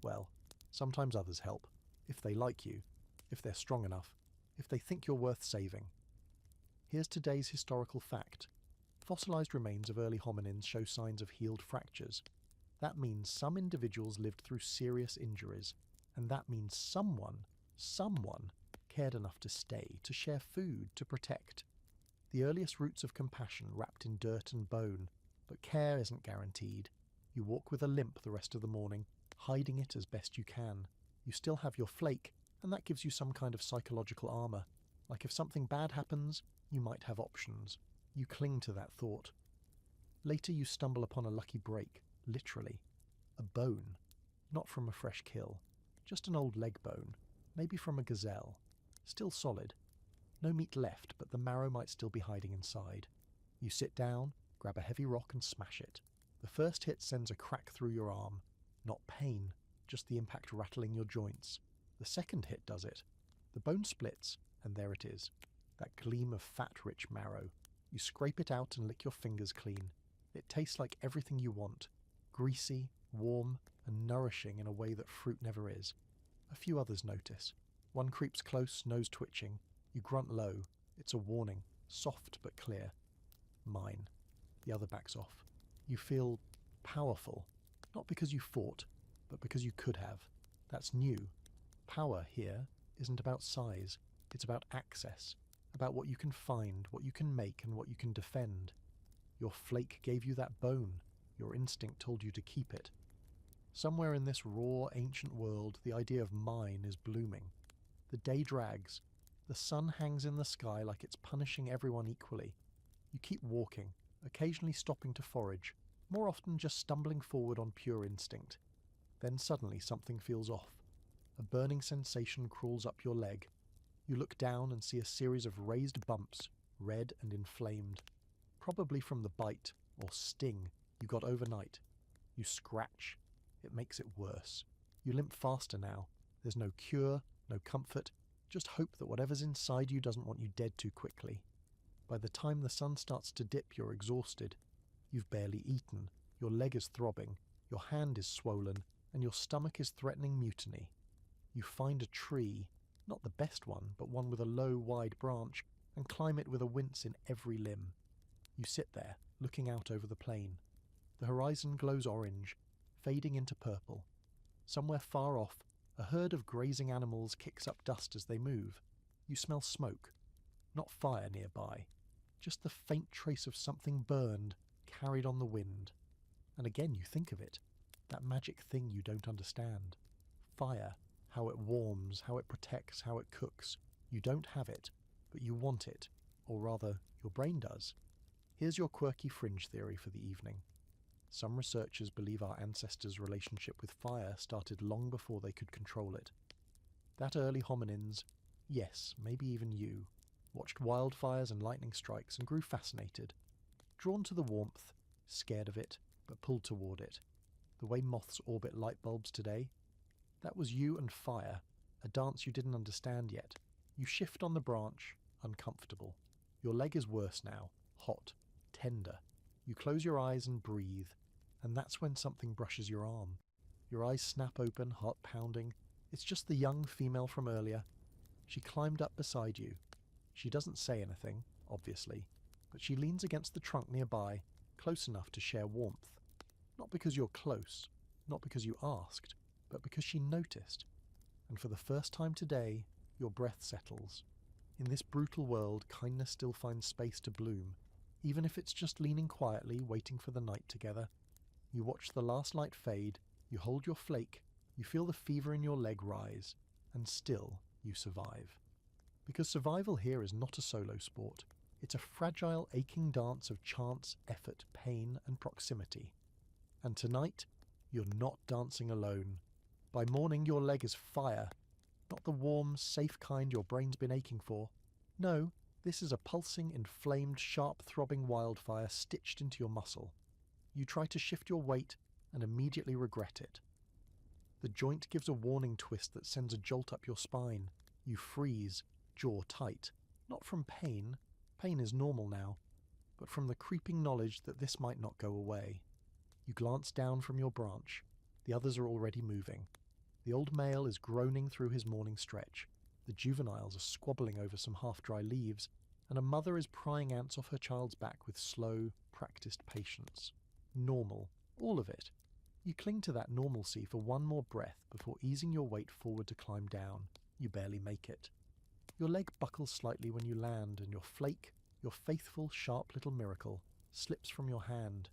Well, sometimes others help. If they like you, if they're strong enough, if they think you're worth saving. Here's today's historical fact. Fossilised remains of early hominins show signs of healed fractures. That means some individuals lived through serious injuries, and that means someone cared enough to stay, to share food, to protect. The earliest roots of compassion wrapped in dirt and bone, but care isn't guaranteed. You walk with a limp the rest of the morning, hiding it as best you can. You still have your flake, and that gives you some kind of psychological armour. Like if something bad happens, you might have options. You cling to that thought. Later you stumble upon a lucky break, literally. A bone. Not from a fresh kill. Just an old leg bone. Maybe from a gazelle. Still solid. No meat left, but the marrow might still be hiding inside. You sit down, grab a heavy rock and smash it. The first hit sends a crack through your arm. Not pain, just the impact rattling your joints. The second hit does it. The bone splits, and there it is. That gleam of fat-rich marrow. You scrape it out and lick your fingers clean. It tastes like everything you want. Greasy, warm, and nourishing in a way that fruit never is. A few others notice. One creeps close, nose twitching. You grunt low. It's a warning, soft but clear. Mine. The other backs off. You feel powerful. Not because you fought, but because you could have. That's new. Power here isn't about size. It's about access. About what you can find, what you can make, and what you can defend. Your flake gave you that bone. Your instinct told you to keep it. Somewhere in this raw, ancient world, the idea of mine is blooming. The day drags. The sun hangs in the sky like it's punishing everyone equally. You keep walking, occasionally stopping to forage, more often just stumbling forward on pure instinct. Then suddenly something feels off. A burning sensation crawls up your leg. You look down and see a series of raised bumps, red and inflamed. Probably from the bite, or sting, you got overnight. You scratch. It makes it worse. You limp faster now. There's no cure, no comfort, just hope that whatever's inside you doesn't want you dead too quickly. By the time the sun starts to dip, you're exhausted. You've barely eaten. Your leg is throbbing. Your hand is swollen, and your stomach is threatening mutiny. You find a tree, not the best one, but one with a low, wide branch, and climb it with a wince in every limb. You sit there, looking out over the plain. The horizon glows orange, fading into purple. Somewhere far off, a herd of grazing animals kicks up dust as they move. You smell smoke. Not fire nearby, just the faint trace of something burned, carried on the wind. And again you think of it, that magic thing you don't understand. Fire, how it warms, how it protects, how it cooks. You don't have it, but you want it, or rather, your brain does. Here's your quirky fringe theory for the evening. Some researchers believe our ancestors' relationship with fire started long before they could control it. That early hominins, Yes, maybe even you. Watched wildfires and lightning strikes and grew fascinated. Drawn to the warmth, scared of it, but pulled toward it. The way moths orbit light bulbs today. That was you and fire, a dance you didn't understand yet. You shift on the branch, uncomfortable. Your leg is worse now, hot, tender. You close your eyes and breathe, and that's when something brushes your arm. Your eyes snap open, heart pounding. It's just the young female from earlier. She climbed up beside you. She doesn't say anything, obviously, but she leans against the trunk nearby, close enough to share warmth. Not because you're close, not because you asked, but because she noticed. And for the first time today, your breath settles. In this brutal world, kindness still finds space to bloom, even if it's just leaning quietly, waiting for the night together. You watch the last light fade, you hold your flake, you feel the fever in your leg rise, and still you survive. Because survival here is not a solo sport. It's a fragile, aching dance of chance, effort, pain, and proximity. And tonight, you're not dancing alone. By morning, your leg is fire. Not the warm, safe kind your brain's been aching for. No, this is a pulsing, inflamed, sharp-throbbing wildfire stitched into your muscle. You try to shift your weight and immediately regret it. The joint gives a warning twist that sends a jolt up your spine. You freeze, jaw tight. Not from pain. Pain is normal now. But from the creeping knowledge that this might not go away. You glance down from your branch. The others are already moving. The old male is groaning through his morning stretch. The juveniles are squabbling over some half-dry leaves, and a mother is prying ants off her child's back with slow, practiced patience. Normal. All of it. You cling to that normalcy for one more breath before easing your weight forward to climb down. You barely make it. Your leg buckles slightly when you land, and your flake, your faithful, sharp little miracle, slips from your hand.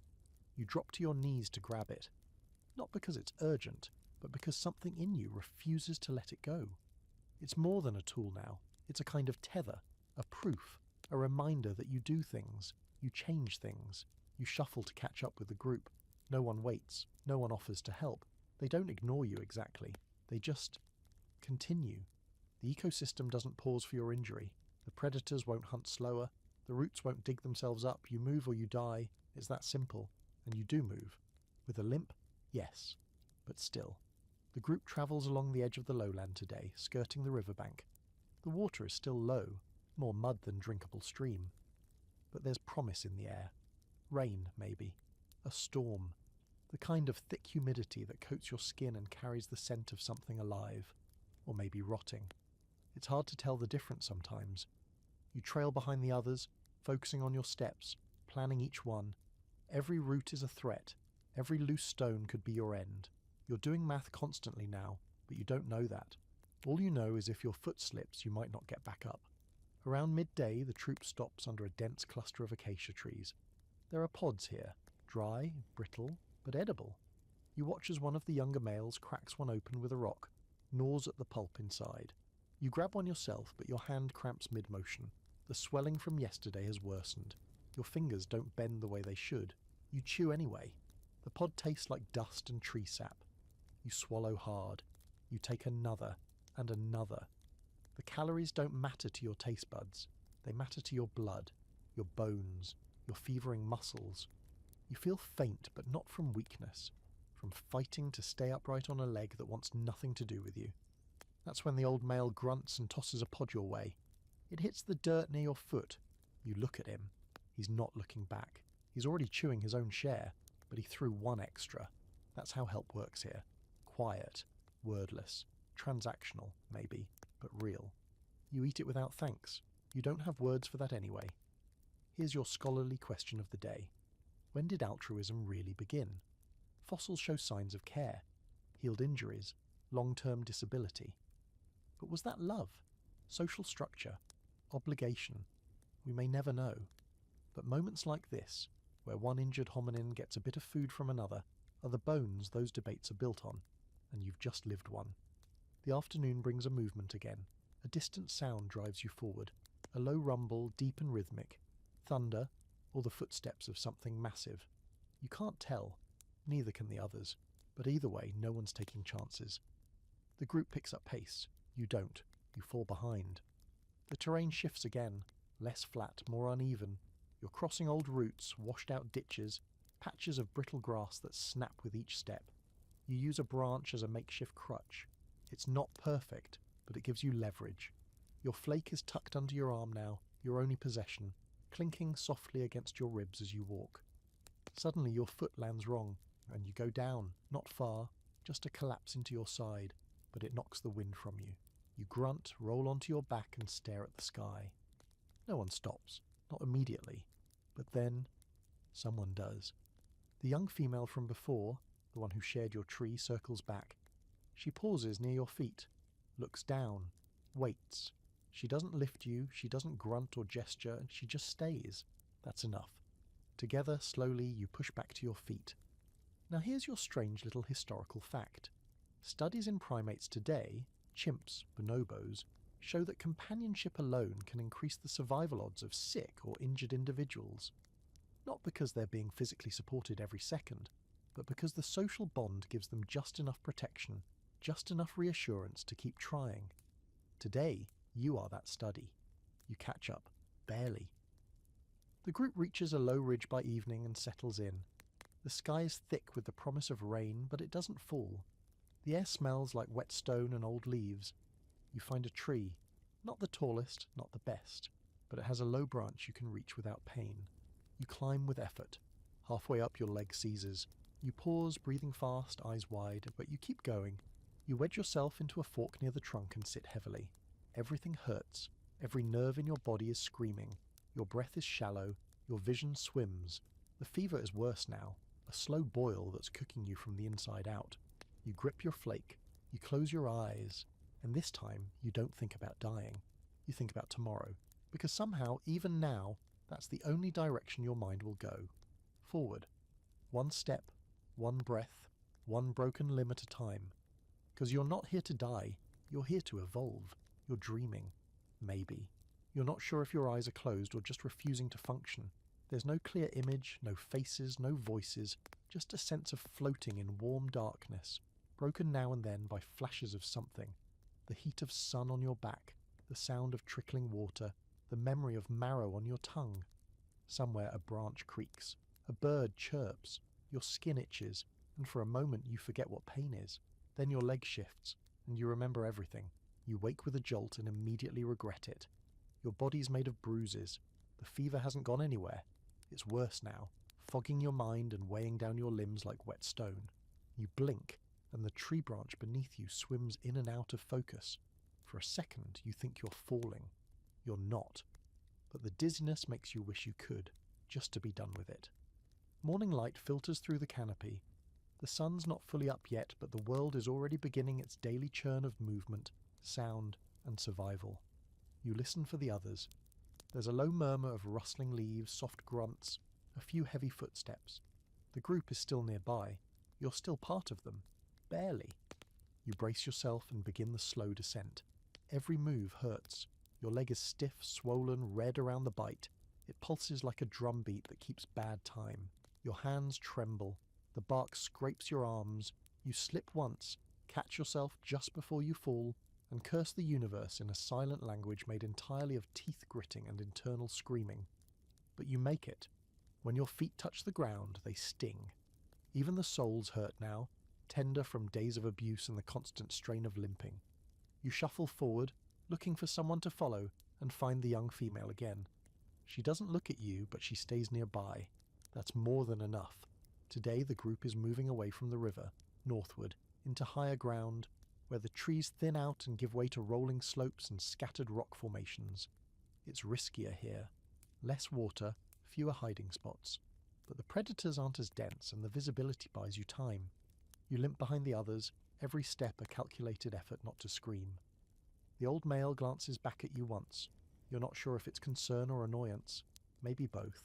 You drop to your knees to grab it. Not because it's urgent, but because something in you refuses to let it go. It's more than a tool now. It's a kind of tether, a proof, a reminder that you do things, you change things, you shuffle to catch up with the group. No one waits, no one offers to help. They don't ignore you exactly. They just continue. The ecosystem doesn't pause for your injury. The predators won't hunt slower. The roots won't dig themselves up. You move or you die. It's that simple. And you do move. With a limp? Yes. But still. The group travels along the edge of the lowland today, skirting the riverbank. The water is still low, more mud than drinkable stream. But there's promise in the air. Rain, maybe. A storm. The kind of thick humidity that coats your skin and carries the scent of something alive. Or maybe rotting. It's hard to tell the difference sometimes. You trail behind the others, focusing on your steps, planning each one. Every root is a threat. Every loose stone could be your end. You're doing math constantly now, but you don't know that. All you know is if your foot slips, you might not get back up. Around midday, the troop stops under a dense cluster of acacia trees. There are pods here, dry, brittle, but edible. You watch as one of the younger males cracks one open with a rock, gnaws at the pulp inside. You grab one yourself, but your hand cramps mid-motion. The swelling from yesterday has worsened. Your fingers don't bend the way they should. You chew anyway. The pod tastes like dust and tree sap. You swallow hard. You take another and another. The calories don't matter to your taste buds. They matter to your blood, your bones, your fevering muscles. You feel faint, but not from weakness, from fighting to stay upright on a leg that wants nothing to do with you. That's when the old male grunts and tosses a pod your way. It hits the dirt near your foot. You look at him. He's not looking back. He's already chewing his own share, but he threw one extra. That's how help works here. Quiet, wordless, transactional, maybe, but real. You eat it without thanks. You don't have words for that anyway. Here's your scholarly question of the day. When did altruism really begin? Fossils show signs of care, healed injuries, long-term disability. But was that love? Social structure? Obligation? We may never know. But moments like this, where one injured hominin gets a bit of food from another, are the bones those debates are built on, and you've just lived one. The afternoon brings a movement again. A distant sound drives you forward, a low rumble, deep and rhythmic, thunder, or the footsteps of something massive. You can't tell, neither can the others, but either way, no one's taking chances. The group picks up pace. You don't. You fall behind. The terrain shifts again, less flat, more uneven. You're crossing old roots, washed out ditches, patches of brittle grass that snap with each step. You use a branch as a makeshift crutch. It's not perfect, but it gives you leverage. Your flake is tucked under your arm now, your only possession, clinking softly against your ribs as you walk. Suddenly your foot lands wrong, and you go down, not far, just a collapse into your side, but it knocks the wind from you. You grunt, roll onto your back and stare at the sky. No one stops, not immediately, but then someone does. The young female from before, the one who shared your tree, circles back. She pauses near your feet, looks down, waits. She doesn't lift you, she doesn't grunt or gesture, she just stays. That's enough. Together, slowly, you push back to your feet. Now here's your strange little historical fact. Studies in primates today, chimps, bonobos, show that companionship alone can increase the survival odds of sick or injured individuals. Not because they're being physically supported every second, but because the social bond gives them just enough protection, just enough reassurance to keep trying. Today, you are that study. You catch up, barely. The group reaches a low ridge by evening and settles in. The sky is thick with the promise of rain, but it doesn't fall. The air smells like wet stone and old leaves. You find a tree, not the tallest, not the best, but it has a low branch you can reach without pain. You climb with effort. Halfway up, your leg seizes. You pause, breathing fast, eyes wide, but you keep going. You wedge yourself into a fork near the trunk and sit heavily. Everything hurts. Every nerve in your body is screaming. Your breath is shallow. Your vision swims. The fever is worse now, a slow boil that's cooking you from the inside out. You grip your flake. You close your eyes. And this time, you don't think about dying. You think about tomorrow. Because somehow, even now, that's the only direction your mind will go. Forward. One step, one breath, one broken limb at a time. Because you're not here to die. You're here to evolve. You're dreaming. Maybe. You're not sure if your eyes are closed or just refusing to function. There's no clear image, no faces, no voices, just a sense of floating in warm darkness, broken now and then by flashes of something. The heat of sun on your back, the sound of trickling water, the memory of marrow on your tongue. Somewhere a branch creaks, a bird chirps, your skin itches, and for a moment you forget what pain is. Then your leg shifts, and you remember everything. You wake with a jolt and immediately regret it. Your body's made of bruises. The fever hasn't gone anywhere. It's worse now, fogging your mind and weighing down your limbs like wet stone. You blink, and the tree branch beneath you swims in and out of focus. For a second, you think you're falling. You're not. But the dizziness makes you wish you could, just to be done with it. Morning light filters through the canopy. The sun's not fully up yet, but the world is already beginning its daily churn of movement, sound, and survival. You listen for the others. There's a low murmur of rustling leaves, soft grunts, a few heavy footsteps. The group is still nearby. You're still part of them. Barely. You brace yourself and begin the slow descent. Every move hurts. Your leg is stiff, swollen, red around the bite. It pulses like a drumbeat that keeps bad time. Your hands tremble. The bark scrapes your arms. You slip once, catch yourself just before you fall, and curse the universe in a silent language made entirely of teeth gritting and internal screaming. But you make it. When your feet touch the ground, they sting. Even the soles hurt now, tender from days of abuse and the constant strain of limping. You shuffle forward, looking for someone to follow, and find the young female again. She doesn't look at you, but she stays nearby. That's more than enough. Today the group is moving away from the river, northward, into higher ground, where the trees thin out and give way to rolling slopes and scattered rock formations. It's riskier here. Less water, fewer hiding spots. But the predators aren't as dense and the visibility buys you time. You limp behind the others, every step a calculated effort not to scream. The old male glances back at you once. You're not sure if it's concern or annoyance. Maybe both.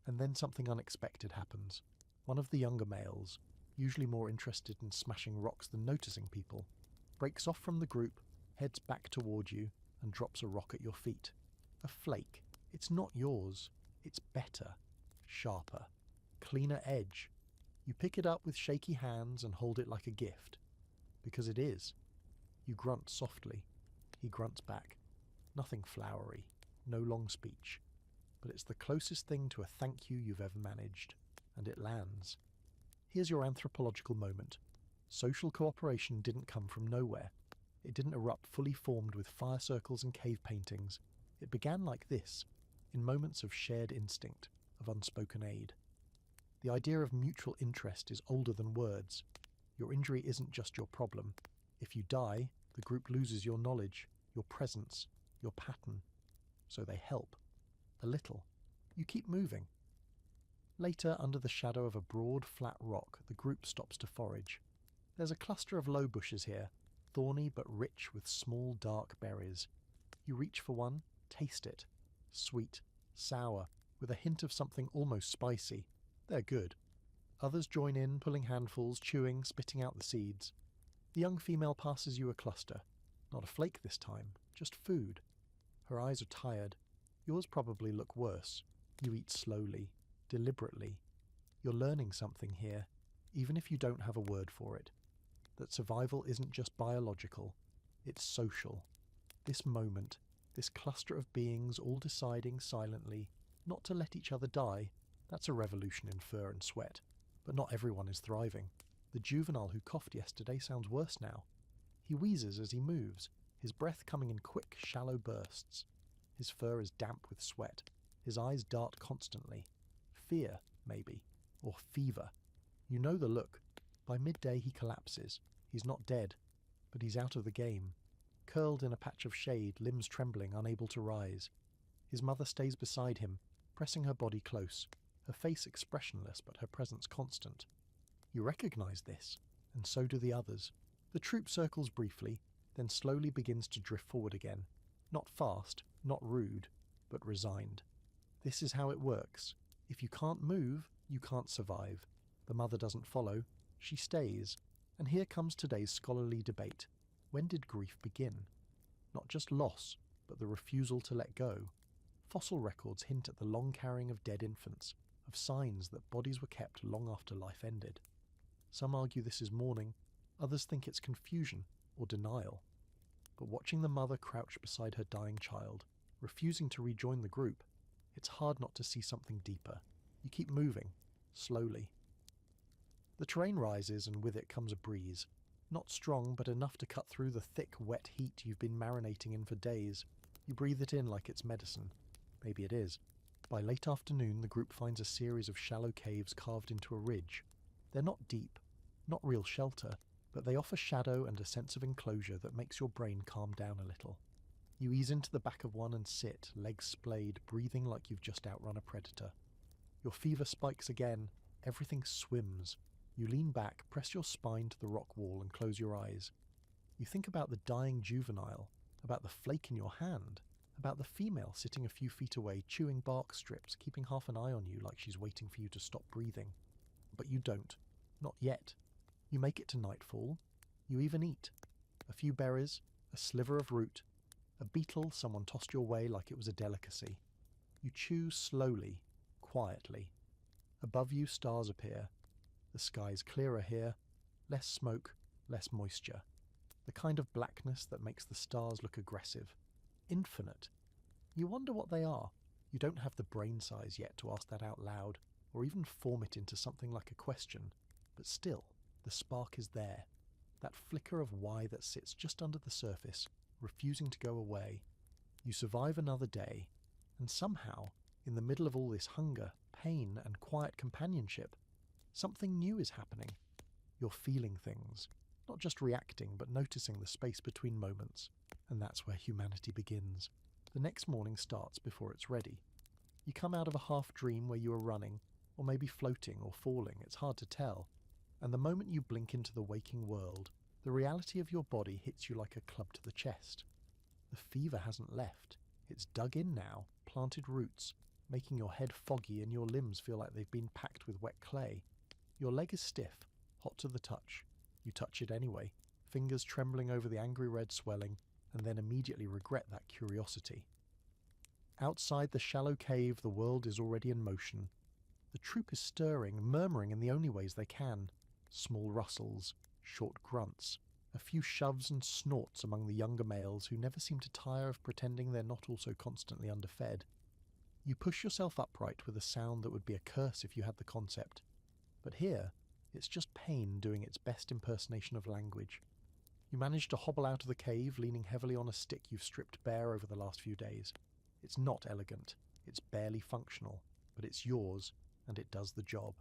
And then something unexpected happens. One of the younger males, usually more interested in smashing rocks than noticing people, breaks off from the group, heads back toward you, and drops a rock at your feet. A flake. It's not yours. It's better. Sharper. Cleaner edge. You pick it up with shaky hands and hold it like a gift. Because it is. You grunt softly. He grunts back. Nothing flowery, no long speech, but it's the closest thing to a thank you you've ever managed, and it lands. Here's your anthropological moment. Social cooperation didn't come from nowhere. It didn't erupt fully formed with fire circles and cave paintings. It began like this, in moments of shared instinct, of unspoken aid. The idea of mutual interest is older than words. Your injury isn't just your problem. If you die, the group loses your knowledge, your presence, your pattern. So they help. A little. You keep moving. Later, under the shadow of a broad, flat rock, the group stops to forage. There's a cluster of low bushes here, thorny but rich with small, dark berries. You reach for one, taste it. Sweet, sour, with a hint of something almost spicy. They're good. Others join in, pulling handfuls, chewing, spitting out the seeds. The young female passes you a cluster. Not a flake this time, just food. Her eyes are tired. Yours probably look worse. You eat slowly, deliberately. You're learning something here, even if you don't have a word for it. That survival isn't just biological, it's social. This moment, this cluster of beings all deciding silently not to let each other die, that's a revolution in fur and sweat. But not everyone is thriving. The juvenile who coughed yesterday sounds worse now. He wheezes as he moves, his breath coming in quick, shallow bursts. His fur is damp with sweat. His eyes dart constantly. Fear, maybe. Or fever. You know the look. By midday he collapses. He's not dead, but he's out of the game. Curled in a patch of shade, limbs trembling, unable to rise. His mother stays beside him, pressing her body close, her face expressionless but her presence constant. You recognize this, and so do the others. The troop circles briefly, then slowly begins to drift forward again. Not fast, not rude, but resigned. This is how it works. If you can't move, you can't survive. The mother doesn't follow, she stays. And here comes today's scholarly debate. When did grief begin? Not just loss, but the refusal to let go. Fossil records hint at the long carrying of dead infants, of signs that bodies were kept long after life ended. Some argue this is mourning, others think it's confusion or denial. But watching the mother crouch beside her dying child, refusing to rejoin the group, it's hard not to see something deeper. You keep moving, slowly. The terrain rises, and with it comes a breeze. Not strong, but enough to cut through the thick, wet heat you've been marinating in for days. You breathe it in like it's medicine. Maybe it is. By late afternoon, the group finds a series of shallow caves carved into a ridge. They're not deep, not real shelter, but they offer shadow and a sense of enclosure that makes your brain calm down a little. You ease into the back of one and sit, legs splayed, breathing like you've just outrun a predator. Your fever spikes again. Everything swims. You lean back, press your spine to the rock wall and close your eyes. You think about the dying juvenile, about the flake in your hand, about the female sitting a few feet away, chewing bark strips, keeping half an eye on you like she's waiting for you to stop breathing. But you don't. Not yet. You make it to nightfall. You even eat. A few berries, a sliver of root, a beetle someone tossed your way like it was a delicacy. You chew slowly, quietly. Above you stars appear. The sky's clearer here, less smoke, less moisture. The kind of blackness that makes the stars look aggressive. Infinite. You wonder what they are. You don't have the brain size yet to ask that out loud, or even form it into something like a question. But still, the spark is there. That flicker of why that sits just under the surface, refusing to go away. You survive another day, and somehow, in the middle of all this hunger, pain, and quiet companionship, something new is happening. You're feeling things, not just reacting, but noticing the space between moments. And that's where humanity begins. The next morning starts before it's ready. You come out of a half dream where you are running, or maybe floating or falling, it's hard to tell. And the moment you blink into the waking world, the reality of your body hits you like a club to the chest. The fever hasn't left. It's dug in now, planted roots, making your head foggy and your limbs feel like they've been packed with wet clay. Your leg is stiff, hot to the touch. You touch it anyway, fingers trembling over the angry red swelling, and then immediately regret that curiosity. Outside the shallow cave, the world is already in motion. The troop is stirring, murmuring in the only ways they can. Small rustles, short grunts. A few shoves and snorts among the younger males who never seem to tire of pretending they're not also constantly underfed. You push yourself upright with a sound that would be a curse if you had the concept. But here, it's just pain doing its best impersonation of language. You manage to hobble out of the cave leaning heavily on a stick you've stripped bare over the last few days. It's not elegant, it's barely functional, but it's yours, and it does the job.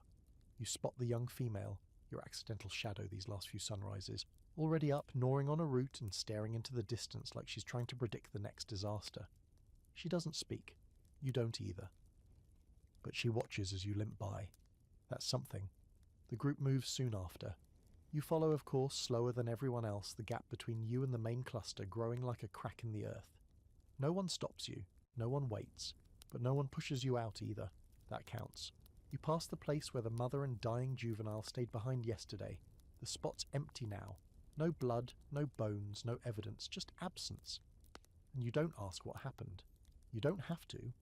You spot the young female, your accidental shadow these last few sunrises, already up, gnawing on a root and staring into the distance like she's trying to predict the next disaster. She doesn't speak. You don't either. But she watches as you limp by. That's something. The group moves soon after. You follow, of course, slower than everyone else, the gap between you and the main cluster growing like a crack in the earth. No one stops you, no one waits, but no one pushes you out either. That counts. You pass the place where the mother and dying juvenile stayed behind yesterday. The spot's empty now. No blood, no bones, no evidence, just absence. And you don't ask what happened. You don't have to.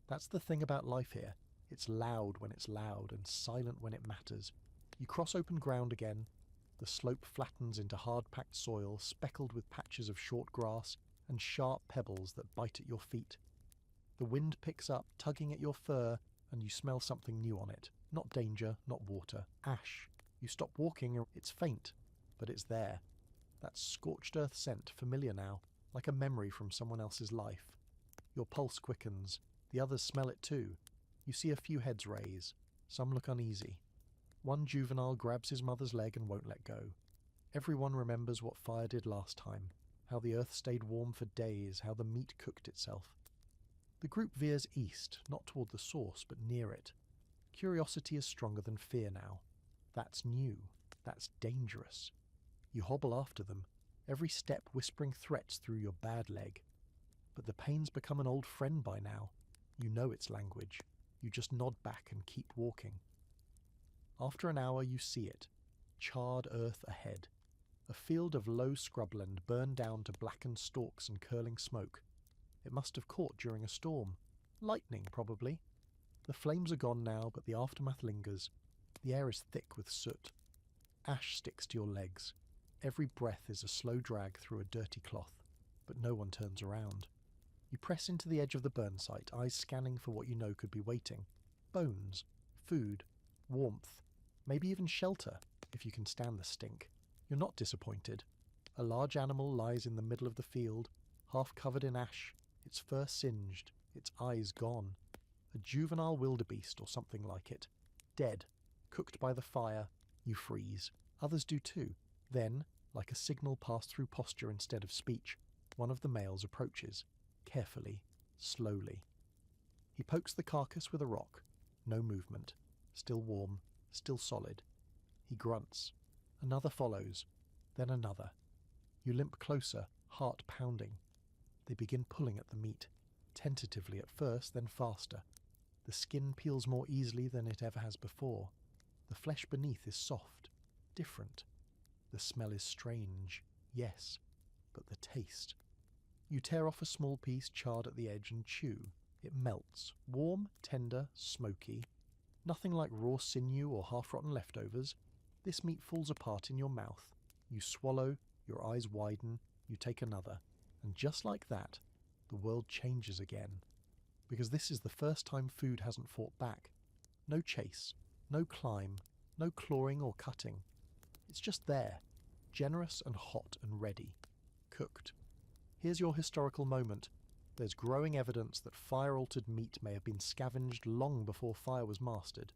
That's the thing about life here. It's loud when it's loud and silent when it matters. You cross open ground again. The slope flattens into hard-packed soil, speckled with patches of short grass and sharp pebbles that bite at your feet. The wind picks up, tugging at your fur, and you smell something new on it. Not danger, not water. Ash. You stop walking, it's faint, but it's there. That scorched earth scent, familiar now, like a memory from someone else's life. Your pulse quickens. The others smell it too. You see a few heads raise. Some look uneasy. One juvenile grabs his mother's leg and won't let go. Everyone remembers what fire did last time, how the earth stayed warm for days, how the meat cooked itself. The group veers east, not toward the source, but near it. Curiosity is stronger than fear now. That's new. That's dangerous. You hobble after them, every step whispering threats through your bad leg. But the pain's become an old friend by now. You know its language. You just nod back and keep walking. After an hour you see it. Charred earth ahead. A field of low scrubland burned down to blackened stalks and curling smoke. It must have caught during a storm. Lightning, probably. The flames are gone now, but the aftermath lingers. The air is thick with soot. Ash sticks to your legs. Every breath is a slow drag through a dirty cloth, but no one turns around. You press into the edge of the burn site, eyes scanning for what you know could be waiting. Bones, food, warmth, maybe even shelter, if you can stand the stink. You're not disappointed. A large animal lies in the middle of the field, half covered in ash, its fur singed, its eyes gone. A juvenile wildebeest or something like it. Dead, cooked by the fire. You freeze. Others do too. Then, like a signal passed through posture instead of speech, one of the males approaches. Carefully, slowly. He pokes the carcass with a rock. No movement. Still warm, still solid. He grunts. Another follows. Then another. You limp closer, heart pounding. They begin pulling at the meat. Tentatively at first, then faster. The skin peels more easily than it ever has before. The flesh beneath is soft, different. The smell is strange, yes, but the taste. You tear off a small piece charred at the edge and chew. It melts, warm, tender, smoky. Nothing like raw sinew or half-rotten leftovers. This meat falls apart in your mouth. You swallow, your eyes widen, you take another. And just like that, the world changes again. Because this is the first time food hasn't fought back. No chase, no climb, no clawing or cutting. It's just there, generous and hot and ready, cooked. Here's your historical moment. There's growing evidence that fire-altered meat may have been scavenged long before fire was mastered.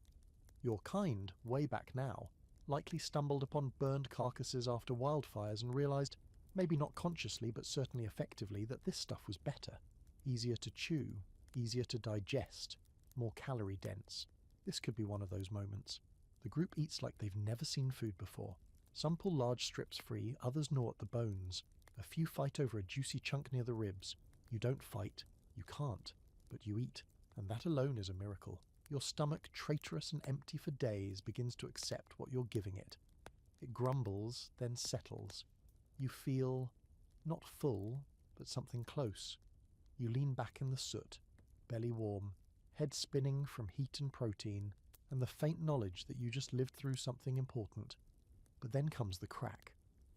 Your kind, way back now, likely stumbled upon burned carcasses after wildfires and realized, maybe not consciously but certainly effectively, that this stuff was better. Easier to chew, easier to digest, more calorie-dense. This could be one of those moments. The group eats like they've never seen food before. Some pull large strips free, others gnaw at the bones. A few fight over a juicy chunk near the ribs. You don't fight. You can't. But you eat. And that alone is a miracle. Your stomach, traitorous and empty for days, begins to accept what you're giving it. It grumbles, then settles. You feel not full, but something close. You lean back in the soot, belly warm, head spinning from heat and protein, and the faint knowledge that you just lived through something important. But then comes the crack.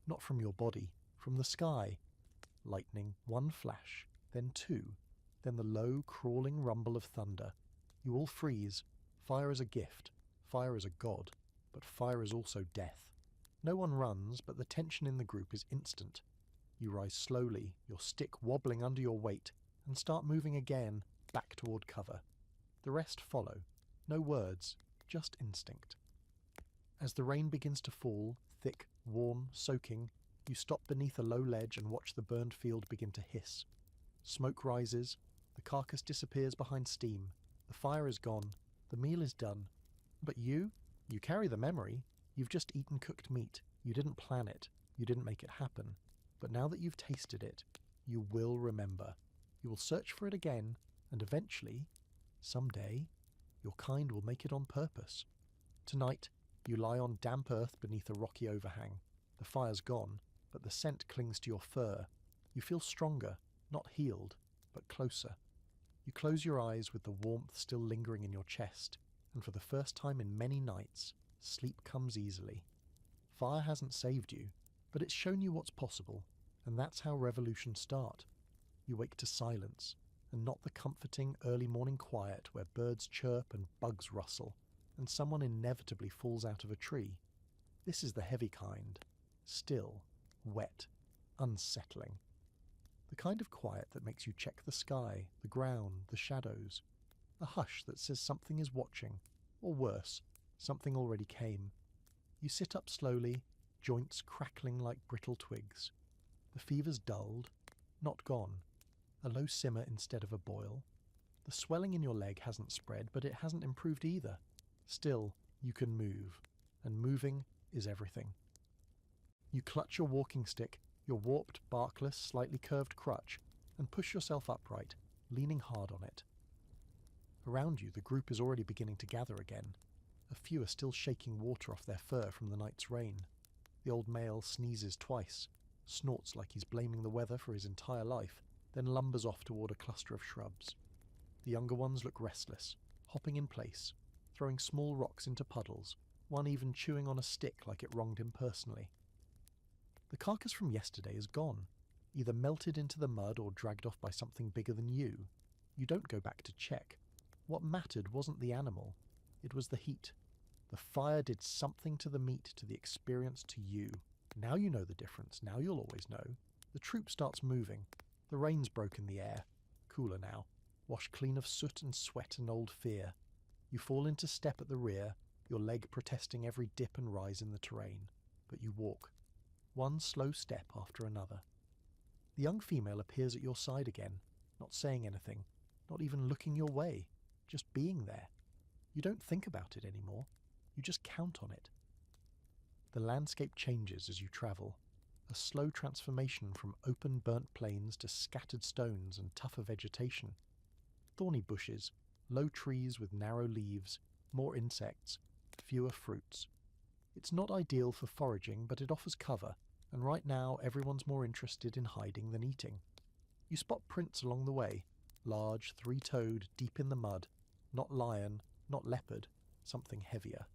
Not from your body, from the sky. Lightning, one flash, then two, then the low, crawling rumble of thunder. You all freeze. Fire is a gift. Fire is a god. But fire is also death. No one runs, but the tension in the group is instant. You rise slowly, your stick wobbling under your weight, and start moving again, back toward cover. The rest follow. No words, just instinct. As the rain begins to fall, thick, warm, soaking, you stop beneath a low ledge and watch the burned field begin to hiss. Smoke rises, the carcass disappears behind steam, the fire is gone, the meal is done. But you carry the memory. You've just eaten cooked meat. You didn't plan it. You didn't make it happen. But now that you've tasted it, you will remember. You will search for it again, and eventually, someday, your kind will make it on purpose. Tonight, you lie on damp earth beneath a rocky overhang. The fire's gone, but the scent clings to your fur. You feel stronger, not healed, but closer. You close your eyes with the warmth still lingering in your chest, and for the first time in many nights, sleep comes easily. Fire hasn't saved you, but it's shown you what's possible, and that's how revolutions start. You wake to silence, and not the comforting early morning quiet where birds chirp and bugs rustle, and someone inevitably falls out of a tree. This is the heavy kind, still, wet, unsettling. The kind of quiet that makes you check the sky, the ground, the shadows. A hush that says something is watching, or worse, something already came. You sit up slowly, joints crackling like brittle twigs. The fever's dulled, not gone. A low simmer instead of a boil. The swelling in your leg hasn't spread, but it hasn't improved either. Still, you can move, and moving is everything. You clutch your walking stick, your warped, barkless, slightly curved crutch, and push yourself upright, leaning hard on it. Around you, the group is already beginning to gather again. A few are still shaking water off their fur from the night's rain. The old male sneezes twice, snorts like he's blaming the weather for his entire life, then lumbers off toward a cluster of shrubs. The younger ones look restless, hopping in place, throwing small rocks into puddles, one even chewing on a stick like it wronged him personally. The carcass from yesterday is gone, either melted into the mud or dragged off by something bigger than you. You don't go back to check. What mattered wasn't the animal, it was the heat. The fire did something to the meat, to the experience, to you. Now you know the difference, now you'll always know. The troop starts moving. The rain's broken the air, cooler now, washed clean of soot and sweat and old fear. You fall into step at the rear, your leg protesting every dip and rise in the terrain. But you walk, one slow step after another. The young female appears at your side again, not saying anything, not even looking your way, just being there. You don't think about it anymore, you just count on it. The landscape changes as you travel, a slow transformation from open burnt plains to scattered stones and tougher vegetation. Thorny bushes, low trees with narrow leaves, more insects, fewer fruits. It's not ideal for foraging, but it offers cover, and right now everyone's more interested in hiding than eating. You spot prints along the way, large, three-toed, deep in the mud, not lion, not leopard, something heavier.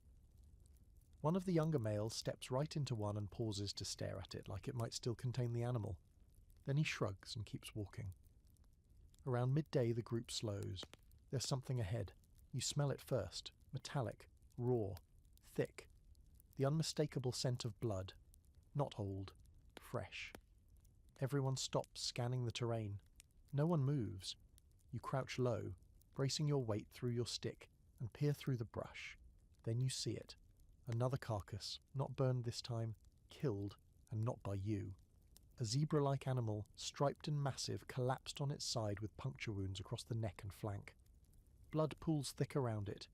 One of the younger males steps right into one and pauses to stare at it like it might still contain the animal. Then he shrugs and keeps walking. Around midday the group slows. There's something ahead. You smell it first, metallic, raw, thick. The unmistakable scent of blood. Not old, fresh. Everyone stops scanning the terrain. No one moves. You crouch low, bracing your weight through your stick, and peer through the brush. Then you see it. Another carcass, not burned this time, killed, and not by you. A zebra-like animal, striped and massive, collapsed on its side with puncture wounds across the neck and flank. Blood pools thick around it.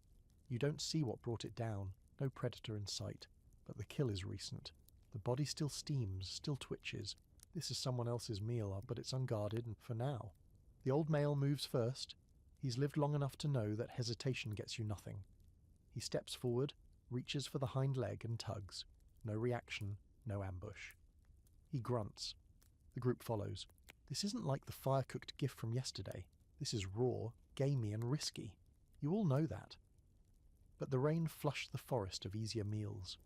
You don't see what brought it down, no predator in sight, but the kill is recent. The body still steams, still twitches. This is someone else's meal, but it's unguarded, and for now. The old male moves first. He's lived long enough to know that hesitation gets you nothing. He steps forward, reaches for the hind leg and tugs. No reaction, no ambush. He grunts. The group follows. This isn't like the fire-cooked gift from yesterday. This is raw, gamey and risky. You all know that. But the rain flushed the forest of easier meals.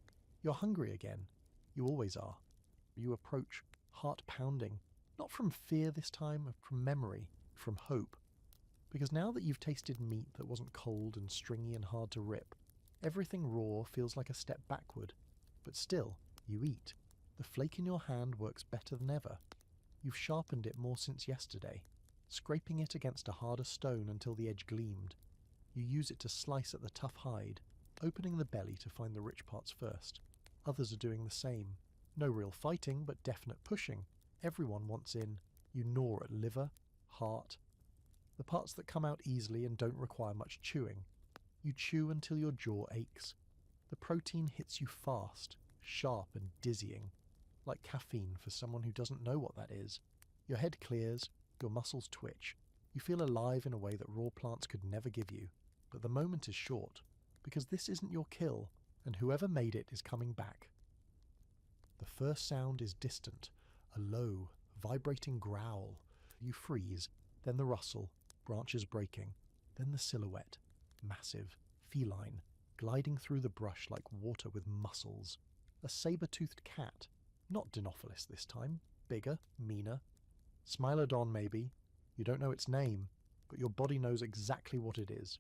You're hungry again. You always are. You approach, heart pounding, not from fear this time, from memory, from hope. Because now that you've tasted meat that wasn't cold and stringy and hard to rip, everything raw feels like a step backward. But still, you eat. The flake in your hand works better than ever. You've sharpened it more since yesterday, scraping it against a harder stone until the edge gleamed. You use it to slice at the tough hide, opening the belly to find the rich parts first. Others are doing the same. No real fighting, but definite pushing. Everyone wants in. You gnaw at liver, heart, the parts that come out easily and don't require much chewing. You chew until your jaw aches. The protein hits you fast, sharp and dizzying, like caffeine for someone who doesn't know what that is. Your head clears, your muscles twitch. You feel alive in a way that raw plants could never give you. But the moment is short, because this isn't your kill, and whoever made it is coming back. The first sound is distant, a low, vibrating growl. You freeze, then the rustle, branches breaking, then the silhouette, massive, feline, gliding through the brush like water with muscles. A saber-toothed cat, not Dinophilis this time, bigger, meaner. Smilodon maybe, you don't know its name, but your body knows exactly what it is.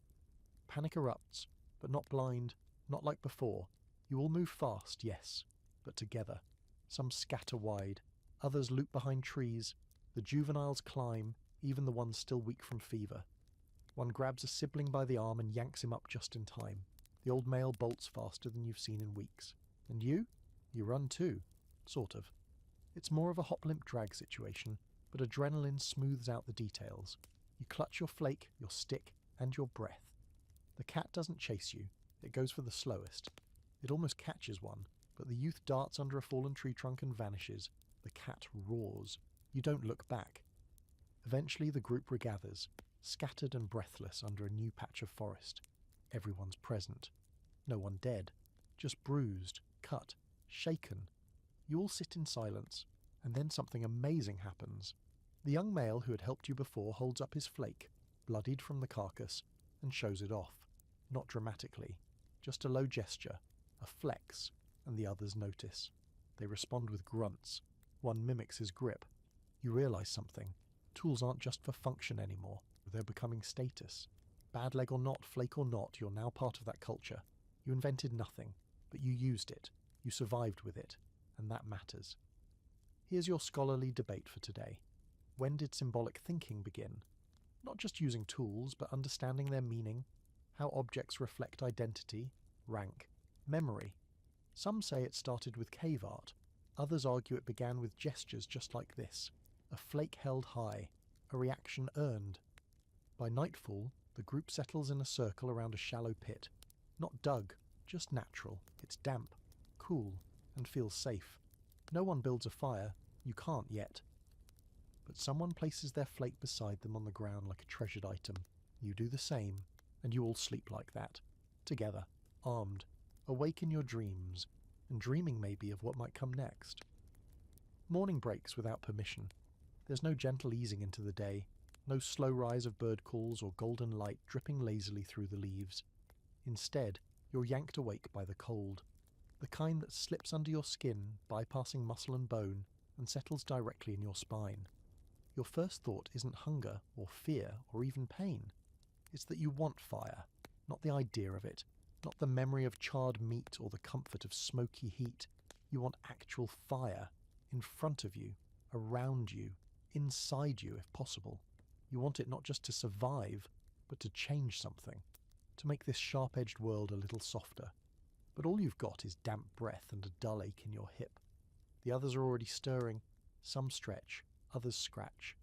Panic erupts, but not blind, not like before. You all move fast, yes, but together. Some scatter wide, others loop behind trees. The juveniles climb, even the ones still weak from fever. One grabs a sibling by the arm and yanks him up just in time. The old male bolts faster than you've seen in weeks. And you? You run too. Sort of. It's more of a hop-limp-drag situation, but adrenaline smooths out the details. You clutch your flake, your stick, and your breath. The cat doesn't chase you. It goes for the slowest. It almost catches one, but the youth darts under a fallen tree trunk and vanishes. The cat roars. You don't look back. Eventually the group regathers, scattered and breathless under a new patch of forest. Everyone's present. No one dead, just bruised, cut, shaken. You all sit in silence, and then something amazing happens. The young male who had helped you before holds up his flake, bloodied from the carcass, and shows it off. Not dramatically, just a low gesture, a flex, and the others notice. They respond with grunts. One mimics his grip. You realize something. Tools aren't just for function anymore. They're becoming status. Bad leg or not, flake or not, you're now part of that culture. You invented nothing, but you used it. You survived with it, and that matters. Here's your scholarly debate for today. When did symbolic thinking begin? Not just using tools, but understanding their meaning, how objects reflect identity, rank, memory. Some say it started with cave art. Others argue it began with gestures just like this. A flake held high, a reaction earned. By nightfall, the group settles in a circle around a shallow pit. Not dug, just natural. It's damp, cool, and feels safe. No one builds a fire. You can't yet. But someone places their flake beside them on the ground like a treasured item. You do the same, and you all sleep like that. Together, armed, awake in your dreams, and dreaming maybe of what might come next. Morning breaks without permission. There's no gentle easing into the day, no slow rise of bird calls or golden light dripping lazily through the leaves. Instead, you're yanked awake by the cold, the kind that slips under your skin, bypassing muscle and bone, and settles directly in your spine. Your first thought isn't hunger or fear or even pain. It's that you want fire, not the idea of it, not the memory of charred meat or the comfort of smoky heat. You want actual fire, in front of you, around you, inside you if possible. You want it not just to survive, but to change something, to make this sharp-edged world a little softer. But all you've got is damp breath and a dull ache in your hip. The others are already stirring. Some stretch, others scratch.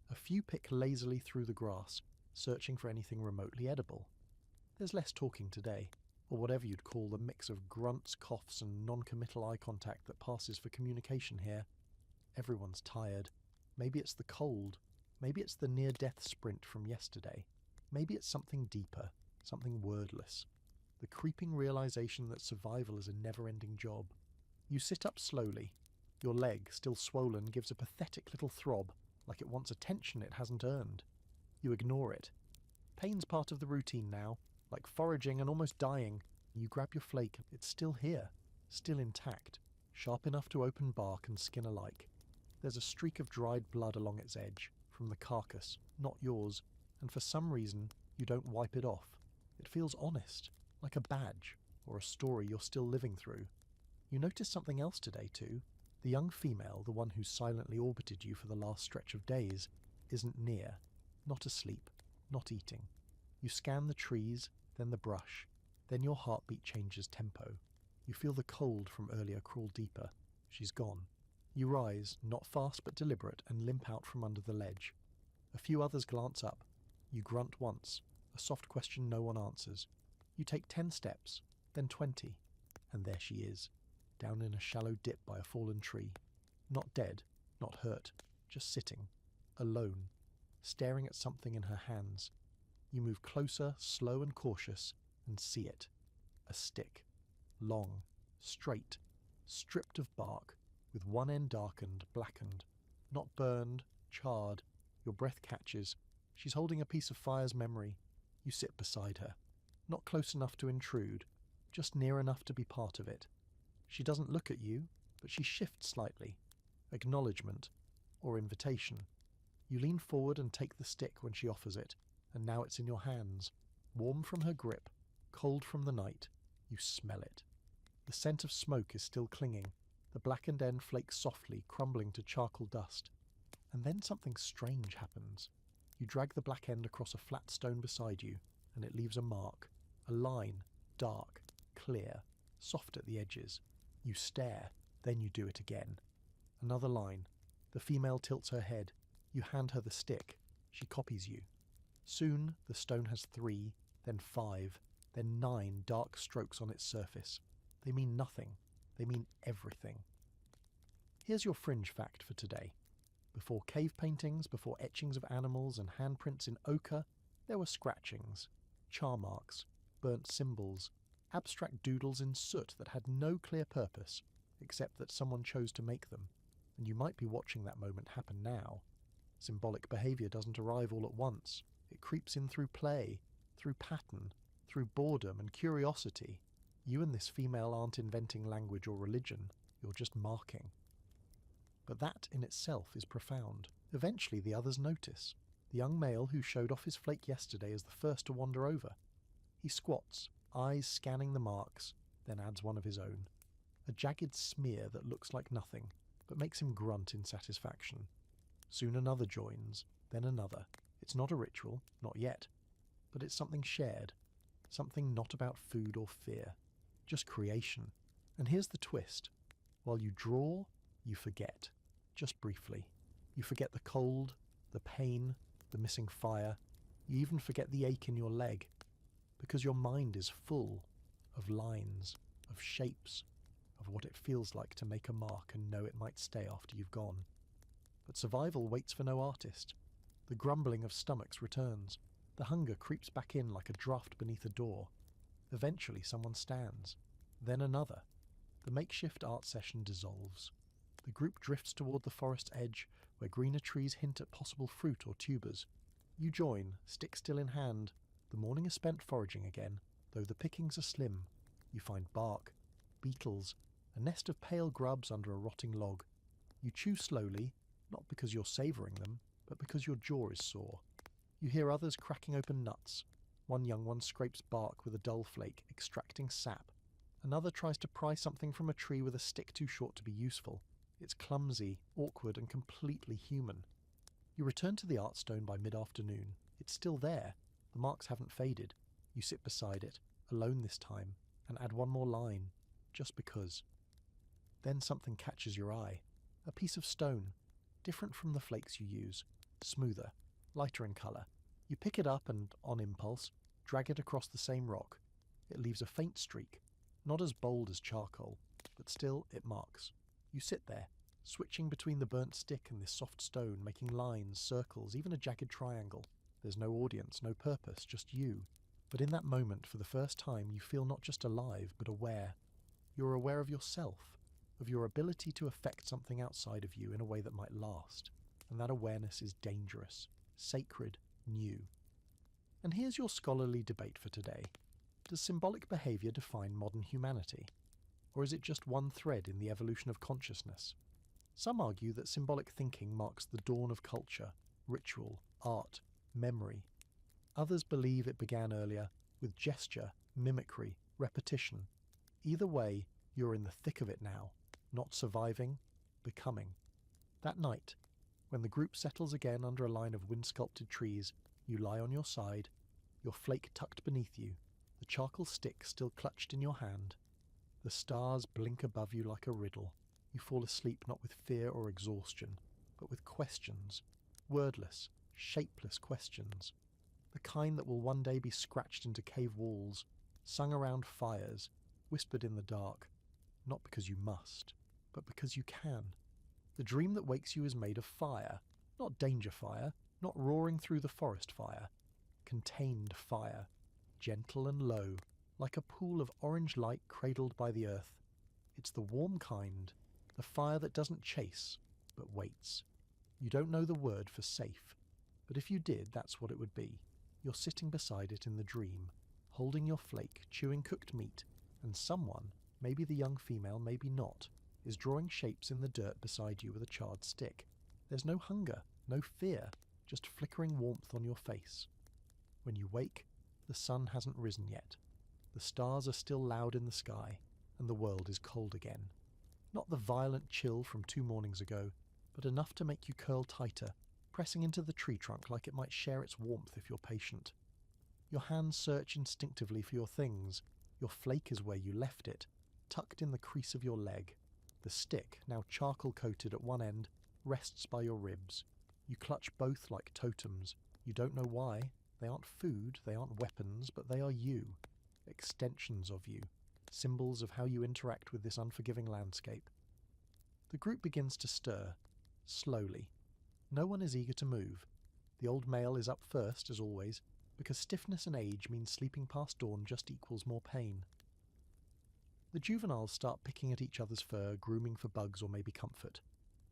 A few pick lazily through the grass, searching for anything remotely edible. There's less talking today, or whatever you'd call the mix of grunts, coughs, and non-committal eye contact that passes for communication here. Everyone's tired. Maybe it's the cold. Maybe it's the near-death sprint from yesterday. Maybe it's something deeper, something wordless. The creeping realization that survival is a never-ending job. You sit up slowly. Your leg, still swollen, gives a pathetic little throb, like it wants attention it hasn't earned. You ignore it. Pain's part of the routine now, like foraging and almost dying. You grab your flake. It's still here, still intact, sharp enough to open bark and skin alike. There's a streak of dried blood along its edge, from the carcass, not yours, and for some reason you don't wipe it off. It feels honest, like a badge, or a story you're still living through. You notice something else today too. The young female, the one who silently orbited you for the last stretch of days, isn't near, not asleep, not eating. You scan the trees, then the brush, then your heartbeat changes tempo. You feel the cold from earlier crawl deeper. She's gone. You rise, not fast but deliberate, and limp out from under the ledge. A few others glance up. You grunt once, a soft question no one answers. You take 10 steps, then 20, and there she is, down in a shallow dip by a fallen tree. Not dead, not hurt, just sitting, alone, staring at something in her hands. You move closer, slow and cautious, and see it. A stick. Long, straight, stripped of bark, with one end darkened, blackened. Not burned, charred. Your breath catches. She's holding a piece of fire's memory. You sit beside her. Not close enough to intrude, just near enough to be part of it. She doesn't look at you, but she shifts slightly. Acknowledgement, or invitation. You lean forward and take the stick when she offers it, and now it's in your hands. Warm from her grip, cold from the night. You smell it. The scent of smoke is still clinging. The blackened end flakes softly, crumbling to charcoal dust. And then something strange happens. You drag the black end across a flat stone beside you, and it leaves a mark. A line, dark, clear, soft at the edges. You stare, then you do it again. Another line. The female tilts her head. You hand her the stick. She copies you. Soon the stone has 3, then 5, then 9 dark strokes on its surface. They mean nothing. They mean everything. Here's your fringe fact for today. Before cave paintings, before etchings of animals and handprints in ochre, there were scratchings, char marks, burnt symbols, abstract doodles in soot that had no clear purpose, except that someone chose to make them, and you might be watching that moment happen now. Symbolic behaviour doesn't arrive all at once. It creeps in through play, through pattern, through boredom and curiosity. You and this female aren't inventing language or religion, you're just marking. But that in itself is profound. Eventually the others notice. The young male who showed off his flake yesterday is the first to wander over. He squats, eyes scanning the marks, then adds one of his own. A jagged smear that looks like nothing, but makes him grunt in satisfaction. Soon another joins, then another. It's not a ritual, not yet, but it's something shared, something not about food or fear, just creation. And here's the twist. While you draw, you forget, just briefly. You forget the cold, the pain, the missing fire. You even forget the ache in your leg, because your mind is full of lines, of shapes, of what it feels like to make a mark and know it might stay after you've gone. But survival waits for no artist. The grumbling of stomachs returns. The hunger creeps back in like a draft beneath a door. Eventually someone stands. Then another. The makeshift art session dissolves. The group drifts toward the forest edge, where greener trees hint at possible fruit or tubers. You join, stick still in hand. The morning is spent foraging again, though the pickings are slim. You find bark, beetles, a nest of pale grubs under a rotting log. You chew slowly, not because you're savouring them, but because your jaw is sore. You hear others cracking open nuts. One young one scrapes bark with a dull flake, extracting sap. Another tries to pry something from a tree with a stick too short to be useful. It's clumsy, awkward, and completely human. You return to the art stone by mid-afternoon. It's still there. The marks haven't faded. You sit beside it, alone this time, and add one more line, just because. Then something catches your eye. A piece of stone, different from the flakes you use, smoother, lighter in colour. You pick it up and, on impulse, drag it across the same rock. It leaves a faint streak, not as bold as charcoal, but still it marks. You sit there, switching between the burnt stick and this soft stone, making lines, circles, even a jagged triangle. There's no audience, no purpose, just you. But in that moment, for the first time, you feel not just alive, but aware. You're aware of yourself, of your ability to affect something outside of you in a way that might last. And that awareness is dangerous, sacred, new. And here's your scholarly debate for today. Does symbolic behaviour define modern humanity? Or is it just one thread in the evolution of consciousness? Some argue that symbolic thinking marks the dawn of culture, ritual, art, memory. Others believe it began earlier, with gesture, mimicry, repetition. Either way, you're in the thick of it now, not surviving, becoming. That night, when the group settles again under a line of wind-sculpted trees, you lie on your side, your flake tucked beneath you, the charcoal stick still clutched in your hand. The stars blink above you like a riddle. You fall asleep not with fear or exhaustion, but with questions. Wordless, shapeless questions. The kind that will one day be scratched into cave walls, sung around fires, whispered in the dark, not because you must, but because you can. The dream that wakes you is made of fire, not danger fire, not roaring through the forest fire. Contained fire, gentle and low, like a pool of orange light cradled by the earth. It's the warm kind, the fire that doesn't chase, but waits. You don't know the word for safe, but if you did, that's what it would be. You're sitting beside it in the dream, holding your flake, chewing cooked meat, and someone, maybe the young female, maybe not, is drawing shapes in the dirt beside you with a charred stick. There's no hunger, no fear, just flickering warmth on your face. When you wake, the sun hasn't risen yet. The stars are still loud in the sky, and the world is cold again. Not the violent chill from 2 mornings ago, but enough to make you curl tighter, pressing into the tree trunk like it might share its warmth if you're patient. Your hands search instinctively for your things. Your flake is where you left it, tucked in the crease of your leg. The stick, now charcoal-coated at one end, rests by your ribs. You clutch both like totems. You don't know why. They aren't food, they aren't weapons, but they are you. Extensions of you. Symbols of how you interact with this unforgiving landscape. The group begins to stir, slowly. No one is eager to move. The old male is up first, as always, because stiffness and age mean sleeping past dawn just equals more pain. The juveniles start picking at each other's fur, grooming for bugs or maybe comfort.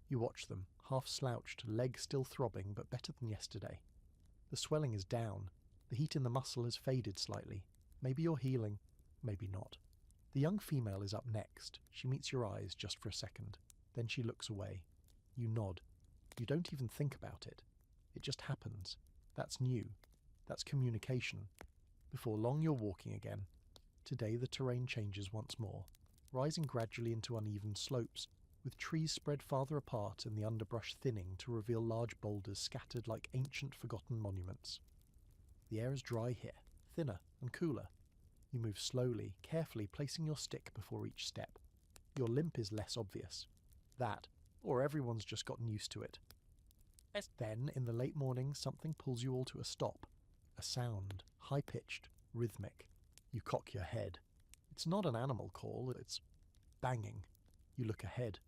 You watch them, half slouched, leg still throbbing, but better than yesterday. The swelling is down. The heat in the muscle has faded slightly. Maybe you're healing, maybe not. The young female is up next. She meets your eyes just for a second. Then she looks away. You nod. You don't even think about it. It just happens. That's new. That's communication. Before long you're walking again. Today the terrain changes once more, rising gradually into uneven slopes, with trees spread farther apart and the underbrush thinning to reveal large boulders scattered like ancient forgotten monuments. The air is dry here, thinner and cooler. You move slowly, carefully placing your stick before each step. Your limp is less obvious. That, or everyone's just gotten used to it. Then, in the late morning, something pulls you all to a stop. A sound, high-pitched, rhythmic. You cock your head. It's not an animal call, it's banging. You look ahead.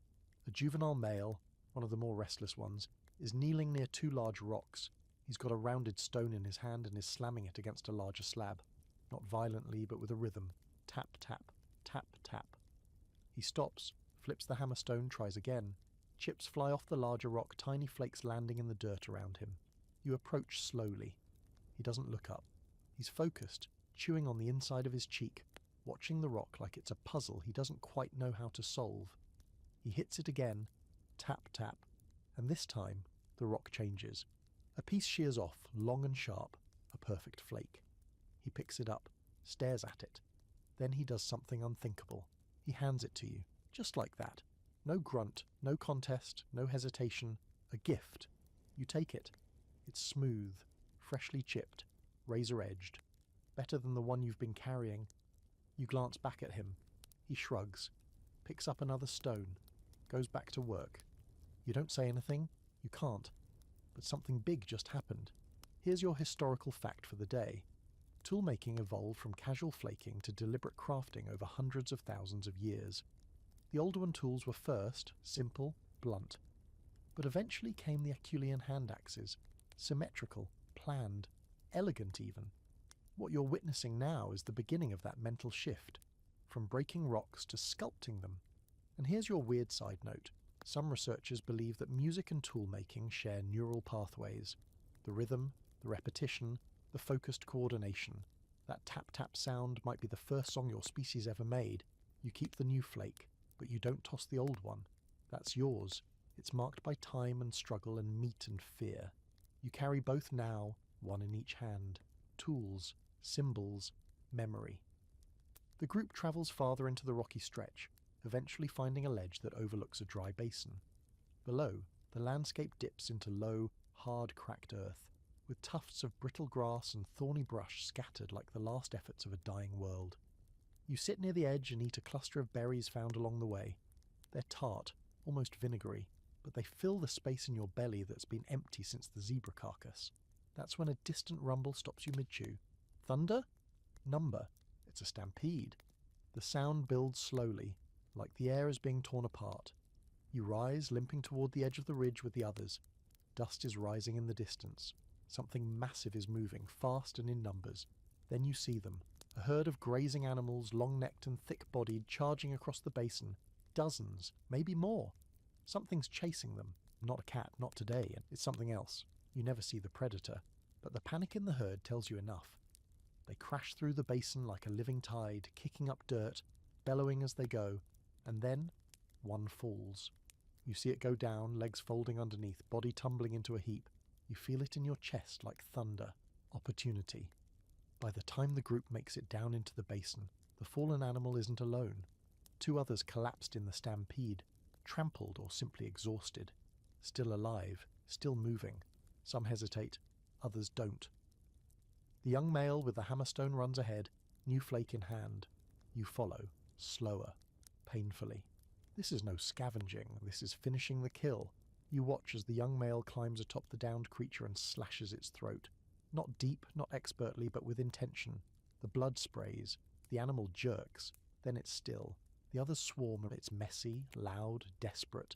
A juvenile male, one of the more restless ones, is kneeling near 2 large rocks. He's got a rounded stone in his hand and is slamming it against a larger slab. Not violently, but with a rhythm. Tap, tap, tap, tap. He stops, flips the hammer stone, tries again. Chips fly off the larger rock, tiny flakes landing in the dirt around him. You approach slowly. He doesn't look up. He's focused, chewing on the inside of his cheek, watching the rock like it's a puzzle he doesn't quite know how to solve. He hits it again, tap, tap, and this time the rock changes. A piece shears off, long and sharp, a perfect flake. He picks it up, stares at it. Then he does something unthinkable. He hands it to you, just like that. No grunt, no contest, no hesitation. A gift. You take it. It's smooth, freshly chipped, razor-edged. Better than the one you've been carrying. You glance back at him. He shrugs, picks up another stone, goes back to work. You don't say anything. You can't. But something big just happened. Here's your historical fact for the day. Toolmaking evolved from casual flaking to deliberate crafting over hundreds of thousands of years. The older one tools were first simple, blunt. But eventually came the Herculean hand axes, symmetrical, planned, elegant even. What you're witnessing now is the beginning of that mental shift, from breaking rocks to sculpting them. And here's your weird side note. Some researchers believe that music and toolmaking share neural pathways. The rhythm, the repetition, the focused coordination. That tap-tap sound might be the first song your species ever made. You keep the new flake, but you don't toss the old one. That's yours. It's marked by time and struggle and meat and fear. You carry both now, one in each hand. Tools, symbols, memory. The group travels farther into the rocky stretch, eventually finding a ledge that overlooks a dry basin. Below, the landscape dips into low, hard, cracked earth, with tufts of brittle grass and thorny brush scattered like the last efforts of a dying world. You sit near the edge and eat a cluster of berries found along the way. They're tart, almost vinegary, but they fill the space in your belly that's been empty since the zebra carcass. That's when a distant rumble stops you mid-chew. Thunder? Number. It's a stampede. The sound builds slowly, like the air is being torn apart. You rise, limping toward the edge of the ridge with the others. Dust is rising in the distance. Something massive is moving, fast and in numbers. Then you see them. A herd of grazing animals, long-necked and thick-bodied, charging across the basin. Dozens, maybe more. Something's chasing them. Not a cat, not today, and it's something else. You never see the predator, but the panic in the herd tells you enough. They crash through the basin like a living tide, kicking up dirt, bellowing as they go, and then one falls. You see it go down, legs folding underneath, body tumbling into a heap. You feel it in your chest like thunder. Opportunity. By the time the group makes it down into the basin, the fallen animal isn't alone. 2 others collapsed in the stampede, trampled or simply exhausted. Still alive, still moving. Some hesitate, others don't. The young male with the hammerstone runs ahead, new flake in hand. You follow, slower, painfully. This is no scavenging, this is finishing the kill. You watch as the young male climbs atop the downed creature and slashes its throat. Not deep, not expertly, but with intention. The blood sprays, the animal jerks, then it's still. The others swarm, it's messy, loud, desperate.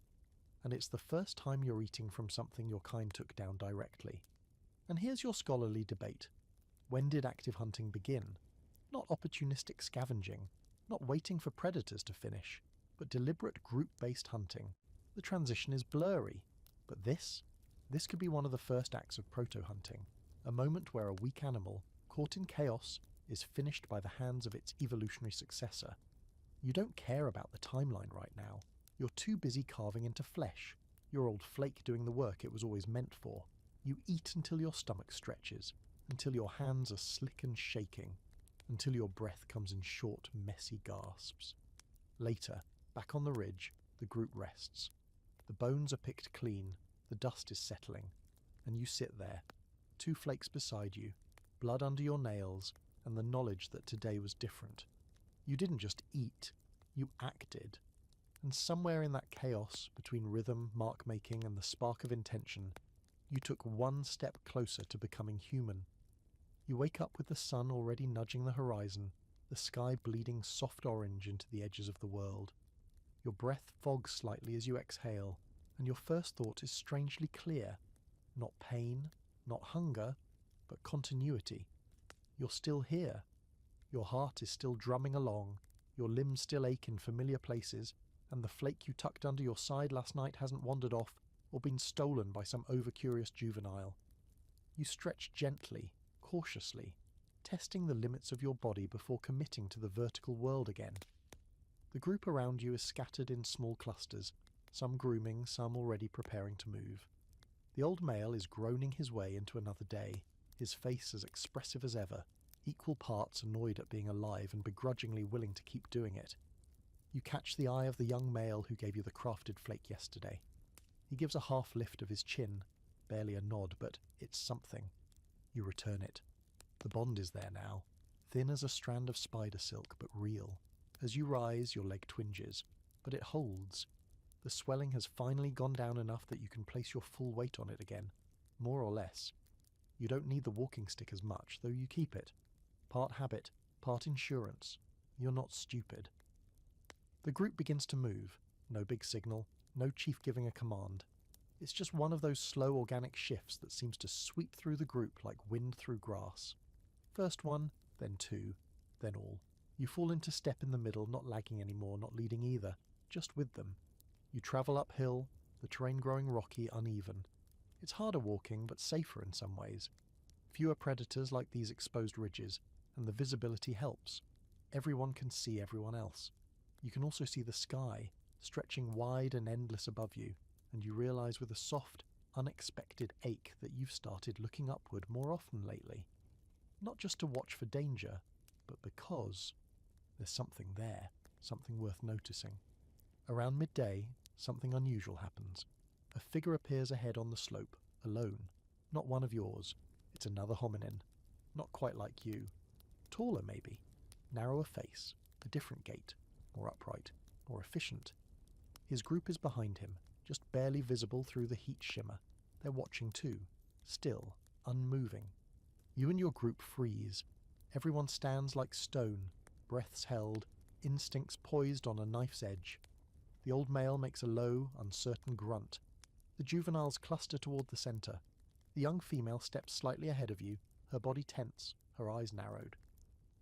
And it's the first time you're eating from something your kind took down directly. And here's your scholarly debate. When did active hunting begin? Not opportunistic scavenging, not waiting for predators to finish, but deliberate group-based hunting. The transition is blurry, but this could be one of the first acts of proto-hunting, a moment where a weak animal, caught in chaos, is finished by the hands of its evolutionary successor. You don't care about the timeline right now. You're too busy carving into flesh, your old flake doing the work it was always meant for. You eat until your stomach stretches, until your hands are slick and shaking, until your breath comes in short, messy gasps. Later, back on the ridge, the group rests. The bones are picked clean, the dust is settling, and you sit there, 2 flakes beside you, blood under your nails, and the knowledge that today was different. You didn't just eat, you acted. And somewhere in that chaos, between rhythm, mark-making, and the spark of intention, you took 1 step closer to becoming human. You wake up with the sun already nudging the horizon, the sky bleeding soft orange into the edges of the world. Your breath fogs slightly as you exhale, and your first thought is strangely clear. Not pain, not hunger, but continuity. You're still here. Your heart is still drumming along, your limbs still ache in familiar places, and the flake you tucked under your side last night hasn't wandered off or been stolen by some over-curious juvenile. You stretch gently, cautiously, testing the limits of your body before committing to the vertical world again. The group around you is scattered in small clusters, some grooming, some already preparing to move. The old male is groaning his way into another day, his face as expressive as ever, equal parts annoyed at being alive and begrudgingly willing to keep doing it. You catch the eye of the young male who gave you the crafted flake yesterday. He gives a half lift of his chin, barely a nod, but it's something. You return it. The bond is there now, thin as a strand of spider silk, but real. As you rise, your leg twinges, but it holds. The swelling has finally gone down enough that you can place your full weight on it again, more or less. You don't need the walking stick as much, though you keep it. Part habit, part insurance. You're not stupid. The group begins to move. No big signal, no chief giving a command. It's just one of those slow organic shifts that seems to sweep through the group like wind through grass. First 1, then 2, then all. You fall into step in the middle, not lagging anymore, not leading either, just with them. You travel uphill, the terrain growing rocky, uneven. It's harder walking, but safer in some ways. Fewer predators like these exposed ridges, and the visibility helps. Everyone can see everyone else. You can also see the sky, stretching wide and endless above you, and you realise with a soft, unexpected ache that you've started looking upward more often lately. Not just to watch for danger, but because there's something there, something worth noticing. Around midday, something unusual happens. A figure appears ahead on the slope, alone. Not one of yours. It's another hominin. Not quite like you. Taller, maybe. Narrower face. A different gait. More upright. More efficient. His group is behind him, just barely visible through the heat shimmer. They're watching too. Still, unmoving. You and your group freeze. Everyone stands like stone, breaths held, instincts poised on a knife's edge. The old male makes a low, uncertain grunt. The juveniles cluster toward the centre. The young female steps slightly ahead of you, her body tense, her eyes narrowed.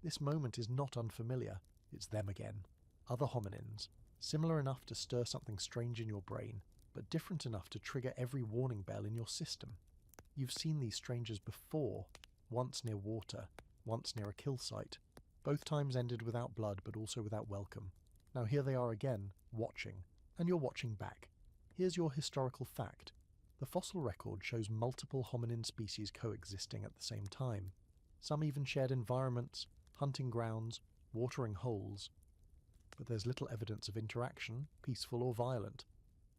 This moment is not unfamiliar. It's them again. Other hominins, similar enough to stir something strange in your brain, but different enough to trigger every warning bell in your system. You've seen these strangers before, once near water, once near a kill site. Both times ended without blood, but also without welcome. Now here they are again, watching, and you're watching back. Here's your historical fact. The fossil record shows multiple hominin species coexisting at the same time. Some even shared environments, hunting grounds, watering holes. But there's little evidence of interaction, peaceful or violent.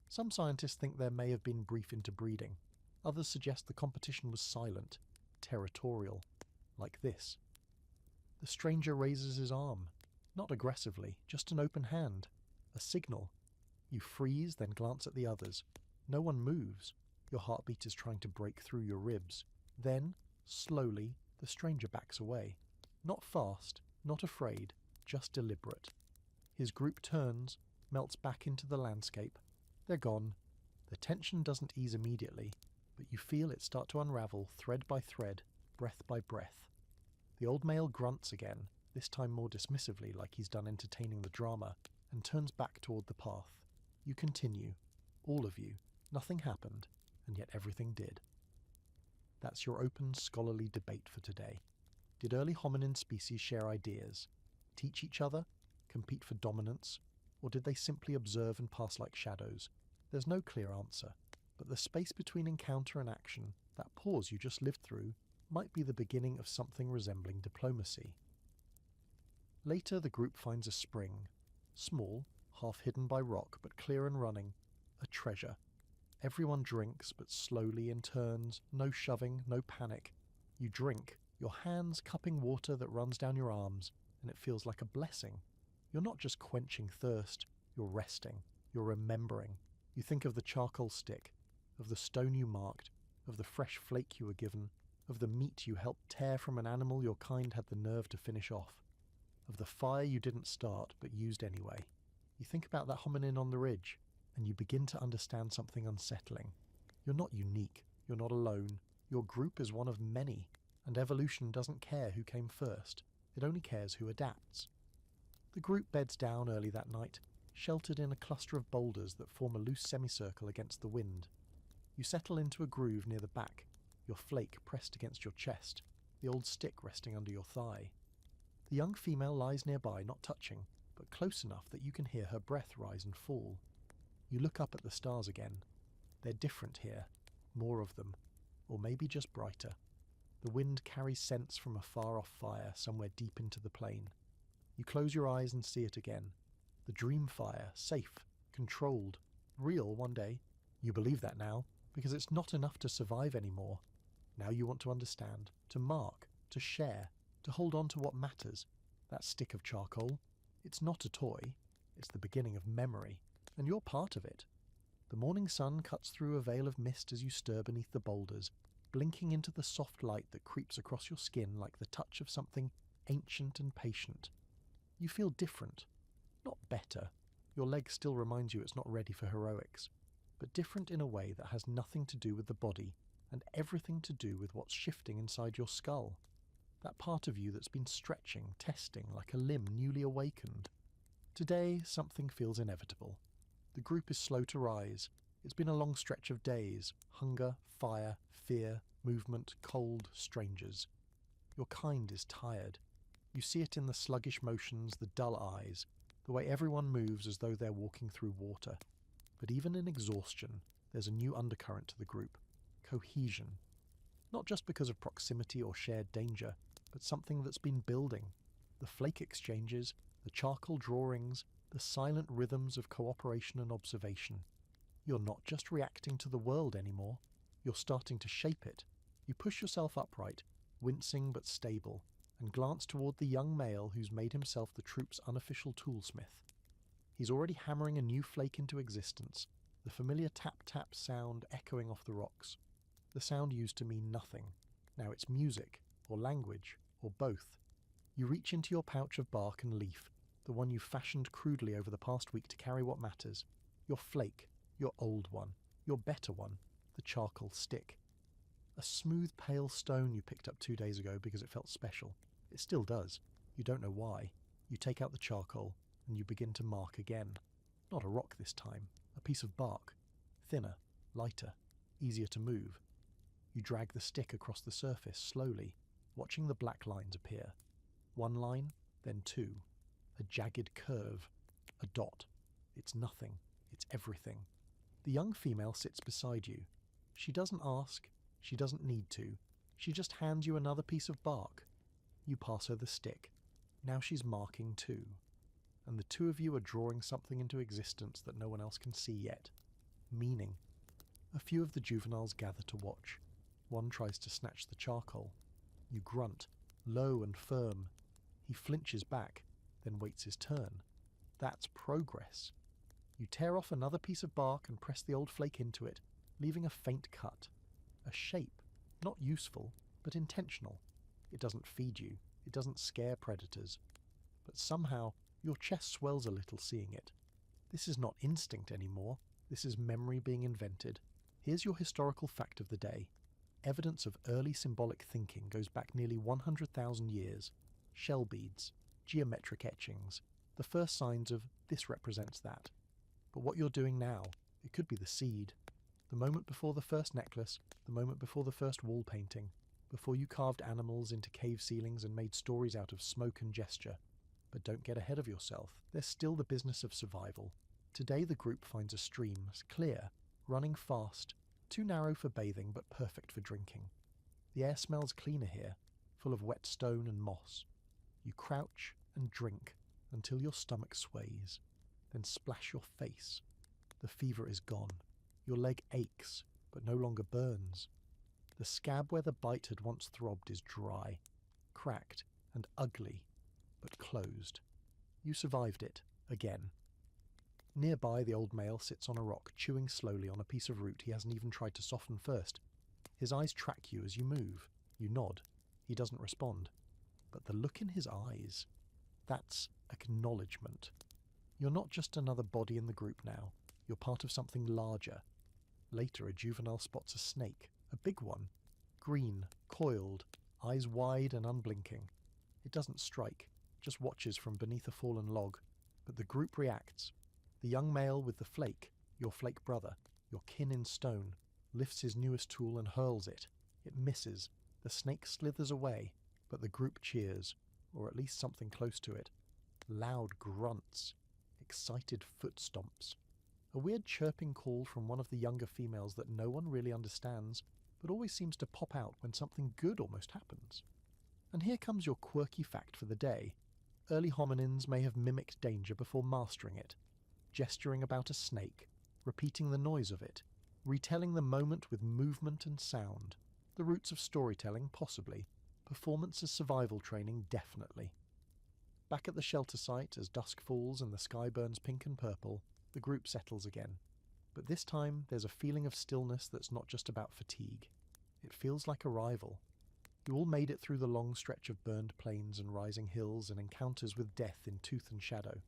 Some scientists think there may have been brief interbreeding. Others suggest the competition was silent, territorial, like this. The stranger raises his arm, not aggressively, just an open hand, a signal. You freeze, then glance at the others. No one moves. Your heartbeat is trying to break through your ribs. Then, slowly, the stranger backs away. Not fast, not afraid, just deliberate. His group turns, melts back into the landscape. They're gone. The tension doesn't ease immediately, but you feel it start to unravel thread by thread, breath by breath. The old male grunts again, this time more dismissively like he's done entertaining the drama, and turns back toward the path. You continue, all of you. Nothing happened, and yet everything did. That's your open, scholarly debate for today. Did early hominin species share ideas, teach each other, compete for dominance, or did they simply observe and pass like shadows? There's no clear answer, but the space between encounter and action, that pause you just lived through, might be the beginning of something resembling diplomacy. Later, the group finds a spring, small, half hidden by rock, but clear and running, a treasure. Everyone drinks, but slowly in turns, no shoving, no panic. You drink, your hands cupping water that runs down your arms, and it feels like a blessing. You're not just quenching thirst, you're resting, you're remembering. You think of the charcoal stick, of the stone you marked, of the fresh flake you were given, of the meat you helped tear from an animal your kind had the nerve to finish off, of the fire you didn't start but used anyway. You think about that hominin on the ridge, and you begin to understand something unsettling. You're not unique, you're not alone, your group is one of many, and evolution doesn't care who came first, it only cares who adapts. The group beds down early that night, sheltered in a cluster of boulders that form a loose semicircle against the wind. You settle into a groove near the back, your flake pressed against your chest, the old stick resting under your thigh. The young female lies nearby, not touching, but close enough that you can hear her breath rise and fall. You look up at the stars again. They're different here, more of them, or maybe just brighter. The wind carries scents from a far-off fire somewhere deep into the plain. You close your eyes and see it again. The dream fire, safe, controlled, real one day. You believe that now, because it's not enough to survive anymore. Now you want to understand, to mark, to share, to hold on to what matters. That stick of charcoal, it's not a toy, it's the beginning of memory, and you're part of it. The morning sun cuts through a veil of mist as you stir beneath the boulders, blinking into the soft light that creeps across your skin like the touch of something ancient and patient. You feel different, not better. Your leg still reminds you it's not ready for heroics, but different in a way that has nothing to do with the body and everything to do with what's shifting inside your skull. That part of you that's been stretching, testing like a limb newly awakened. Today, something feels inevitable. The group is slow to rise. It's been a long stretch of days. Hunger, fire, fear, movement, cold, strangers. Your kind is tired. You see it in the sluggish motions, the dull eyes, the way everyone moves as though they're walking through water. But even in exhaustion, there's a new undercurrent to the group: cohesion. Not just because of proximity or shared danger, but something that's been building. The flake exchanges, the charcoal drawings, the silent rhythms of cooperation and observation. You're not just reacting to the world anymore, you're starting to shape it. You push yourself upright, wincing but stable, and glance toward the young male who's made himself the troop's unofficial toolsmith. He's already hammering a new flake into existence, the familiar tap-tap sound echoing off the rocks. The sound used to mean nothing. Now it's music, or language, or both. You reach into your pouch of bark and leaf, the one you fashioned crudely over the past week to carry what matters. Your flake, your old one, your better one, the charcoal stick. A smooth pale stone you picked up 2 days ago because it felt special. It still does. You don't know why. You take out the charcoal, and you begin to mark again. Not a rock this time, a piece of bark. Thinner, lighter, easier to move. You drag the stick across the surface slowly, watching the black lines appear. One line, then two. A jagged curve. A dot. It's nothing. It's everything. The young female sits beside you. She doesn't ask. She doesn't need to. She just hands you another piece of bark. You pass her the stick. Now she's marking too. And the two of you are drawing something into existence that no one else can see yet. Meaning. A few of the juveniles gather to watch. One tries to snatch the charcoal. You grunt, low and firm. He flinches back, then waits his turn. That's progress. You tear off another piece of bark and press the old flake into it, leaving a faint cut. A shape, not useful, but intentional. It doesn't feed you, it doesn't scare predators. But somehow, your chest swells a little seeing it. This is not instinct anymore, this is memory being invented. Here's your historical fact of the day. Evidence of early symbolic thinking goes back nearly 100,000 years. Shell beads, geometric etchings, the first signs of this represents that. But what you're doing now, it could be the seed. The moment before the first necklace, the moment before the first wall painting, before you carved animals into cave ceilings and made stories out of smoke and gesture. But don't get ahead of yourself. There's still the business of survival. Today the group finds a stream, clear, running fast, too narrow for bathing but perfect for drinking. The air smells cleaner here, full of wet stone and moss. You crouch and drink until your stomach sways, then splash your face. The fever is gone. Your leg aches, but no longer burns. The scab where the bite had once throbbed is dry, cracked and ugly, but closed. You survived it, again. Nearby, the old male sits on a rock, chewing slowly on a piece of root he hasn't even tried to soften first. His eyes track you as you move. You nod. He doesn't respond. But the look in his eyes, that's acknowledgement. You're not just another body in the group now. You're part of something larger. Later, a juvenile spots a snake, a big one. Green, coiled, eyes wide and unblinking. It doesn't strike, just watches from beneath a fallen log. But the group reacts. The young male with the flake, your flake brother, your kin in stone, lifts his newest tool and hurls it. It misses. The snake slithers away, but the group cheers, or at least something close to it. Loud grunts, excited foot stomps. A weird chirping call from one of the younger females that no one really understands, but always seems to pop out when something good almost happens. And here comes your quirky fact for the day. Early hominins may have mimicked danger before mastering it, gesturing about a snake, repeating the noise of it, retelling the moment with movement and sound. The roots of storytelling, possibly. Performance as survival training, definitely. Back at the shelter site, as dusk falls and the sky burns pink and purple, the group settles again. But this time, there's a feeling of stillness that's not just about fatigue. It feels like arrival. You all made it through the long stretch of burned plains and rising hills and encounters with death in tooth and shadow.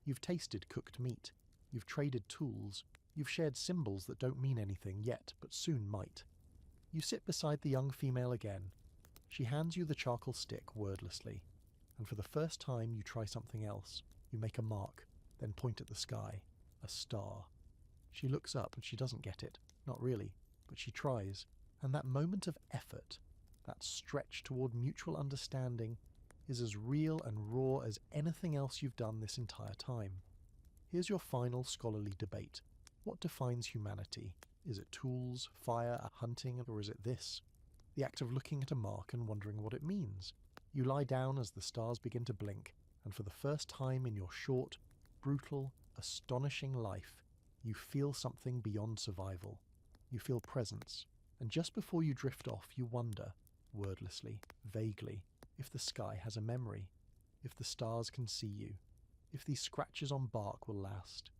You've tasted cooked meat. You've traded tools. You've shared symbols that don't mean anything yet, but soon might. You sit beside the young female again. She hands you the charcoal stick wordlessly, and for the first time you try something else. You make a mark, then point at the sky. A star. She looks up and she doesn't get it. Not really, but she tries. And that moment of effort, that stretch toward mutual understanding, is as real and raw as anything else you've done this entire time. Here's your final scholarly debate. What defines humanity? Is it tools, fire, hunting, or is it this? The act of looking at a mark and wondering what it means. You lie down as the stars begin to blink, and for the first time in your short, brutal, astonishing life, you feel something beyond survival. You feel presence, and just before you drift off, you wonder, wordlessly, vaguely, if the sky has a memory, if the stars can see you, if these scratches on bark will last,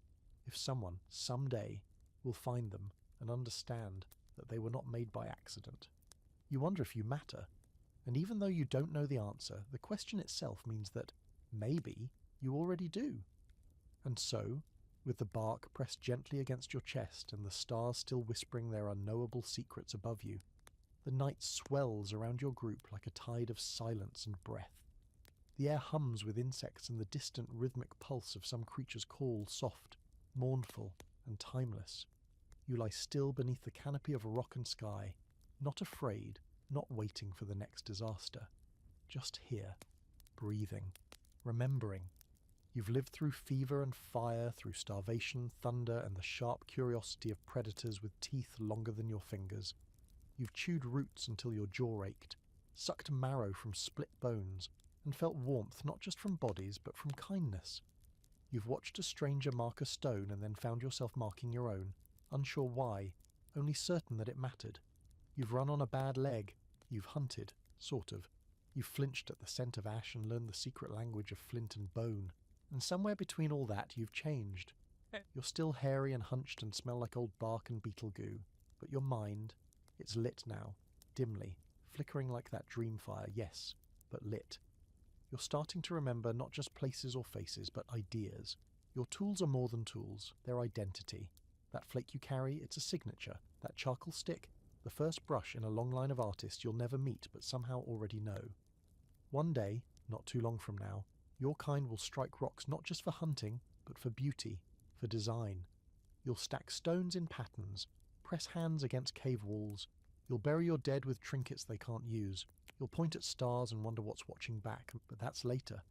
if someone, someday, will find them and understand that they were not made by accident. You wonder if you matter, and even though you don't know the answer, the question itself means that maybe you already do. And so, with the bark pressed gently against your chest and the stars still whispering their unknowable secrets above you, the night swells around your group like a tide of silence and breath. The air hums with insects and the distant rhythmic pulse of some creature's call, soft, mournful, and timeless. You lie still beneath the canopy of rock and sky, not afraid, not waiting for the next disaster. Just here, breathing, remembering. You've lived through fever and fire, through starvation, thunder, and the sharp curiosity of predators with teeth longer than your fingers. You've chewed roots until your jaw ached, sucked marrow from split bones, and felt warmth not just from bodies but from kindness. You've watched a stranger mark a stone and then found yourself marking your own, unsure why, only certain that it mattered. You've run on a bad leg. You've hunted, sort of. You've flinched at the scent of ash and learned the secret language of flint and bone. And somewhere between all that, you've changed. You're still hairy and hunched and smell like old bark and beetle goo, but your mind, it's lit now, dimly, flickering like that dream fire, yes, but lit. You're starting to remember not just places or faces, but ideas. Your tools are more than tools, they're identity. That flake you carry, it's a signature. That charcoal stick, the first brush in a long line of artists you'll never meet but somehow already know. One day, not too long from now, your kind will strike rocks not just for hunting, but for beauty, for design. You'll stack stones in patterns, press hands against cave walls. You'll bury your dead with trinkets they can't use. You'll point at stars and wonder what's watching back, but that's later.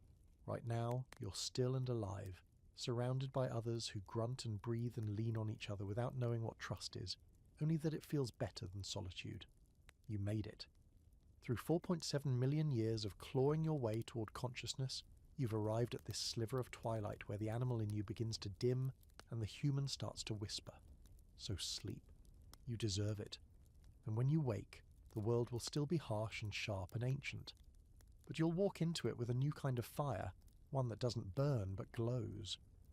Right now, you're still and alive, surrounded by others who grunt and breathe and lean on each other without knowing what trust is, only that it feels better than solitude. You made it. Through 4.7 million years of clawing your way toward consciousness, you've arrived at this sliver of twilight where the animal in you begins to dim and the human starts to whisper. So sleep. You deserve it. And when you wake, the world will still be harsh and sharp and ancient. But you'll walk into it with a new kind of fire, one that doesn't burn but glows.